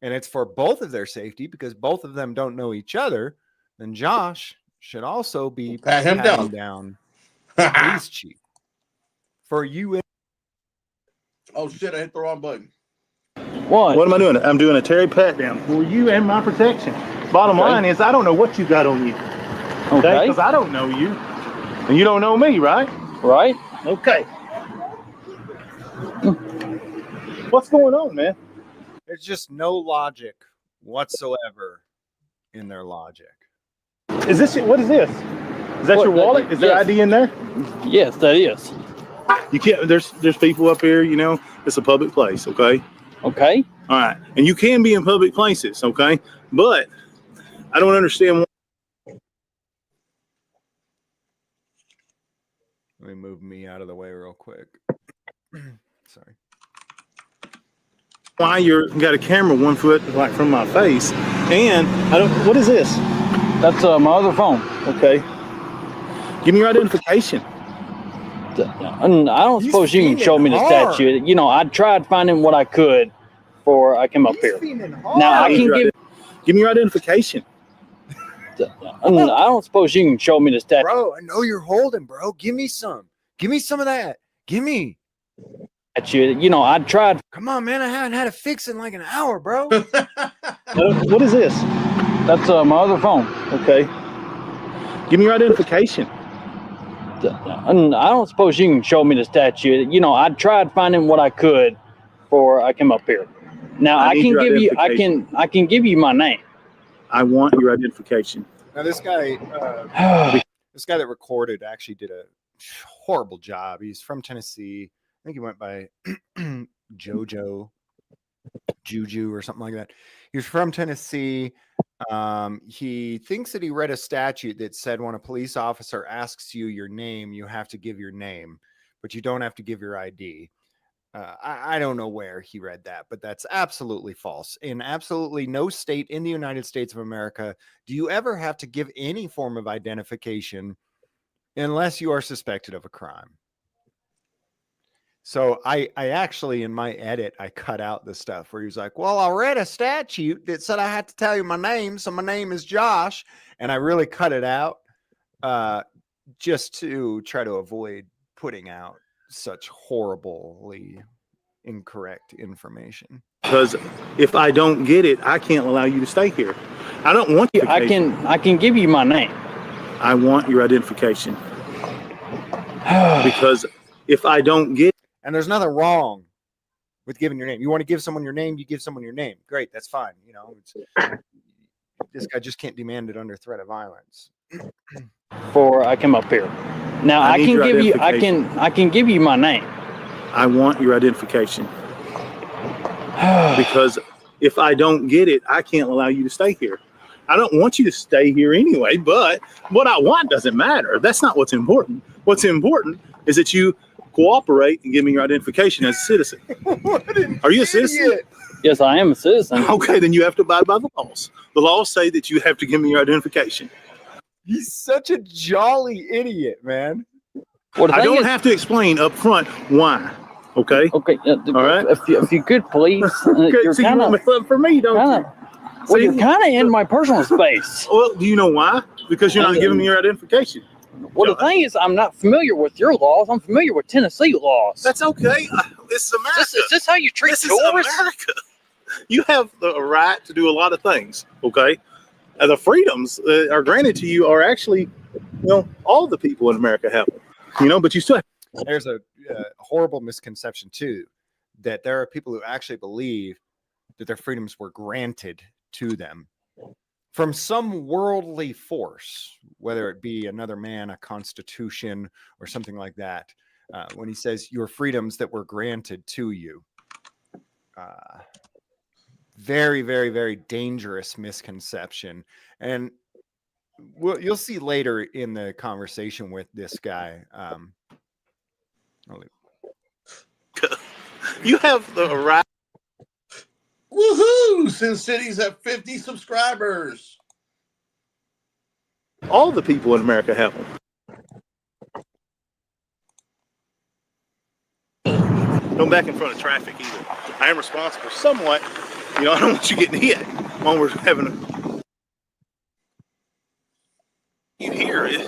and it's for both of their safety because both of them don't know each other, then Josh should also be patting down the police chief. For you. Oh shit! I hit the wrong button. What am I doing? I'm doing a Terry pat down for you and my protection. Bottom line is, I don't know what you got on you. Okay? Because I don't know you, and you don't know me, right? Right. Okay. What's going on, man? There's just no logic whatsoever in their logic. Is this what is this? Is that your wallet? Is there ID in there? Yes, that is. You can't. There's people up here. You know, it's a public place. Okay. Okay. All right, and you can be in public places. Okay, but I don't understand. Let me move me out of the way real quick. Sorry. Why you got a camera 1 foot like from my face, and I don't. What is this? That's my other phone. Okay. Give me your identification. I don't suppose you can show me the statute. You know, I tried finding what I could before I came up here. Now I can give me your identification. I don't suppose you can show me the statute. Bro, I know you're holding, bro. Give me some. Give me some of that. Give me. You know, I tried. Come on, man. I haven't had a fix in like an hour, bro. What is this? That's my other phone. Okay. Give me your identification. I don't suppose you can show me the statute. You know, I tried finding what I could before I came up here. Now I can give you. I can give you my name. I want your identification. Now this guy, this guy that recorded actually did a horrible job. He's from Tennessee. I think he went by Juju or something like that. He's from Tennessee. He thinks that he read a statute that said when a police officer asks you your name, you have to give your name, but you don't have to give your ID. I don't know where he read that, but that's absolutely false. In absolutely no state in the United States of America do you ever have to give any form of identification unless you are suspected of a crime. So I actually, in my edit, I cut out the stuff where he was like, well, I read a statute that said I had to tell you my name. So my name is Josh. And I really cut it out just to try to avoid putting out such horribly incorrect information. Because if I don't get it, I can't allow you to stay here. I don't want you. I can give you my name. I want your identification. Because if I don't get, and there's nothing wrong with giving your name. You want to give someone your name, you give someone your name. Great, that's fine. You know, this guy just can't demand it under threat of violence. Before I come up here. Now I can give you. I can give you my name. I want your identification. Because if I don't get it, I can't allow you to stay here. I don't want you to stay here anyway, but what I want doesn't matter. That's not what's important. What's important is that you cooperate and give me your identification as a citizen. Are you a citizen? Yes, I am a citizen. Okay, then you have to abide by the laws. The laws say that you have to give me your identification. He's such a jolly idiot, man. Well, I don't have to explain up front why. Okay. Okay. All right. If you could, please. Okay, You're so kind of for me, don't you? Well, you're kind of in my personal space. Well, do you know why? Because you're not giving me your identification. Well, the thing is, I'm not familiar with your laws. I'm familiar with Tennessee laws. That's okay. This is America. Is this how you treat This is tourists? America. You have the right to do a lot of things. Okay. And the freedoms that are granted to you are actually, you know, all the people in America have them. You know, but you still. There's a horrible misconception too that there are people who actually believe that their freedoms were granted to them from some worldly force, whether it be another man, a constitution, or something like that. When he says your freedoms that were granted to you. Very, very, very dangerous misconception. And you'll see later in the conversation with this guy. You have the right. Woohoo! Sin City's at 50 subscribers. All the people in America have them. Don't back in front of traffic either. I am responsible somewhat. You know, I don't want you getting hit when we're having a. You hear it.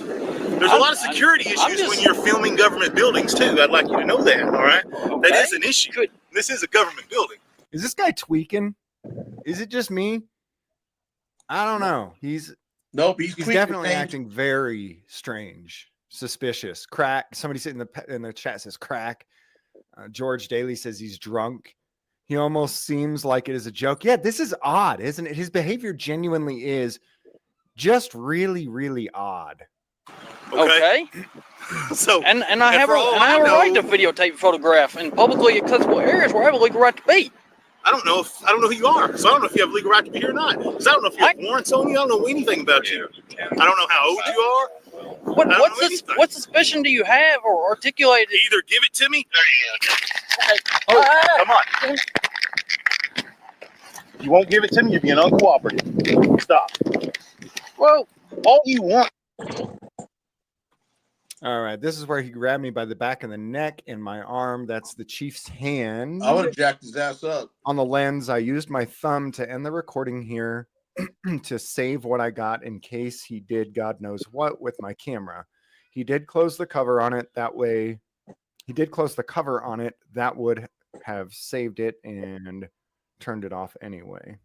There's a lot of security issues when you're filming government buildings too. I'd like you to know that. All right, that is an issue. This is a government building. Is this guy tweaking? Is it just me? I don't know. He's definitely acting very strange, suspicious. Crack. Somebody sitting in the chat says crack. George Daly says he's drunk. He almost seems like it is a joke. Yeah, this is odd, isn't it? His behavior genuinely is just really, really odd. Okay. So and I have a right to videotape, photograph in publicly accessible areas where I have a legal right to be. I don't know who you are, so I don't know if you have legal right to be here or not. Because I don't know if you have warrants on you. I don't know anything about you. I don't know how old you are. What suspicion do you have or articulated? Either give it to me. Okay. Come on. You won't give it to me, you're being uncooperative. Stop. Well, all you want. All right, this is where he grabbed me by the back of the neck and my arm. That's the chief's hand. I would have jacked his ass up. On the lens, I used my thumb to end the recording here to save what I got in case he did God knows what with my camera. He did close the cover on it. That way, he did close the cover on it. That would have saved it and turned it off anyway.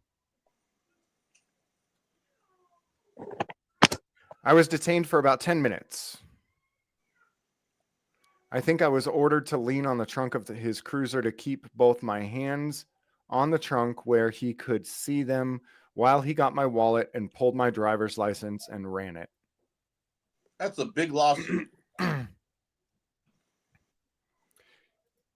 I was detained for about 10 minutes. I think I was ordered to lean on the trunk of his cruiser to keep both my hands on the trunk where he could see them while he got my wallet and pulled my driver's license and ran it. That's a big lawsuit.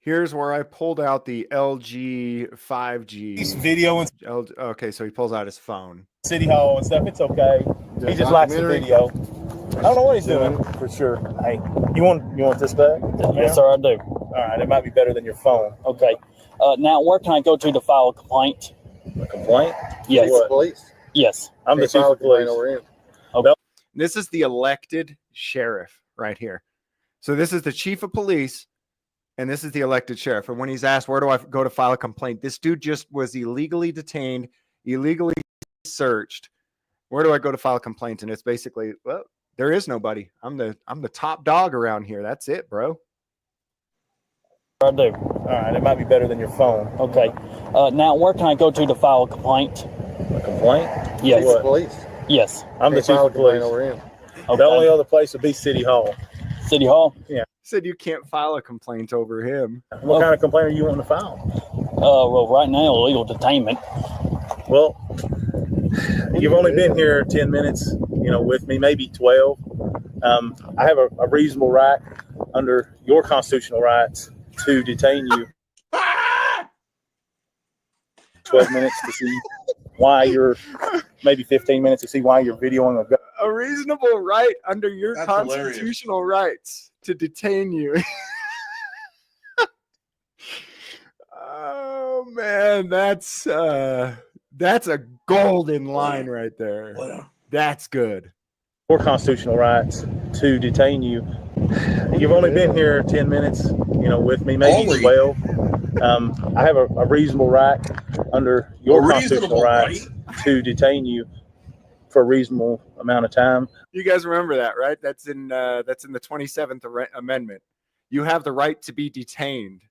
Here's where I pulled out the LG 5G video. Okay, so he pulls out his phone. City Hall and stuff. It's okay. He just likes the video. I don't know what he's doing for sure. Hey, you want this back? Yes, sir, I do. All right, it might be better than your phone. Okay. Now, where can I go to file a complaint? A complaint? Yes. Police? Yes. I'm the chief of police. Okay. This is the elected sheriff right here. So this is the chief of police, and this is the elected sheriff. And when he's asked, where do I go to file a complaint? This dude just was illegally detained, illegally searched. Where do I go to file a complaint? And it's basically, well, there is nobody. I'm the top dog around here. That's it, bro. I do. All right, it might be better than your phone. Okay. Now, where can I go to file a complaint? A complaint? Yes. What? Police? Yes. I'm the chief of police. Okay. The only other place would be City Hall. City Hall? Yeah. Said you can't file a complaint over him. What kind of complaint are you wanting to file? Well, right now, illegal detainment. Well, you've only been here 10 minutes, with me, maybe 12. I have a reasonable right under your constitutional rights to detain you. 12 minutes to see why you're, maybe 15 minutes to see why you're videoing a reasonable right under your constitutional rights to detain you. Oh man, that's a golden line right there. That's good. Your constitutional rights to detain you. You've only been here 10 minutes, with me, maybe 12. I have a reasonable right under your constitutional rights to detain you for a reasonable amount of time. You guys remember that, right? That's in the 27th Amendment. You have the right to be detained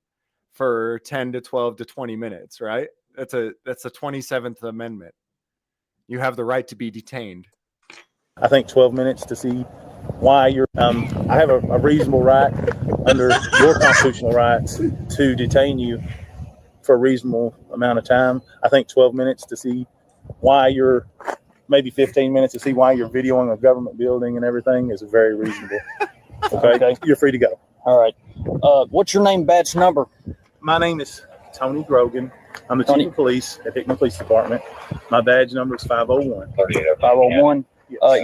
for 10 to 12 to 20 minutes, right? That's the 27th Amendment. You have the right to be detained. I think 12 minutes to see why you're, I have a reasonable right under your constitutional rights to detain you for a reasonable amount of time. I think 12 minutes to see why you're, maybe 15 minutes to see why you're videoing a government building and everything is very reasonable. Okay. You're free to go. All right. What's your name, badge number? My name is Tony Grogan. I'm the chief of police at Hickman Police Department. My badge number is 501. 501.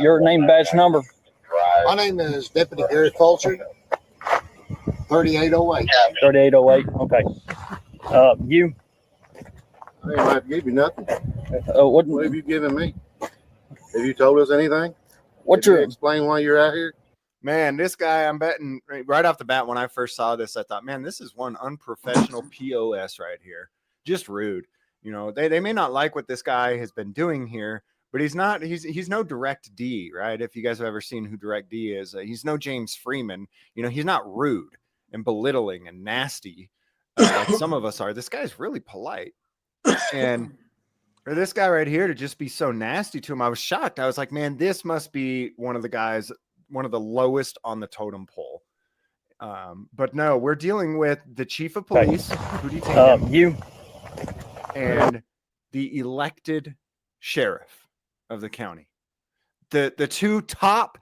Your name, badge number? My name is Deputy Gary Fulcher, 3808. 3808. Okay. You? I ain't about to give you nothing. What have you given me? Have you told us anything? What's Did your you explain why you're out here? Man, this guy, I'm betting right off the bat when I first saw this, I thought, man, this is one unprofessional POS right here. Just rude. You know, they may not like what this guy has been doing here, but he's no Direct D, right? If you guys have ever seen who Direct D is, he's no James Freeman. You know, he's not rude and belittling and nasty like some of us are. This guy's really polite. And for this guy right here to just be so nasty to him, I was shocked. I was like, man, this must be one of the guys, one of the lowest on the totem pole. But no, we're dealing with the chief of police, who detained him, you, and the elected sheriff of the county. The two top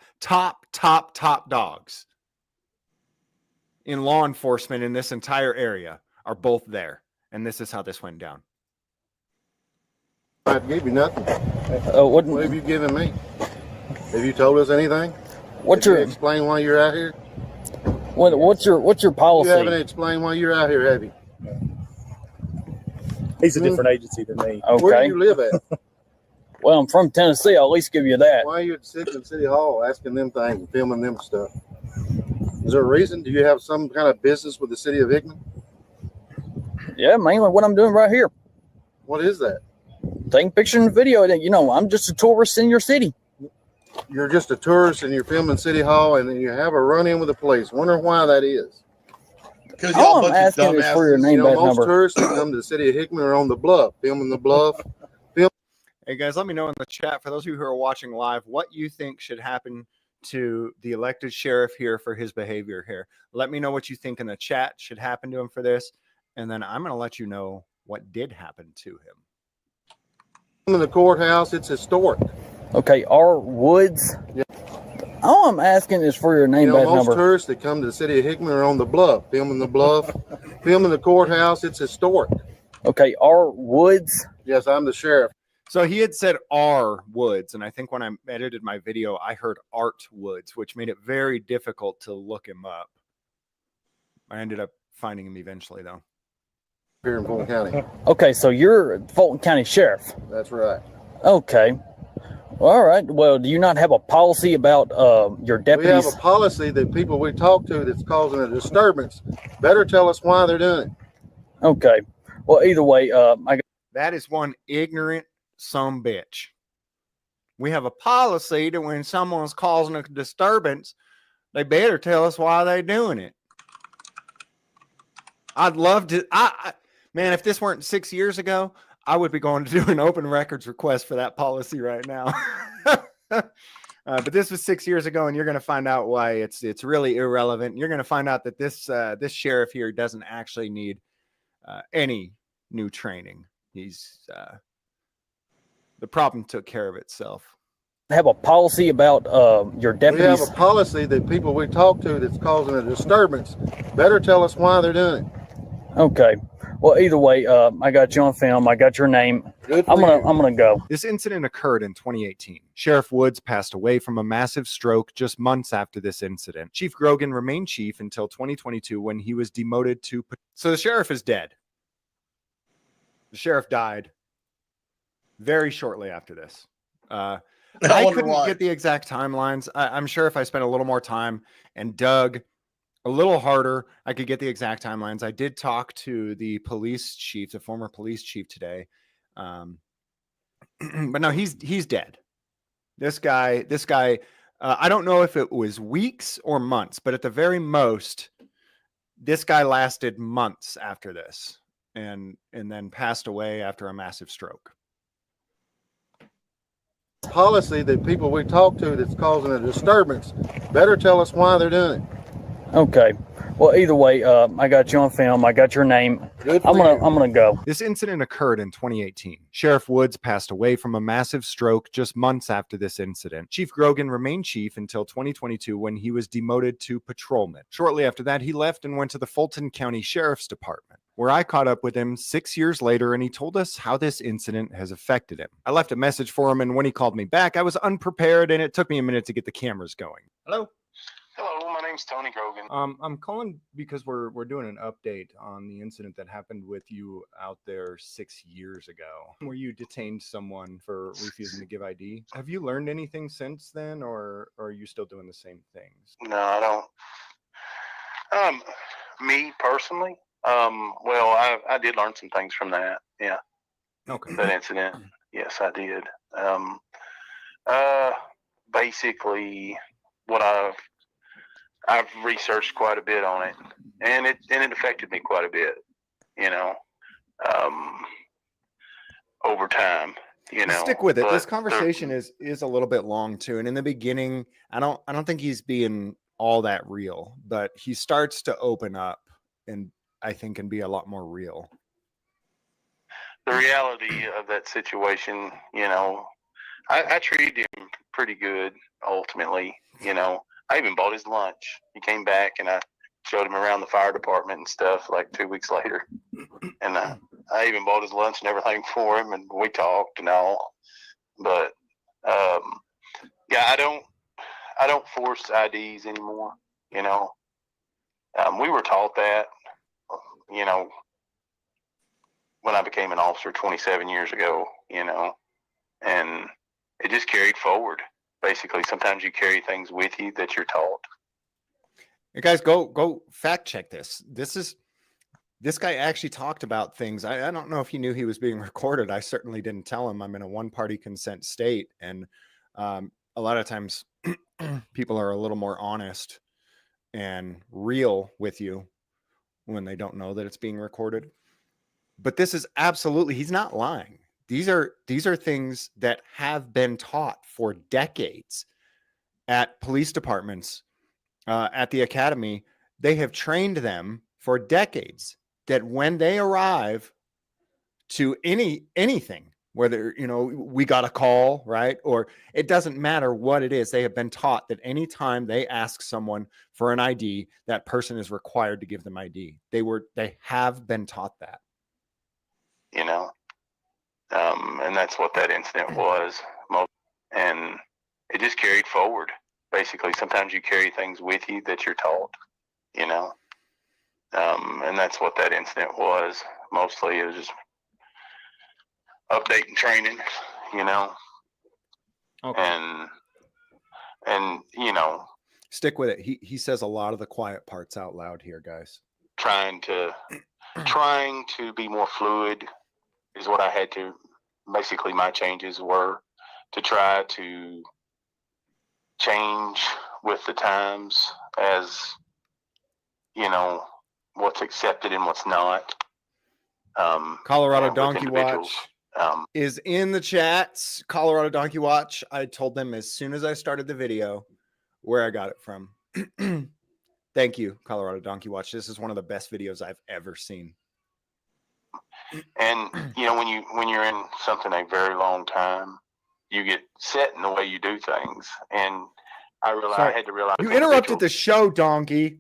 dogs in law enforcement in this entire area are both there. And this is how this went down. I gave you nothing. What have you given me? Have you told us anything? What's Did your you explain why you're out here? what's your policy? You haven't explained why you're out here, have you? He's a different agency than me. Okay. Where do you live at? Well, I'm from Tennessee. I'll at least give you that. Why are you sitting in City Hall asking them things and filming them stuff? Is there a reason? Do you have some kind of business with the city of Hickman? Yeah, mainly what I'm doing right here. What is that? Taking pictures and video. You know, I'm just a tourist in your city. You're just a tourist and you're filming City Hall and then you have a run-in with the police. Wonder why that is. Because all I'm asking is for your name, badge most number. tourists that come to the city of Hickman are on the bluff, filming the bluff. Hey guys, let me know in the chat, for those of you who are watching live, what you think should happen to the elected sheriff here for his behavior here. Let me know what you think in the chat should happen to him for this. And then I'm going to let you know what did happen to him. In the courthouse, it's historic. Okay, R. Woods. Yeah. All I'm asking is for your name, badge most number. tourists that come to the city of Hickman are on the bluff, filming the bluff, filming the courthouse. It's historic. Okay, R. Woods. Yes, I'm the sheriff. So he had said R. Woods, and I think when I edited my video, I heard Art Woods, which made it very difficult to look him up. I ended up finding him eventually, though. Here in Fulton County. Okay, so you're Fulton County Sheriff. That's right. Okay. All right. Well, do you not have a policy about your deputies? We have a policy that people we talk to that's causing a disturbance better tell us why they're doing it. Okay. Well, either way, that is one ignorant sumbitch. We have a policy that when someone's causing a disturbance, they better tell us why they're doing it. I'd love to. Man, if this weren't 6 years ago, I would be going to do an open records request for that policy right now. But this was 6 years ago, and you're going to find out why it's really irrelevant. You're going to find out that this sheriff here doesn't actually need any new training. He's the problem took care of itself. Have a policy about your deputies. We have a policy that people we talk to that's causing a disturbance better tell us why they're doing it. Okay. Well, either way, I got you on film. I got your name. I'm gonna go. This incident occurred in 2018. Sheriff Woods passed away from a massive stroke just months after this incident. Chief Grogan remained chief until 2022 when he was demoted to. So the sheriff is dead. The sheriff died very shortly after this. I couldn't get the exact timelines. I'm sure if I spent a little more time and dug a little harder, I could get the exact timelines. I did talk to the police chief, the former police chief today. But no, he's dead. This guy, I don't know if it was weeks or months, but at the very most, this guy lasted months after this and then passed away after a massive stroke. Policy that people we talk to that's causing a disturbance better tell us why they're doing it. Okay. Well, either way, I got you on film. I got your name. I'm gonna go. This incident occurred in 2018. Sheriff Woods passed away from a massive stroke just months after this incident. Chief Grogan remained chief until 2022 when he was demoted to patrolman. Shortly after that, he left and went to the Fulton County Sheriff's Department, where I caught up with him 6 years later, and he told us how this incident has affected him. I left a message for him, and when he called me back, I was unprepared, and it took me a minute to get the cameras going. Hello? Hello, my name's Tony Grogan. I'm calling because we're doing an update on the incident that happened with you out there 6 years ago, where you detained someone for refusing to give ID. Have you learned anything since then, or are you still doing the same things? No, I don't. Me personally, well, I did learn some things from that. Yeah. Okay. That incident. Yes, I did. Basically, what I've researched quite a bit on it, and it affected me quite a bit, over time. Stick with it. This conversation is a little bit long too, and in the beginning, I don't think he's being all that real, but he starts to open up, and I think can be a lot more real. The reality of that situation, I treated him pretty good ultimately. I even bought his lunch. He came back and I showed him around the fire department and stuff like 2 weeks later. And I even bought his lunch and everything for him, and we talked and all. But yeah, I don't force IDs anymore. We were taught that, when I became an officer 27 years ago, and it just carried forward. Basically, sometimes you carry things with you that you're taught. Hey guys, go fact check this. This guy actually talked about things. I don't know if he knew he was being recorded. I certainly didn't tell him. I'm in a one-party consent state, and a lot of times people are a little more honest and real with you when they don't know that it's being recorded. But this is absolutely, he's not lying. These are things that have been taught for decades at police departments, at the academy. They have trained them for decades that when they arrive to anything, whether, we got a call, right? Or it doesn't matter what it is. They have been taught that anytime they ask someone for an ID, that person is required to give them ID. They have been taught that. And that's what that incident was. And it just carried forward. Basically, sometimes you carry things with you that you're taught, and that's what that incident was. Mostly it was just updating training, Okay. And stick with it. He says a lot of the quiet parts out loud here, guys. Trying to be more fluid is what I had to. Basically, my changes were to try to change with the times, as what's accepted and what's not. Colorado Donkey Watch is in the chats. Colorado Donkey Watch. I told them as soon as I started the video where I got it from. Thank you, Colorado Donkey Watch. This is one of the best videos I've ever seen. And when you're in something a very long time, you get set in the way you do things. And I had to realize you interrupted the show, Donkey.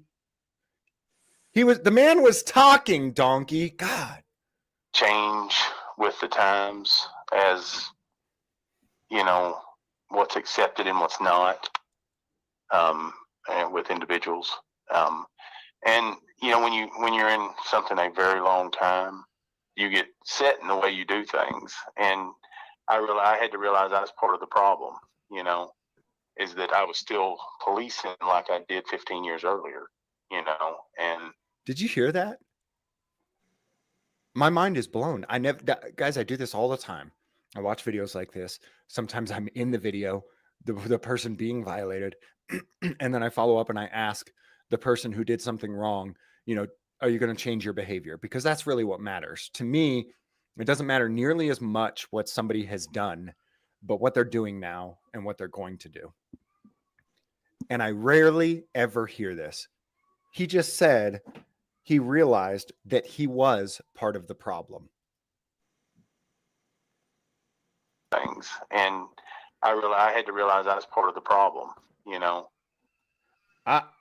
The man was talking, Donkey. God. Change with the times, as what's accepted and what's not, and with individuals. And when you're in something a very long time, you get set in the way you do things. And I had to realize I was part of the problem, is that I was still policing like I did 15 years earlier, and. Did you hear that? My mind is blown. Guys, I do this all the time. I watch videos like this. Sometimes I'm in the video, the person being violated. And then I follow up and I ask the person who did something wrong, are you going to change your behavior? Because that's really what matters. To me, it doesn't matter nearly as much what somebody has done, but what they're doing now and what they're going to do. And I rarely ever hear this. He just said he realized that he was part of the problem. Things, and I had to realize I was part of the problem. You know.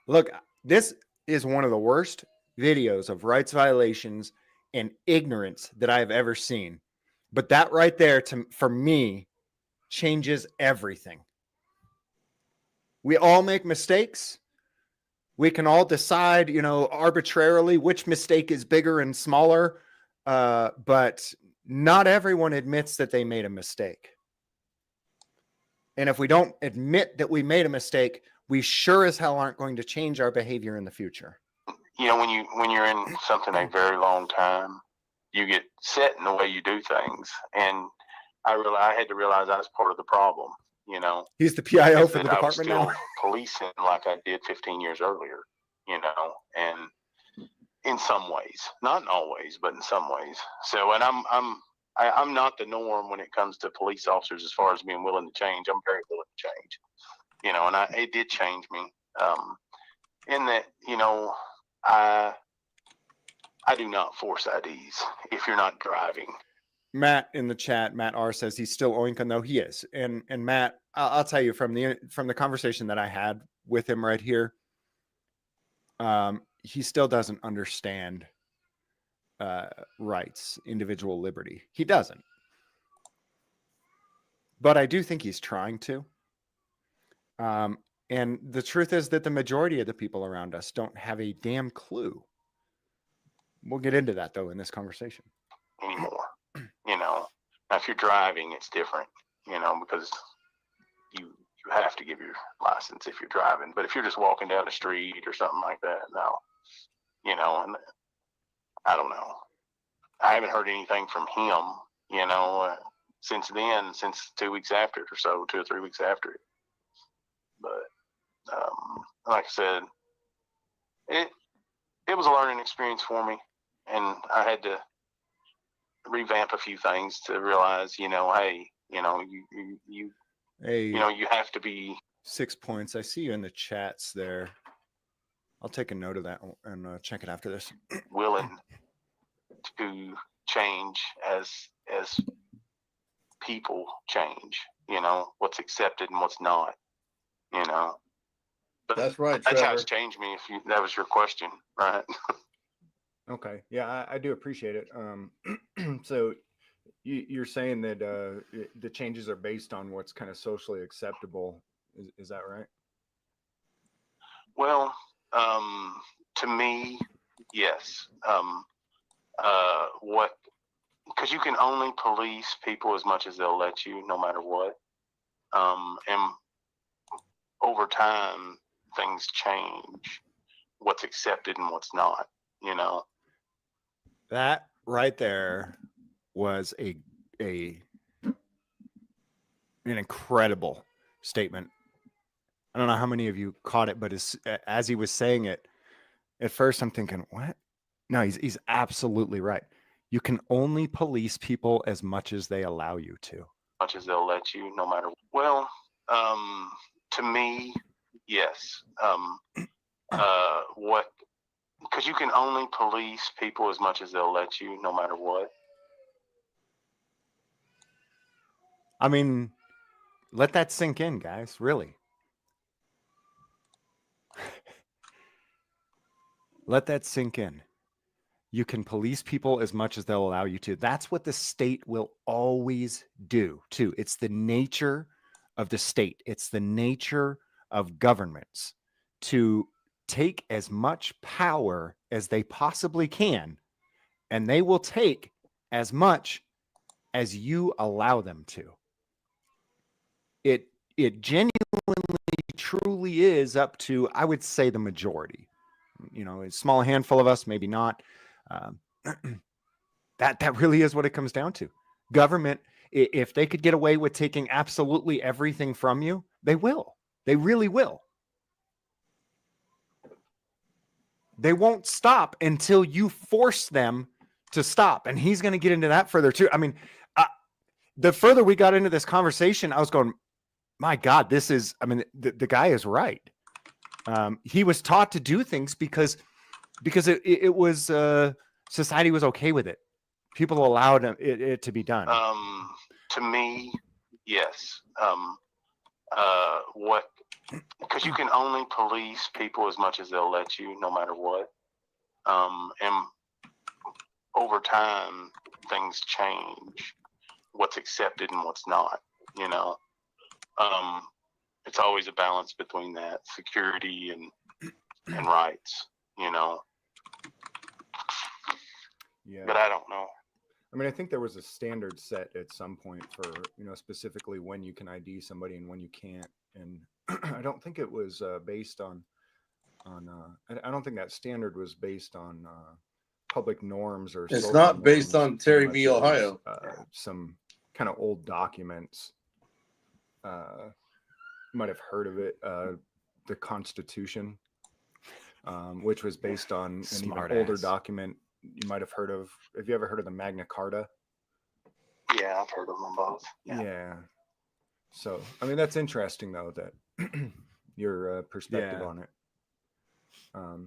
Look, this is one of the worst videos of rights violations and ignorance that I have ever seen. But that right there, for me, changes everything. We all make mistakes. We can all decide, you know, arbitrarily which mistake is bigger and smaller. But not everyone admits that they made a mistake. And if we don't admit that we made a mistake, we sure as hell aren't going to change our behavior in the future. You know, when you're in something a very long time, you get set in the way you do things, and I had to realize I was part of the problem. You know, he's the PIO for the department now. I was still policing like I did 15 years earlier. You know, and in some ways, not in all ways, but in some ways. So, and I'm not the norm when it comes to police officers as far as being willing to change. I'm very willing to change. You know, and it did change me. In that, you know, I do not force IDs if you're not driving. Matt in the chat, Matt R says he's still oinking though. He is. And Matt, I'll tell you from the conversation that I had with him right here, he still doesn't understand rights, individual liberty. He doesn't. But I do think he's trying to. And the truth is that the majority of the people around us don't have a damn clue. We'll get into that though in this conversation. Anymore, you know. Now, if you're driving, it's different, you know, because you have to give your license if you're driving. But if you're just walking down the street or something like that, no, you know. And I don't know. I haven't heard anything from him, you know, since then, since 2 weeks after it or so, 2 or 3 weeks after it. But like I said, it was a learning experience for me, and I had to revamp a few things to realize, you know, hey, you know, you know, you have to be 6 points. I see you in the chats there. I'll take a note of that and check it after this. willing to change as people change, you know, what's accepted and what's not, you know. But that's right, that's how Trevor. it's changed me, if that was your question, right? Okay. Yeah, I do appreciate it. So you're saying that the changes are based on what's kind of socially acceptable. Is that right? Well, to me, yes. Because you can only police people as much as they'll let you, no matter what. And over time, things change. What's accepted and what's not, you know. That right there was an incredible statement. I don't know how many of you caught it, but as he was saying it, at first I'm thinking, what? No, he's absolutely right. You can only police people as much as they allow you to. Much as they'll let you, no matter. Well, to me, yes. Because you can only police people as much as they'll let you, no matter what. I mean, let that sink in, guys. Really. Let that sink in. You can police people as much as they'll allow you to. That's what the state will always do, too. It's the nature of the state. It's the nature of governments to take as much power as they possibly can, and they will take as much as you allow them to. It genuinely, truly is up to, I would say, the majority. You know, a small handful of us, maybe not. That really is what it comes down to. Government, if they could get away with taking absolutely everything from you, they will. They really will. They won't stop until you force them to stop. And he's going to get into that further too. I mean, the further we got into this conversation, I was going, my God, this is, I mean, the guy is right. He was taught to do things because it was society was okay with it. People allowed it to be done. To me, yes. Because you can only police people as much as they'll let you, no matter what. And over time, things change. What's accepted and what's not, you know. It's always a balance between that security and rights, you know. Yeah. But I don't know. I mean, I think there was a standard set at some point for, you know, specifically when you can ID somebody and when you can't. And I don't think it was based on I don't think that standard was based on public norms or it's social not based norms on Terry so v. much as, Ohio. some kind of old documents. You might have heard of it, the Constitution, which was based on an Smart even older ass. document you might have heard of. Have you ever heard of the Magna Carta? Yeah, I've heard of them both. Yeah. So, I mean, that's interesting though, that your perspective on it.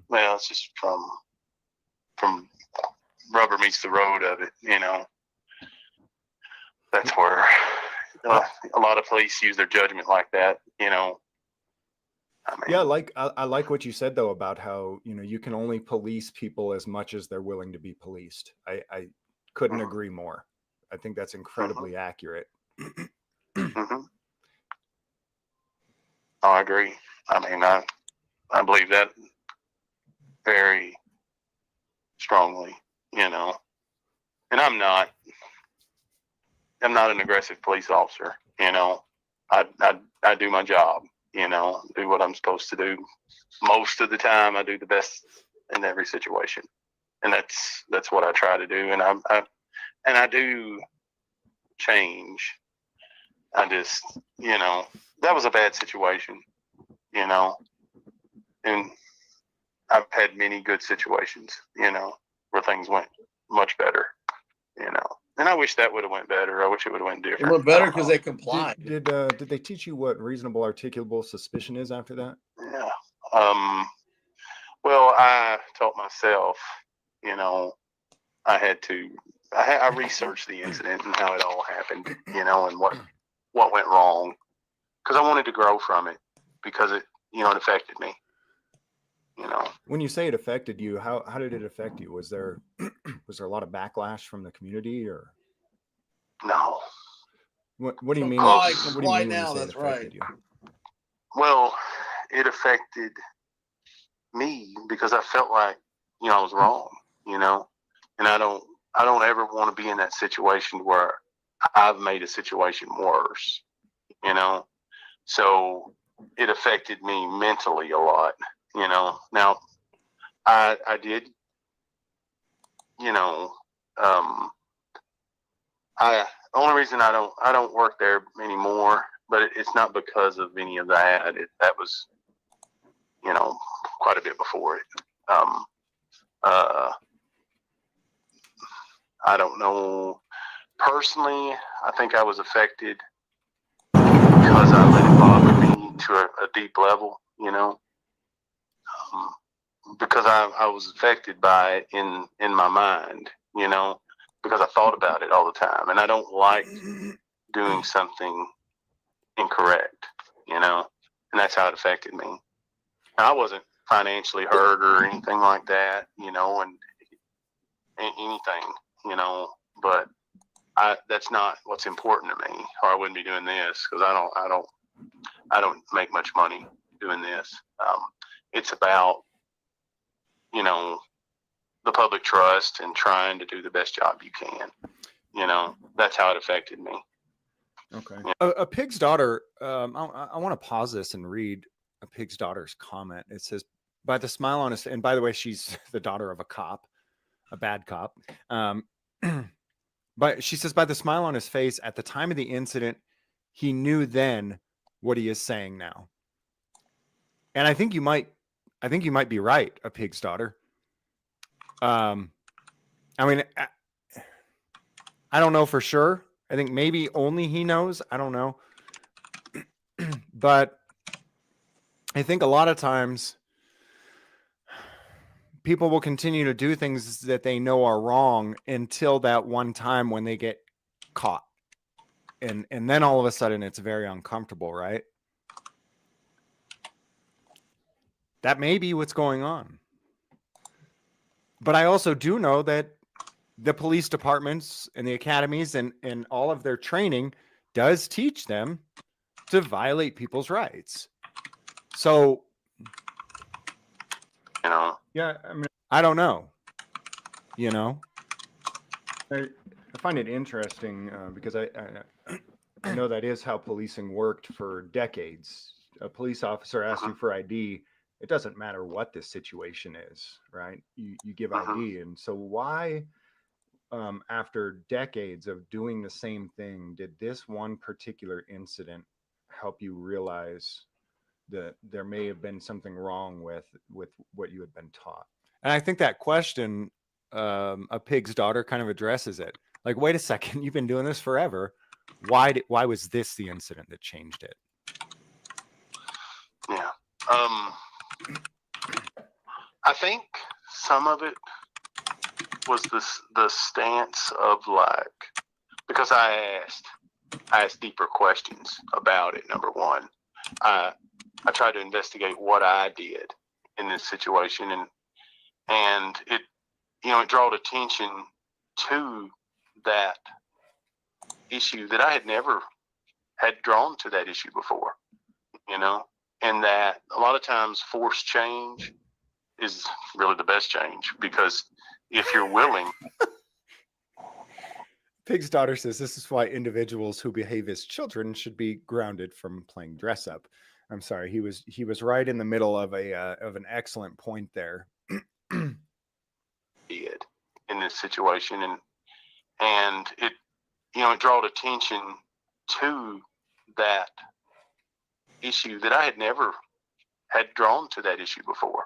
Well, it's just from rubber meets the road of it, you know. That's where a lot of police use their judgment like that, you know. I mean, Yeah, I like what you said though about how, you know, you can only police people as much as they're willing to be policed. I couldn't agree more. I think that's incredibly accurate. Oh, I agree. I mean, I believe that very strongly, you know. And I'm not an aggressive police officer, you know. I do my job, you know, do what I'm supposed to do. Most of the time I do the best in every situation. And that's what I try to do. And I do change. I just, you know, that was a bad situation, you know. And I've had many good situations, you know, where things went much better, you know. And I wish that would have went better. I wish it would have went different. It went better because they complied. Did they teach you what reasonable articulable suspicion is after that? Yeah. Well, I taught myself, you know, I researched the incident and how it all happened, you know, and what went wrong, because I wanted to grow from it, because it, you know, it affected me, you know. When you say it affected you, how did it affect you? Was there a lot of backlash from the community, or no? What do you mean? Comply now. That's right. You? Well, it affected me because I felt like, you know, I was wrong, you know, and I don't ever want to be in that situation where I've made a situation worse, you know. So it affected me mentally a lot, you know. Now I did, you know, only reason I don't work there anymore, but it's not because of any of that. That was, you know, quite a bit before it. I don't know. Personally, I think I was affected because I let it bother me to a deep level, you know, because I was affected by it in my mind, you know, because I thought about it all the time, and I don't like doing something incorrect, you know, and that's how it affected me. I wasn't financially hurt or anything like that, you know, and anything, you know, but that's not what's important to me, or I wouldn't be doing this, because I don't make much money doing this. It's about, you know, the public trust and trying to do the best job you can, you know. That's how it affected me. Okay. A pig's daughter, I want to pause this and read a pig's daughter's comment. It says, by the smile on his, and by the way, she's the daughter of a cop, a bad cop. But she says, by the smile on his face at the time of the incident, he knew then what he is saying now. And I think you might be right, a pig's daughter. I mean, I don't know for sure. I think maybe only he knows. I don't know. But I think a lot of times people will continue to do things that they know are wrong until that one time when they get caught. And then all of a sudden it's very uncomfortable, right? That may be what's going on. But I also do know that the police departments and the academies and all of their training does teach them to violate people's rights. So, You know, yeah, I mean, I don't know. You know, I find it interesting because I know that is how policing worked for decades. A police officer asks you for ID. It doesn't matter what the situation is, right? You give ID. And so why, after decades of doing the same thing, did this one particular incident help you realize that there may have been something wrong with what you had been taught? And I think that question, A Pig's Daughter, kind of addresses it. Like, wait a second, you've been doing this forever. Why was this the incident that changed it? Yeah. I think some of it was the stance of like, because I asked deeper questions about it. Number one, I tried to investigate what I did in this situation, and it, you know, it drawed attention to that issue that I had never had drawn to that issue before, you know, and that a lot of times forced change is really the best change, because if you're willing. Pig's Daughter says this is why individuals who behave as children should be grounded from playing dress up. I'm sorry, he was right in the middle of an excellent point there. Did in this situation, and it, you know, it drawed attention to that issue that I had never had drawn to that issue before,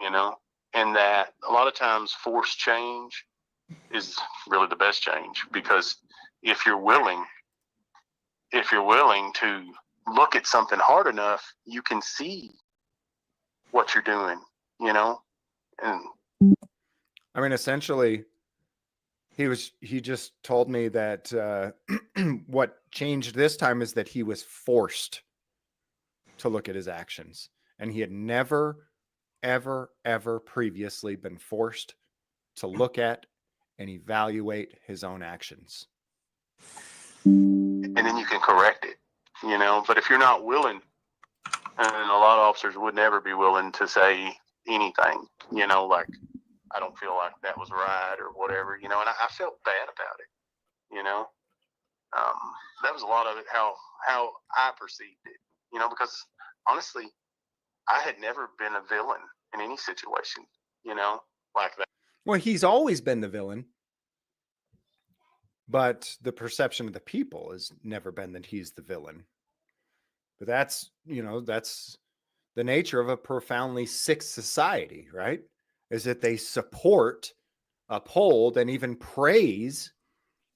you know, and that a lot of times forced change is really the best change, because if you're willing to look at something hard enough, you can see what you're doing, you know. And I mean, essentially, he just told me that what changed this time is that he was forced to look at his actions, and he had never, ever previously been forced to look at and evaluate his own actions. And then you can correct it, you know. But if you're not willing, and a lot of officers would never be willing to say anything, you know, like, I don't feel like that was right or whatever, you know, and I felt bad about it, you know. That was a lot of it, how I perceived it, you know, because honestly, I had never been a villain in any situation, you know, like that. Well, he's always been the villain, but the perception of the people has never been that he's the villain. But that's, you know, that's the nature of a profoundly sick society, right? Is that they support, uphold, and even praise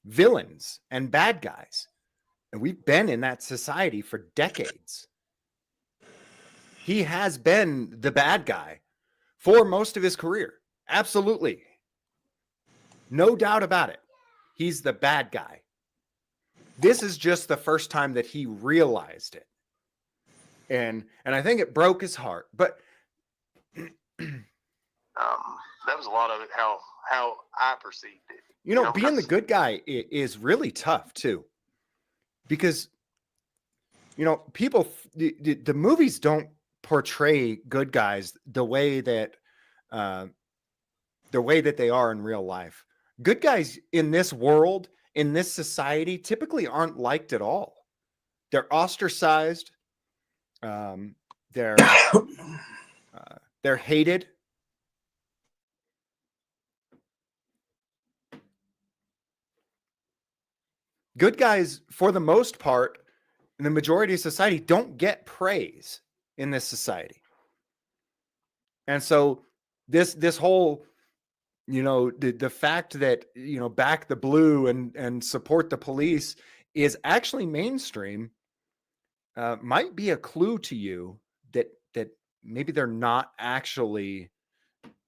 villains and bad guys. And we've been in that society for decades. He has been the bad guy for most of his career. Absolutely. No doubt about it. He's the bad guy. This is just the first time that he realized it. And I think it broke his heart. But that was a lot of it, how I perceived it. You know, being the good guy is really tough too, because, you know, people, the movies don't portray good guys the way that they are in real life. Good guys in this world, in this society, typically aren't liked at all. They're ostracized. They're hated. Good guys, for the most part, in the majority of society, don't get praise in this society. And so this whole, you know, the fact that, you know, back the blue and support the police is actually mainstream, might be a clue to you that that maybe they're not actually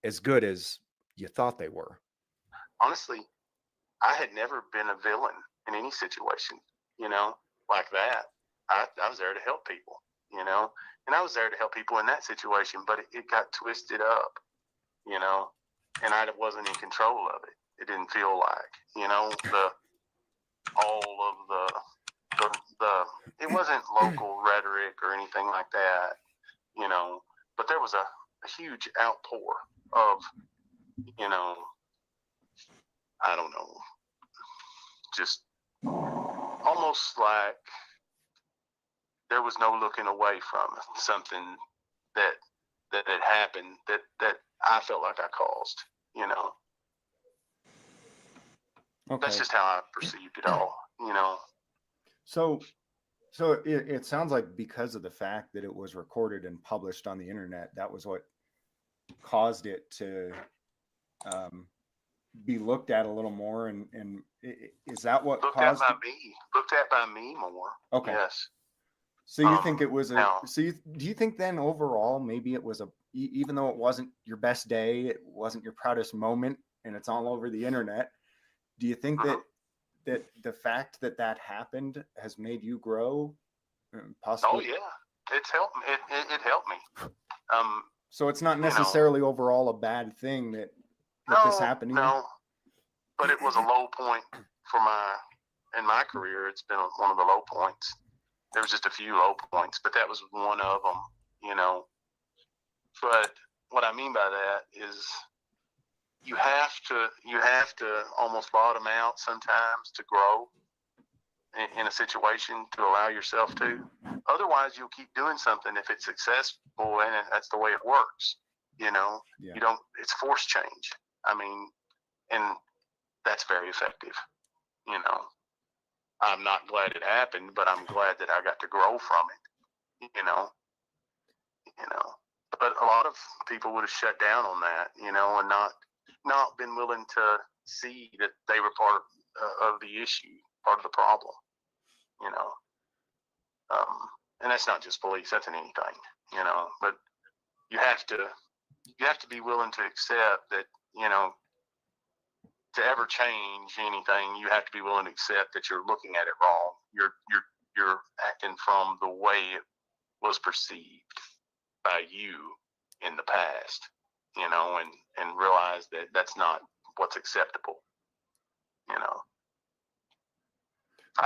as good as you thought they were? Honestly, I had never been a villain in any situation, like that. I was there to help people, and I was there to help people in that situation, but it got twisted up, and I wasn't in control of it. It didn't feel like, it wasn't local rhetoric or anything like that, but there was a huge outpour of, I don't know, just almost like there was no looking away from something that had happened that I felt like I caused, Okay. That's just how I perceived it all, So it sounds like because of the fact that it was recorded and published on the internet, that was what caused it to be looked at a little more. And is that what looked caused at by me more? Okay. Yes. So you think it was do you think then overall maybe it was even though it wasn't your best day, it wasn't your proudest moment, and it's all over the internet, do you think that the fact that happened has made you grow? Possibly? Oh yeah, it's helped me. It helped me. So it's not necessarily overall a bad thing that this happened. No, but it was a low point in my career. It's been one of the low points. There was just a few low points, but that was one of them. But what I mean by that is you have to almost bottom out sometimes to grow in a situation, to allow yourself to. Otherwise, you'll keep doing something if it's successful, and that's the way it works. You don't. It's force change. I mean, and that's very effective. I'm not glad it happened, but I'm glad that I got to grow from it. But a lot of people would have shut down on that, and not been willing to see that they were part of the issue, part of the problem. And that's not just police; that's in anything. But you have to be willing to accept that. To ever change anything, you have to be willing to accept that you're looking at it wrong. You're acting from the way it was perceived by you in the past, and realize that that's not what's acceptable. I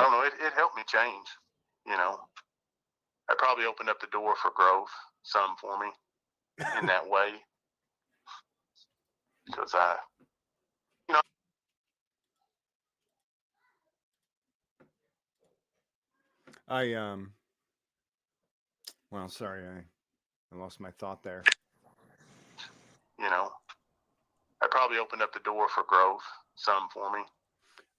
don't know. It helped me change. It probably opened up the door for growth some for me in that way, because well, sorry, I lost my thought there. it probably opened up the door for growth some for me.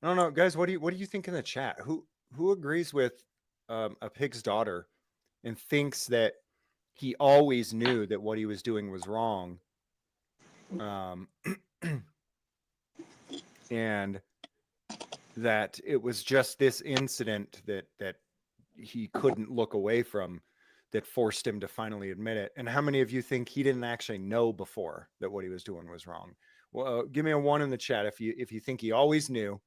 I don't know, guys. What do you think in the chat? Who agrees with a pig's daughter and thinks that he always knew that what he was doing was wrong, and that it was just this incident that he couldn't look away from that forced him to finally admit it? And how many of you think he didn't actually know before that what he was doing was wrong? Well, give me a 1 in the chat if you think he always knew.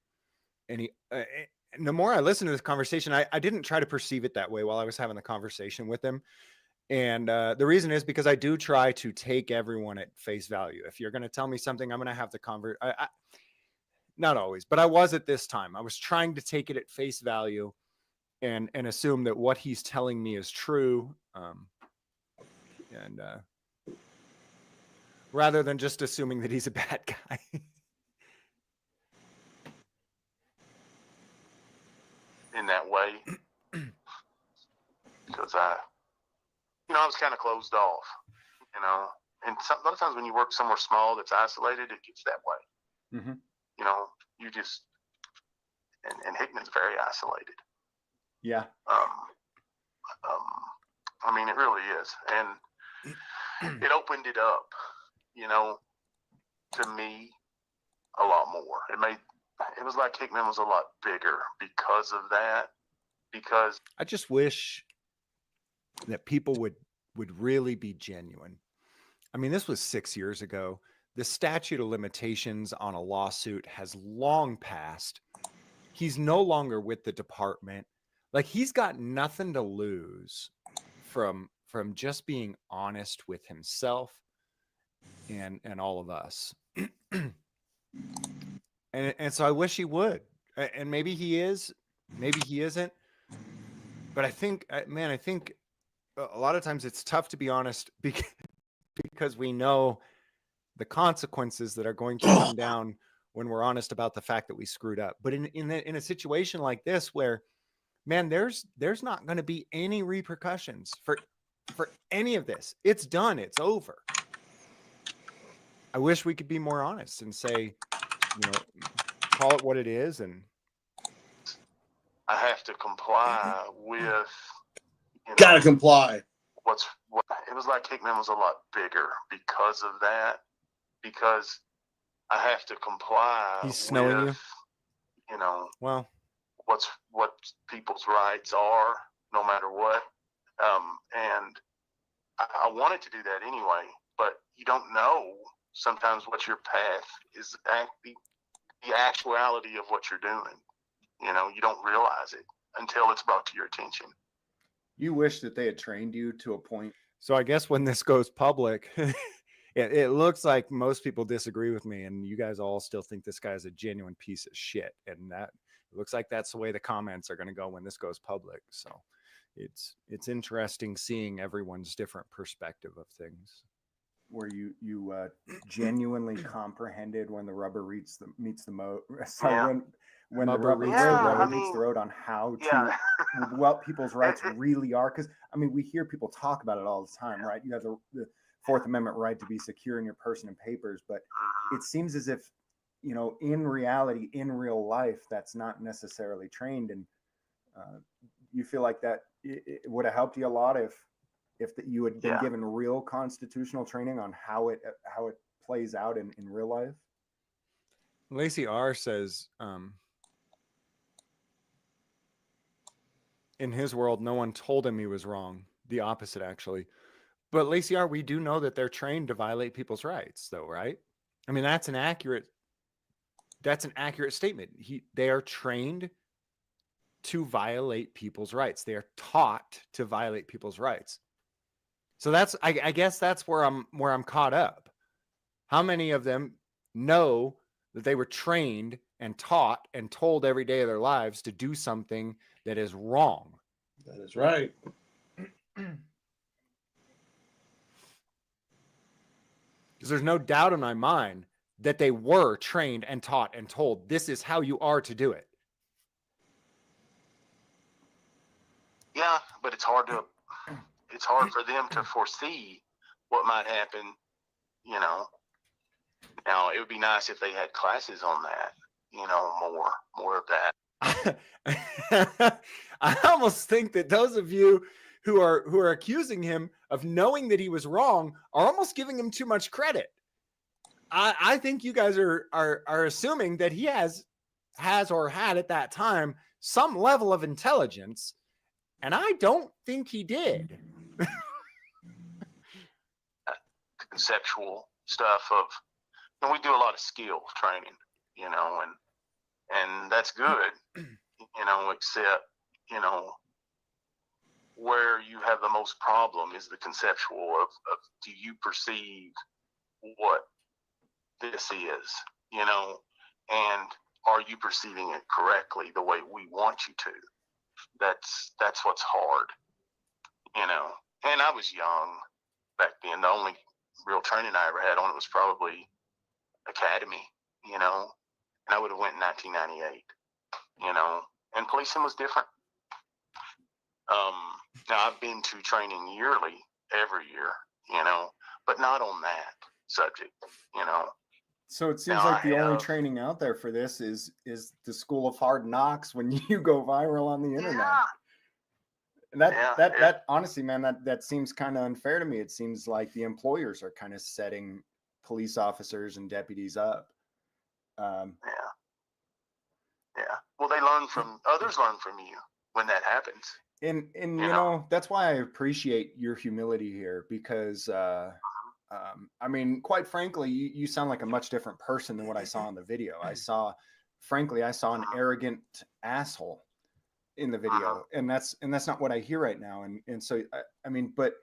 And and the more I listen to this conversation, I didn't try to perceive it that way while I was having the conversation with him. And the reason is because I do try to take everyone at face value. If you're going to tell me something, I'm going to have to not always, but I was at this time. I was trying to take it at face value and assume that what he's telling me is true. And rather than just assuming that he's a bad guy. In that way, because I was kind of closed off, and a lot of times when you work somewhere small that's isolated, it gets that way. Mm-hmm. You just, and Hickman's very isolated. Yeah. I mean, it really is, and it opened it up, to me a lot more. It was like Hickman was a lot bigger because of that. Because I just wish that people would would really be genuine. I mean, this was 6 years ago. The statute of limitations on a lawsuit has long passed. He's no longer with the department. Like, he's got nothing to lose from just being honest with himself and all of us. and so I wish he would. And maybe he is, maybe he isn't. But I think, man, I think a lot of times it's tough to be honest because we know the consequences that are going to come down when we're honest about the fact that we screwed up. But in a situation like this, where, man, there's not going to be any repercussions for any of this. It's done. It's over. I wish we could be more honest and say, you know, call it what it is. And I have to comply with. You know, Gotta comply. It was like Hickman was a lot bigger because of that. Because I have to comply. He's snowing with, you know, well, what people's rights are, no matter what. And I wanted to do that anyway, but you don't know sometimes what your path is, the actuality of what you're doing. You know, you don't realize it until it's brought to your attention. You wish that they had trained you to a point. So I guess when this goes public, it looks like most people disagree with me, and you guys all still think this guy's a genuine piece of shit. And that it looks like that's the way the comments are going to go when this goes public. So it's interesting seeing everyone's different perspective of things. Where you genuinely comprehended when the rubber meets the road. Sorry, when the rubber meets the road on how to what people's rights really are. Because I mean, we hear people talk about it all the time, right? You have the Fourth Amendment right to be secure in your person and papers, but it seems as if, you know, in reality, in real life, that's not necessarily trained. And you feel like that it would have helped you a lot if you had been given real constitutional training on how it plays out in real life. Lacey R says, in his world, no one told him he was wrong. The opposite, actually. But Lacey R, we do know that they're trained to violate people's rights, though, right? I mean, that's an accurate statement. They are trained to violate people's rights. They are taught to violate people's rights. So that's, I guess that's where I'm caught up. How many of them know that they were trained and taught and told every day of their lives to do something that is wrong? That is right. Because there's no doubt in my mind that they were trained and taught and told this is how you are to do it. Yeah, but it's hard for them to foresee what might happen, you know. Now, it would be nice if they had classes on that, you know, more of that. I almost think that those of you who are accusing him of knowing that he was wrong are almost giving him too much credit. I think you guys are assuming that he has or had at that time some level of intelligence, and I don't think he did. Conceptual stuff of, and we do a lot of skill training, you know, and that's good, you know, except, you know, where you have the most problem is the conceptual of do you perceive what this is, you know, and are you perceiving it correctly the way we want you to? That's what's hard, you know. And I was young back then. The only real training I ever had on it was probably academy, you know, and I would have went in 1998, you know, and policing was different. Now I've been to training yearly, every year, you know, but not on that subject, you know. So it seems like the only training out there for this is the School of Hard Knocks when you go viral on the internet. And that honestly, man, that seems kind of unfair to me. It seems like the employers are kind of setting police officers and deputies up. Yeah. Well, others learn from you when that happens. And you know, that's why I appreciate your humility here, because I mean, quite frankly, you sound like a much different person than what I saw in the video. Frankly, I saw an arrogant asshole in the video, and that's not what I hear right now. And so I mean, but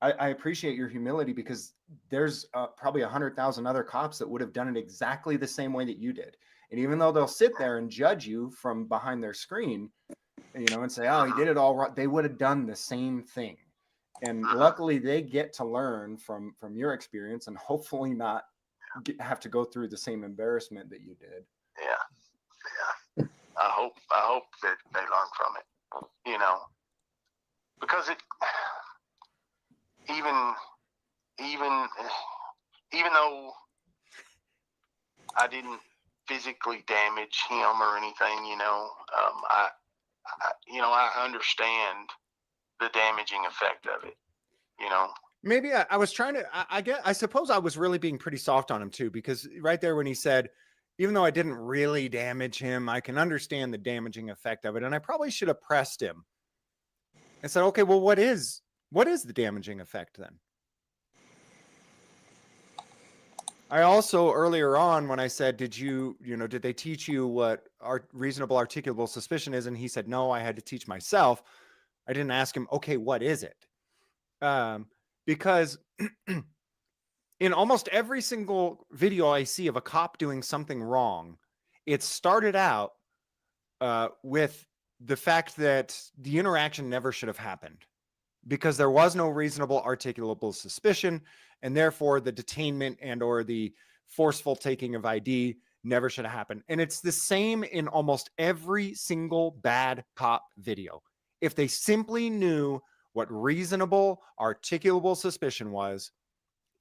I appreciate your humility, because there's probably 100,000 other cops that would have done it exactly the same way that you did. And even though they'll sit there and judge you from behind their screen, you know, and say, oh, he did it all right, they would have done the same thing. And luckily they get to learn from your experience, and hopefully not have to go through the same embarrassment that you did. Yeah. I hope that they learn from it, you know, because even though I didn't physically damage him or anything, you know, I understand the damaging effect of it, you know. Maybe I was trying to, I suppose I was really being pretty soft on him too, because right there when he said, even though I didn't really damage him, I can understand the damaging effect of it. And I probably should have pressed him and said, okay, well, what is the damaging effect then? I also, earlier on, when I said, did they teach you what reasonable articulable suspicion is? And he said, no, I had to teach myself. I didn't ask him, okay, what is it? Because in almost every single video I see of a cop doing something wrong, it started out with the fact that the interaction never should have happened, because there was no reasonable articulable suspicion, and therefore the detainment and or the forceful taking of ID never should have happened. And it's the same in almost every single bad cop video. If they simply knew what reasonable articulable suspicion was,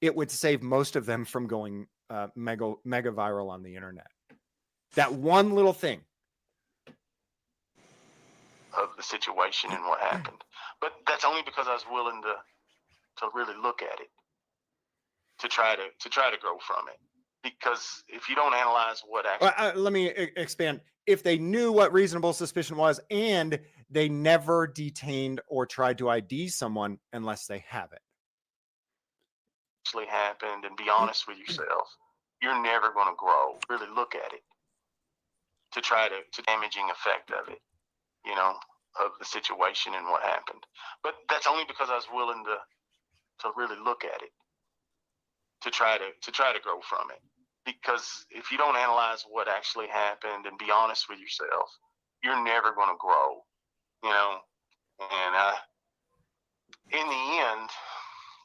it would save most of them from going mega viral on the internet. That one little thing of the situation and what happened. But that's only because I was willing to really look at it, to try to grow from it. Because if you don't analyze what actually... let me expand. If they knew what reasonable suspicion was and they never detained or tried to ID someone unless they have it. Actually happened, and be honest with yourself, you're never going to grow. Really look at it, to damaging effect of it, you know, of the situation and what happened. But that's only because I was willing to really look at it, to try to grow from it. Because if you don't analyze what actually happened and be honest with yourself, you're never going to grow, you know. And in the end,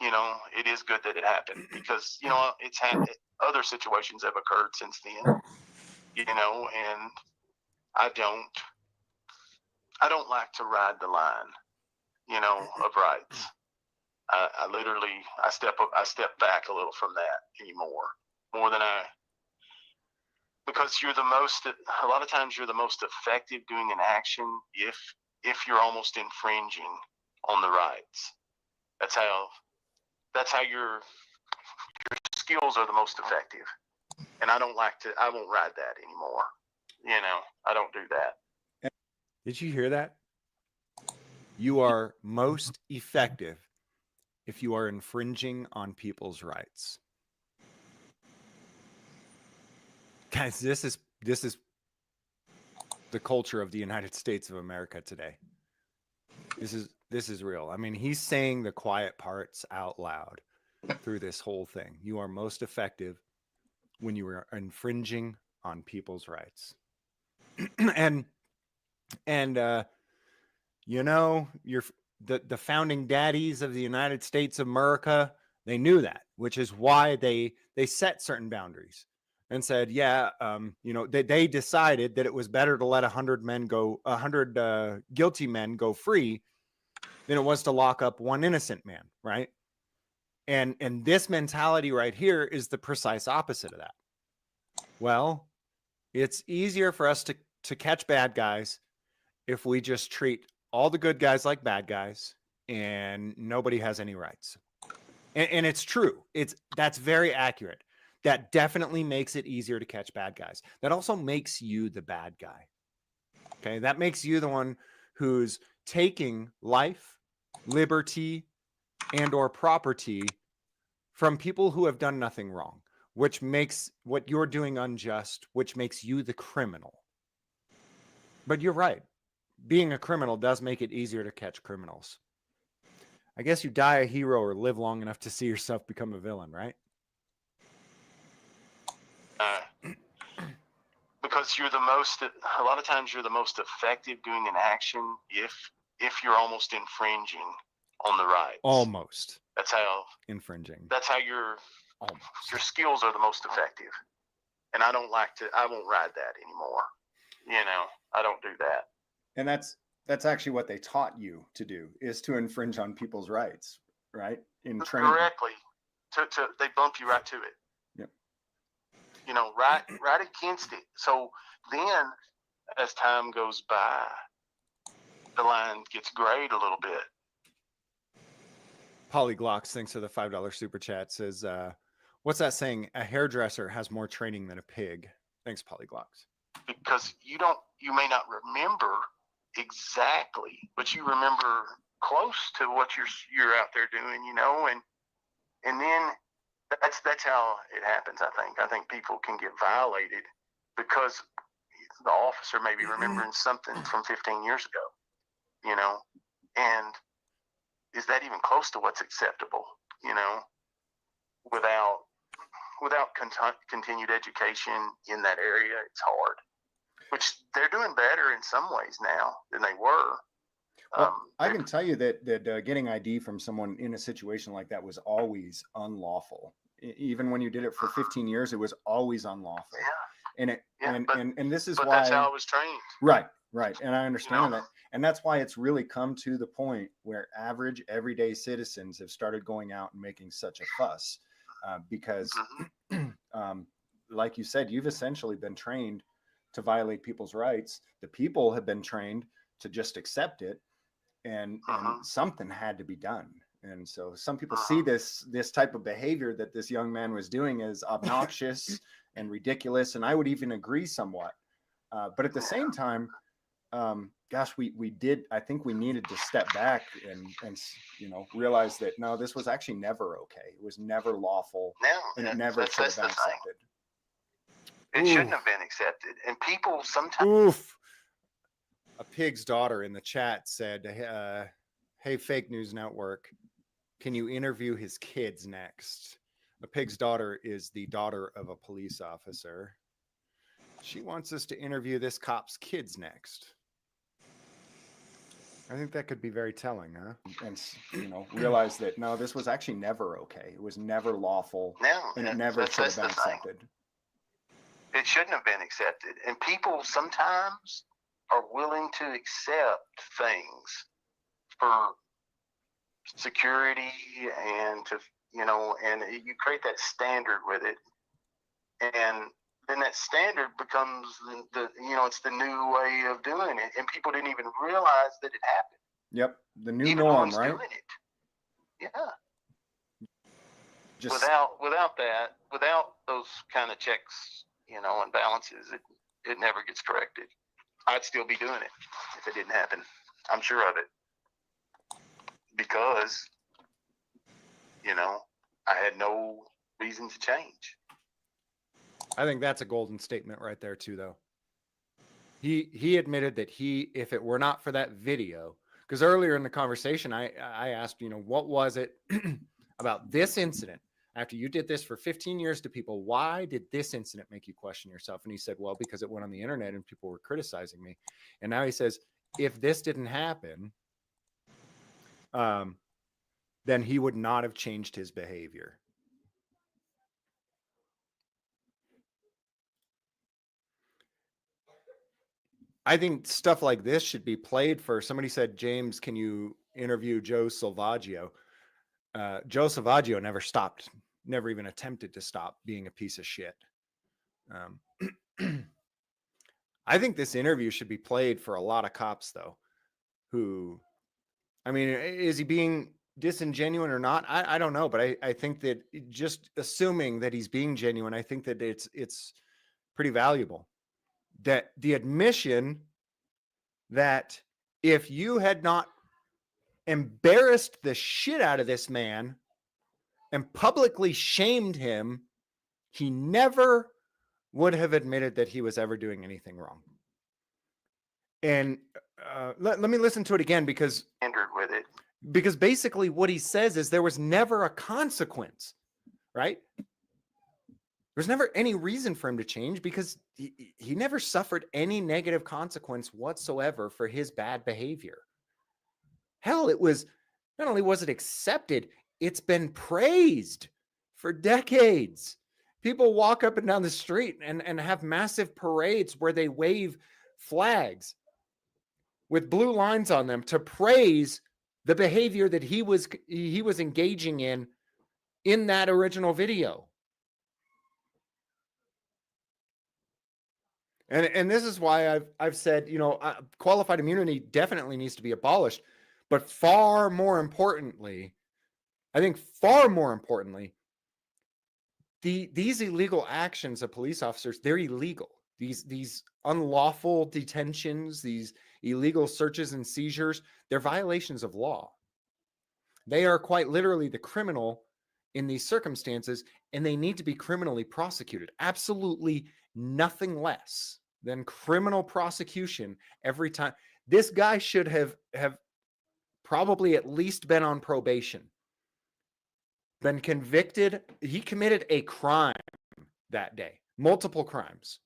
you know, it is good that it happened, because, you know, it's happened. Other situations have occurred since then, you know, and I don't like to ride the line, you know, of rights. I step back a little from that anymore, more than because a lot of times you're the most effective doing an action if you're almost infringing on the rights. That's how your skills are the most effective. And I won't ride that anymore. You know, I don't do that. Did you hear that? You are most effective if you are infringing on people's rights. Guys, this is the culture of the United States of America today. This is real. I mean, he's saying the quiet parts out loud through this whole thing. You are most effective when you are infringing on people's rights. and you know, the founding daddies of the United States of America, they knew that, which is why they set certain boundaries and said, yeah, you know, they decided that it was better to let 100 guilty men go free than it was to lock up one innocent man, right? And this mentality right here is the precise opposite of that. Well, it's easier for us to catch bad guys if we just treat all the good guys like bad guys and nobody has any rights. And it's true. That's very accurate. That definitely makes it easier to catch bad guys. That also makes you the bad guy. Okay. That makes you the one who's taking life, liberty, and or property from people who have done nothing wrong, which makes what you're doing unjust, which makes you the criminal. But you're right. Being a criminal does make it easier to catch criminals. I guess you die a hero or live long enough to see yourself become a villain, right? Because a lot of times you're the most effective doing an action if you're almost infringing on the rights. Almost. That's how infringing. That's how your skills are the most effective. And I won't ride that anymore. I don't do that. And that's actually what they taught you to do, is to infringe on people's rights, right? In training. Correctly. They bump you right to it. Yep. Right against it. So then, as time goes by, the line gets grayed a little bit. Polyglocks, thanks for the $5 super chat, says, what's that saying? A hairdresser has more training than a pig. Thanks, Polyglocks. Because you may not remember exactly, but you remember close to what you're out there doing, and then that's how it happens. I think people can get violated because the officer may be remembering something from 15 years ago, and is that even close to what's acceptable, without continued education in that area? It's hard, which they're doing better in some ways now than they were. Well, I can tell you that getting ID from someone in a situation like that was always unlawful. Even when you did it for 15 years, it was always unlawful. Yeah. And this is why that's how I was trained. Right. And I understand that. And that's why it's really come to the point where average everyday citizens have started going out and making such a fuss, because like you said, you've essentially been trained to violate people's rights. The people have been trained to just accept it, and something had to be done. And so some people see this type of behavior that this young man was doing as obnoxious and ridiculous, and I would even agree somewhat. But at the same time, gosh, I think we needed to step back and realize that no, this was actually never okay. It was never lawful, and it never should have been accepted. It shouldn't have been accepted. And people sometimes. Oof. A pig's daughter in the chat said, hey, Fake News Network, can you interview his kids next? A pig's daughter is the daughter of a police officer. She wants us to interview this cop's kids next. I think that could be very telling, huh? And realize that no, this was actually never okay. It was never lawful, and it never should have been accepted. It shouldn't have been accepted. And people sometimes are willing to accept things for security and and you create that standard with it. And then that standard becomes it's the new way of doing it. And people didn't even realize that it happened. Yep. The new norm, right? Doing it. Yeah. Without those kind of checks, and balances, it never gets corrected. I'd still be doing it if it didn't happen. I'm sure of it. Because, I had no reason to change. I think that's a golden statement right there too, though. He admitted that if it were not for that video, because earlier in the conversation, I asked, what was it about this incident? After you did this for 15 years to people, why did this incident make you question yourself? And he said, well, because it went on the internet and people were criticizing me. And now he says, if this didn't happen, then he would not have changed his behavior. I think stuff like this should be played for. Somebody said, James, can you interview Joe Salvaggio? Joe Salvaggio never even attempted to stop being a piece of shit. I think this interview should be played for a lot of cops, though, is he being disingenuous or not? I don't know, but I think that just assuming that he's being genuine, I think that it's pretty valuable. That the admission that if you had not embarrassed the shit out of this man and publicly shamed him, he never would have admitted that he was ever doing anything wrong. And let me listen to it again, because with it. Because basically what he says is there was never a consequence, right? There's never any reason for him to change because he never suffered any negative consequence whatsoever for his bad behavior. Hell, it was, not only was it accepted, it's been praised for decades. People walk up and down the street and have massive parades where they wave flags with blue lines on them to praise the behavior that he was engaging in that original video. And this is why I've said, you know, qualified immunity definitely needs to be abolished, but far more importantly, these illegal actions of police officers, they're illegal. These unlawful detentions, these illegal searches and seizures, they're violations of law. They are quite literally the criminal in these circumstances, and they need to be criminally prosecuted. Absolutely nothing less than criminal prosecution every time. This guy should have probably at least been on probation, been convicted. He committed a crime that day, multiple crimes.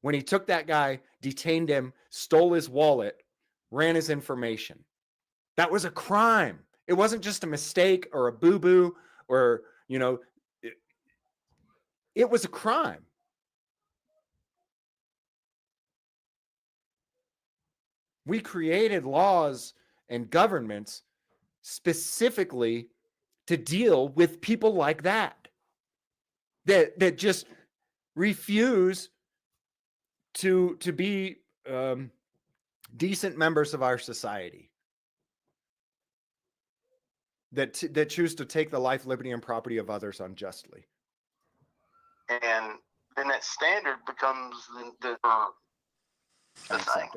When he took that guy, detained him, stole his wallet, ran his information. That was a crime. It wasn't just a mistake or a boo-boo or, you know, it was a crime. We created laws and governments specifically to deal with people like that just refuse to be decent members of our society, that choose to take the life, liberty, and property of others unjustly. And then that standard becomes the thing.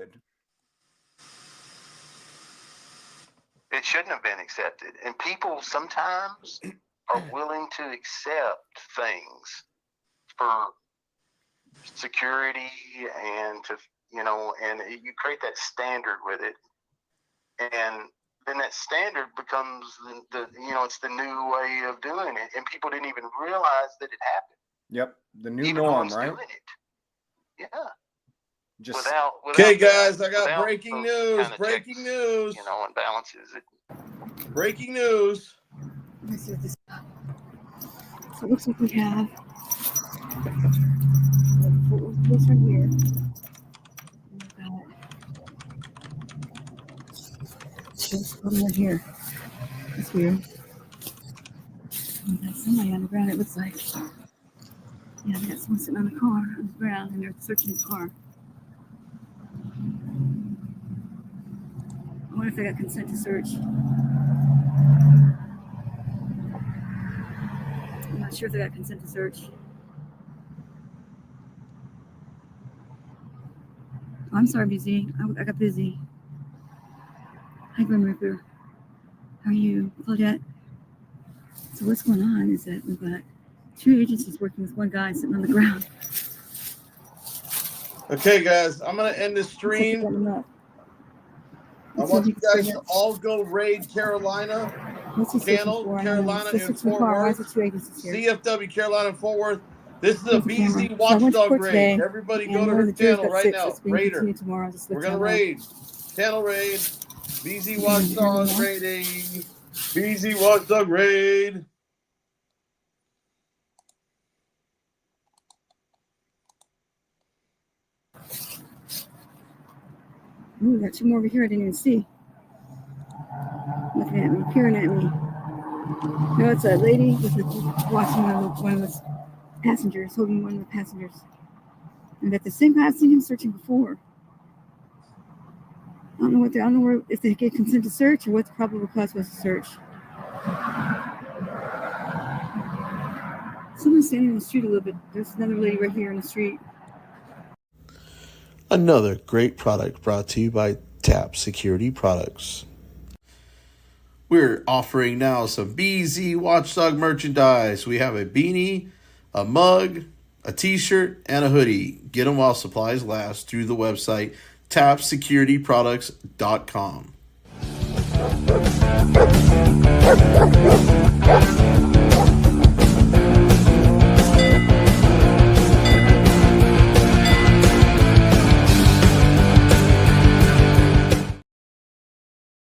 It shouldn't have been accepted. And people sometimes are willing to accept things for security and to, you know, and you create that standard with it. And then that standard becomes the you know, it's the new way of doing it. And people didn't even realize that it happened. Yep. The new Even norm, ones right? doing it. Yeah. Just Okay, guys, I got breaking news. Breaking news. You know, and balances it. Breaking news. Let me see what this. So it looks like we have this right here. This one right here. That's weird. We got somebody on the ground, it looks like. Yeah, they got someone sitting on the car, on the ground, and they're searching the car. I wonder if they got consent to search. I'm not sure if they got consent to search. Oh, I'm sorry, BZ. I got busy. Hi, Grim Reaper. How are you, Claudette? So what's going on is that we've got 2 agencies working with one guy sitting on the ground. Okay, guys, I'm gonna end the stream. I want you guys to all go raid Carolina channel, Carolina and Fort Worth, CFW Carolina and Fort Worth. This is a BZ Watchdog raid. Everybody go to her channel right now. Raid her. We're gonna raid. Channel raid. BZ Watchdog raiding. BZ Watchdog raid. Ooh, we got 2 more over here I didn't even see. Looking at me, peering at me. No, it's a lady watching one of the passengers, holding one of the passengers. And at the same guy I've seen him searching before. I don't know if they gave consent to search or what the probable cause was to search. Someone's standing in the street a little bit. There's another lady right here in the street. Another great product brought to you by TAP Security Products. We're offering now some BZ Watchdog merchandise. We have a beanie, a mug, a t-shirt, and a hoodie. Get them while supplies last through the website TAPSSECURITYPRODUCTS.com.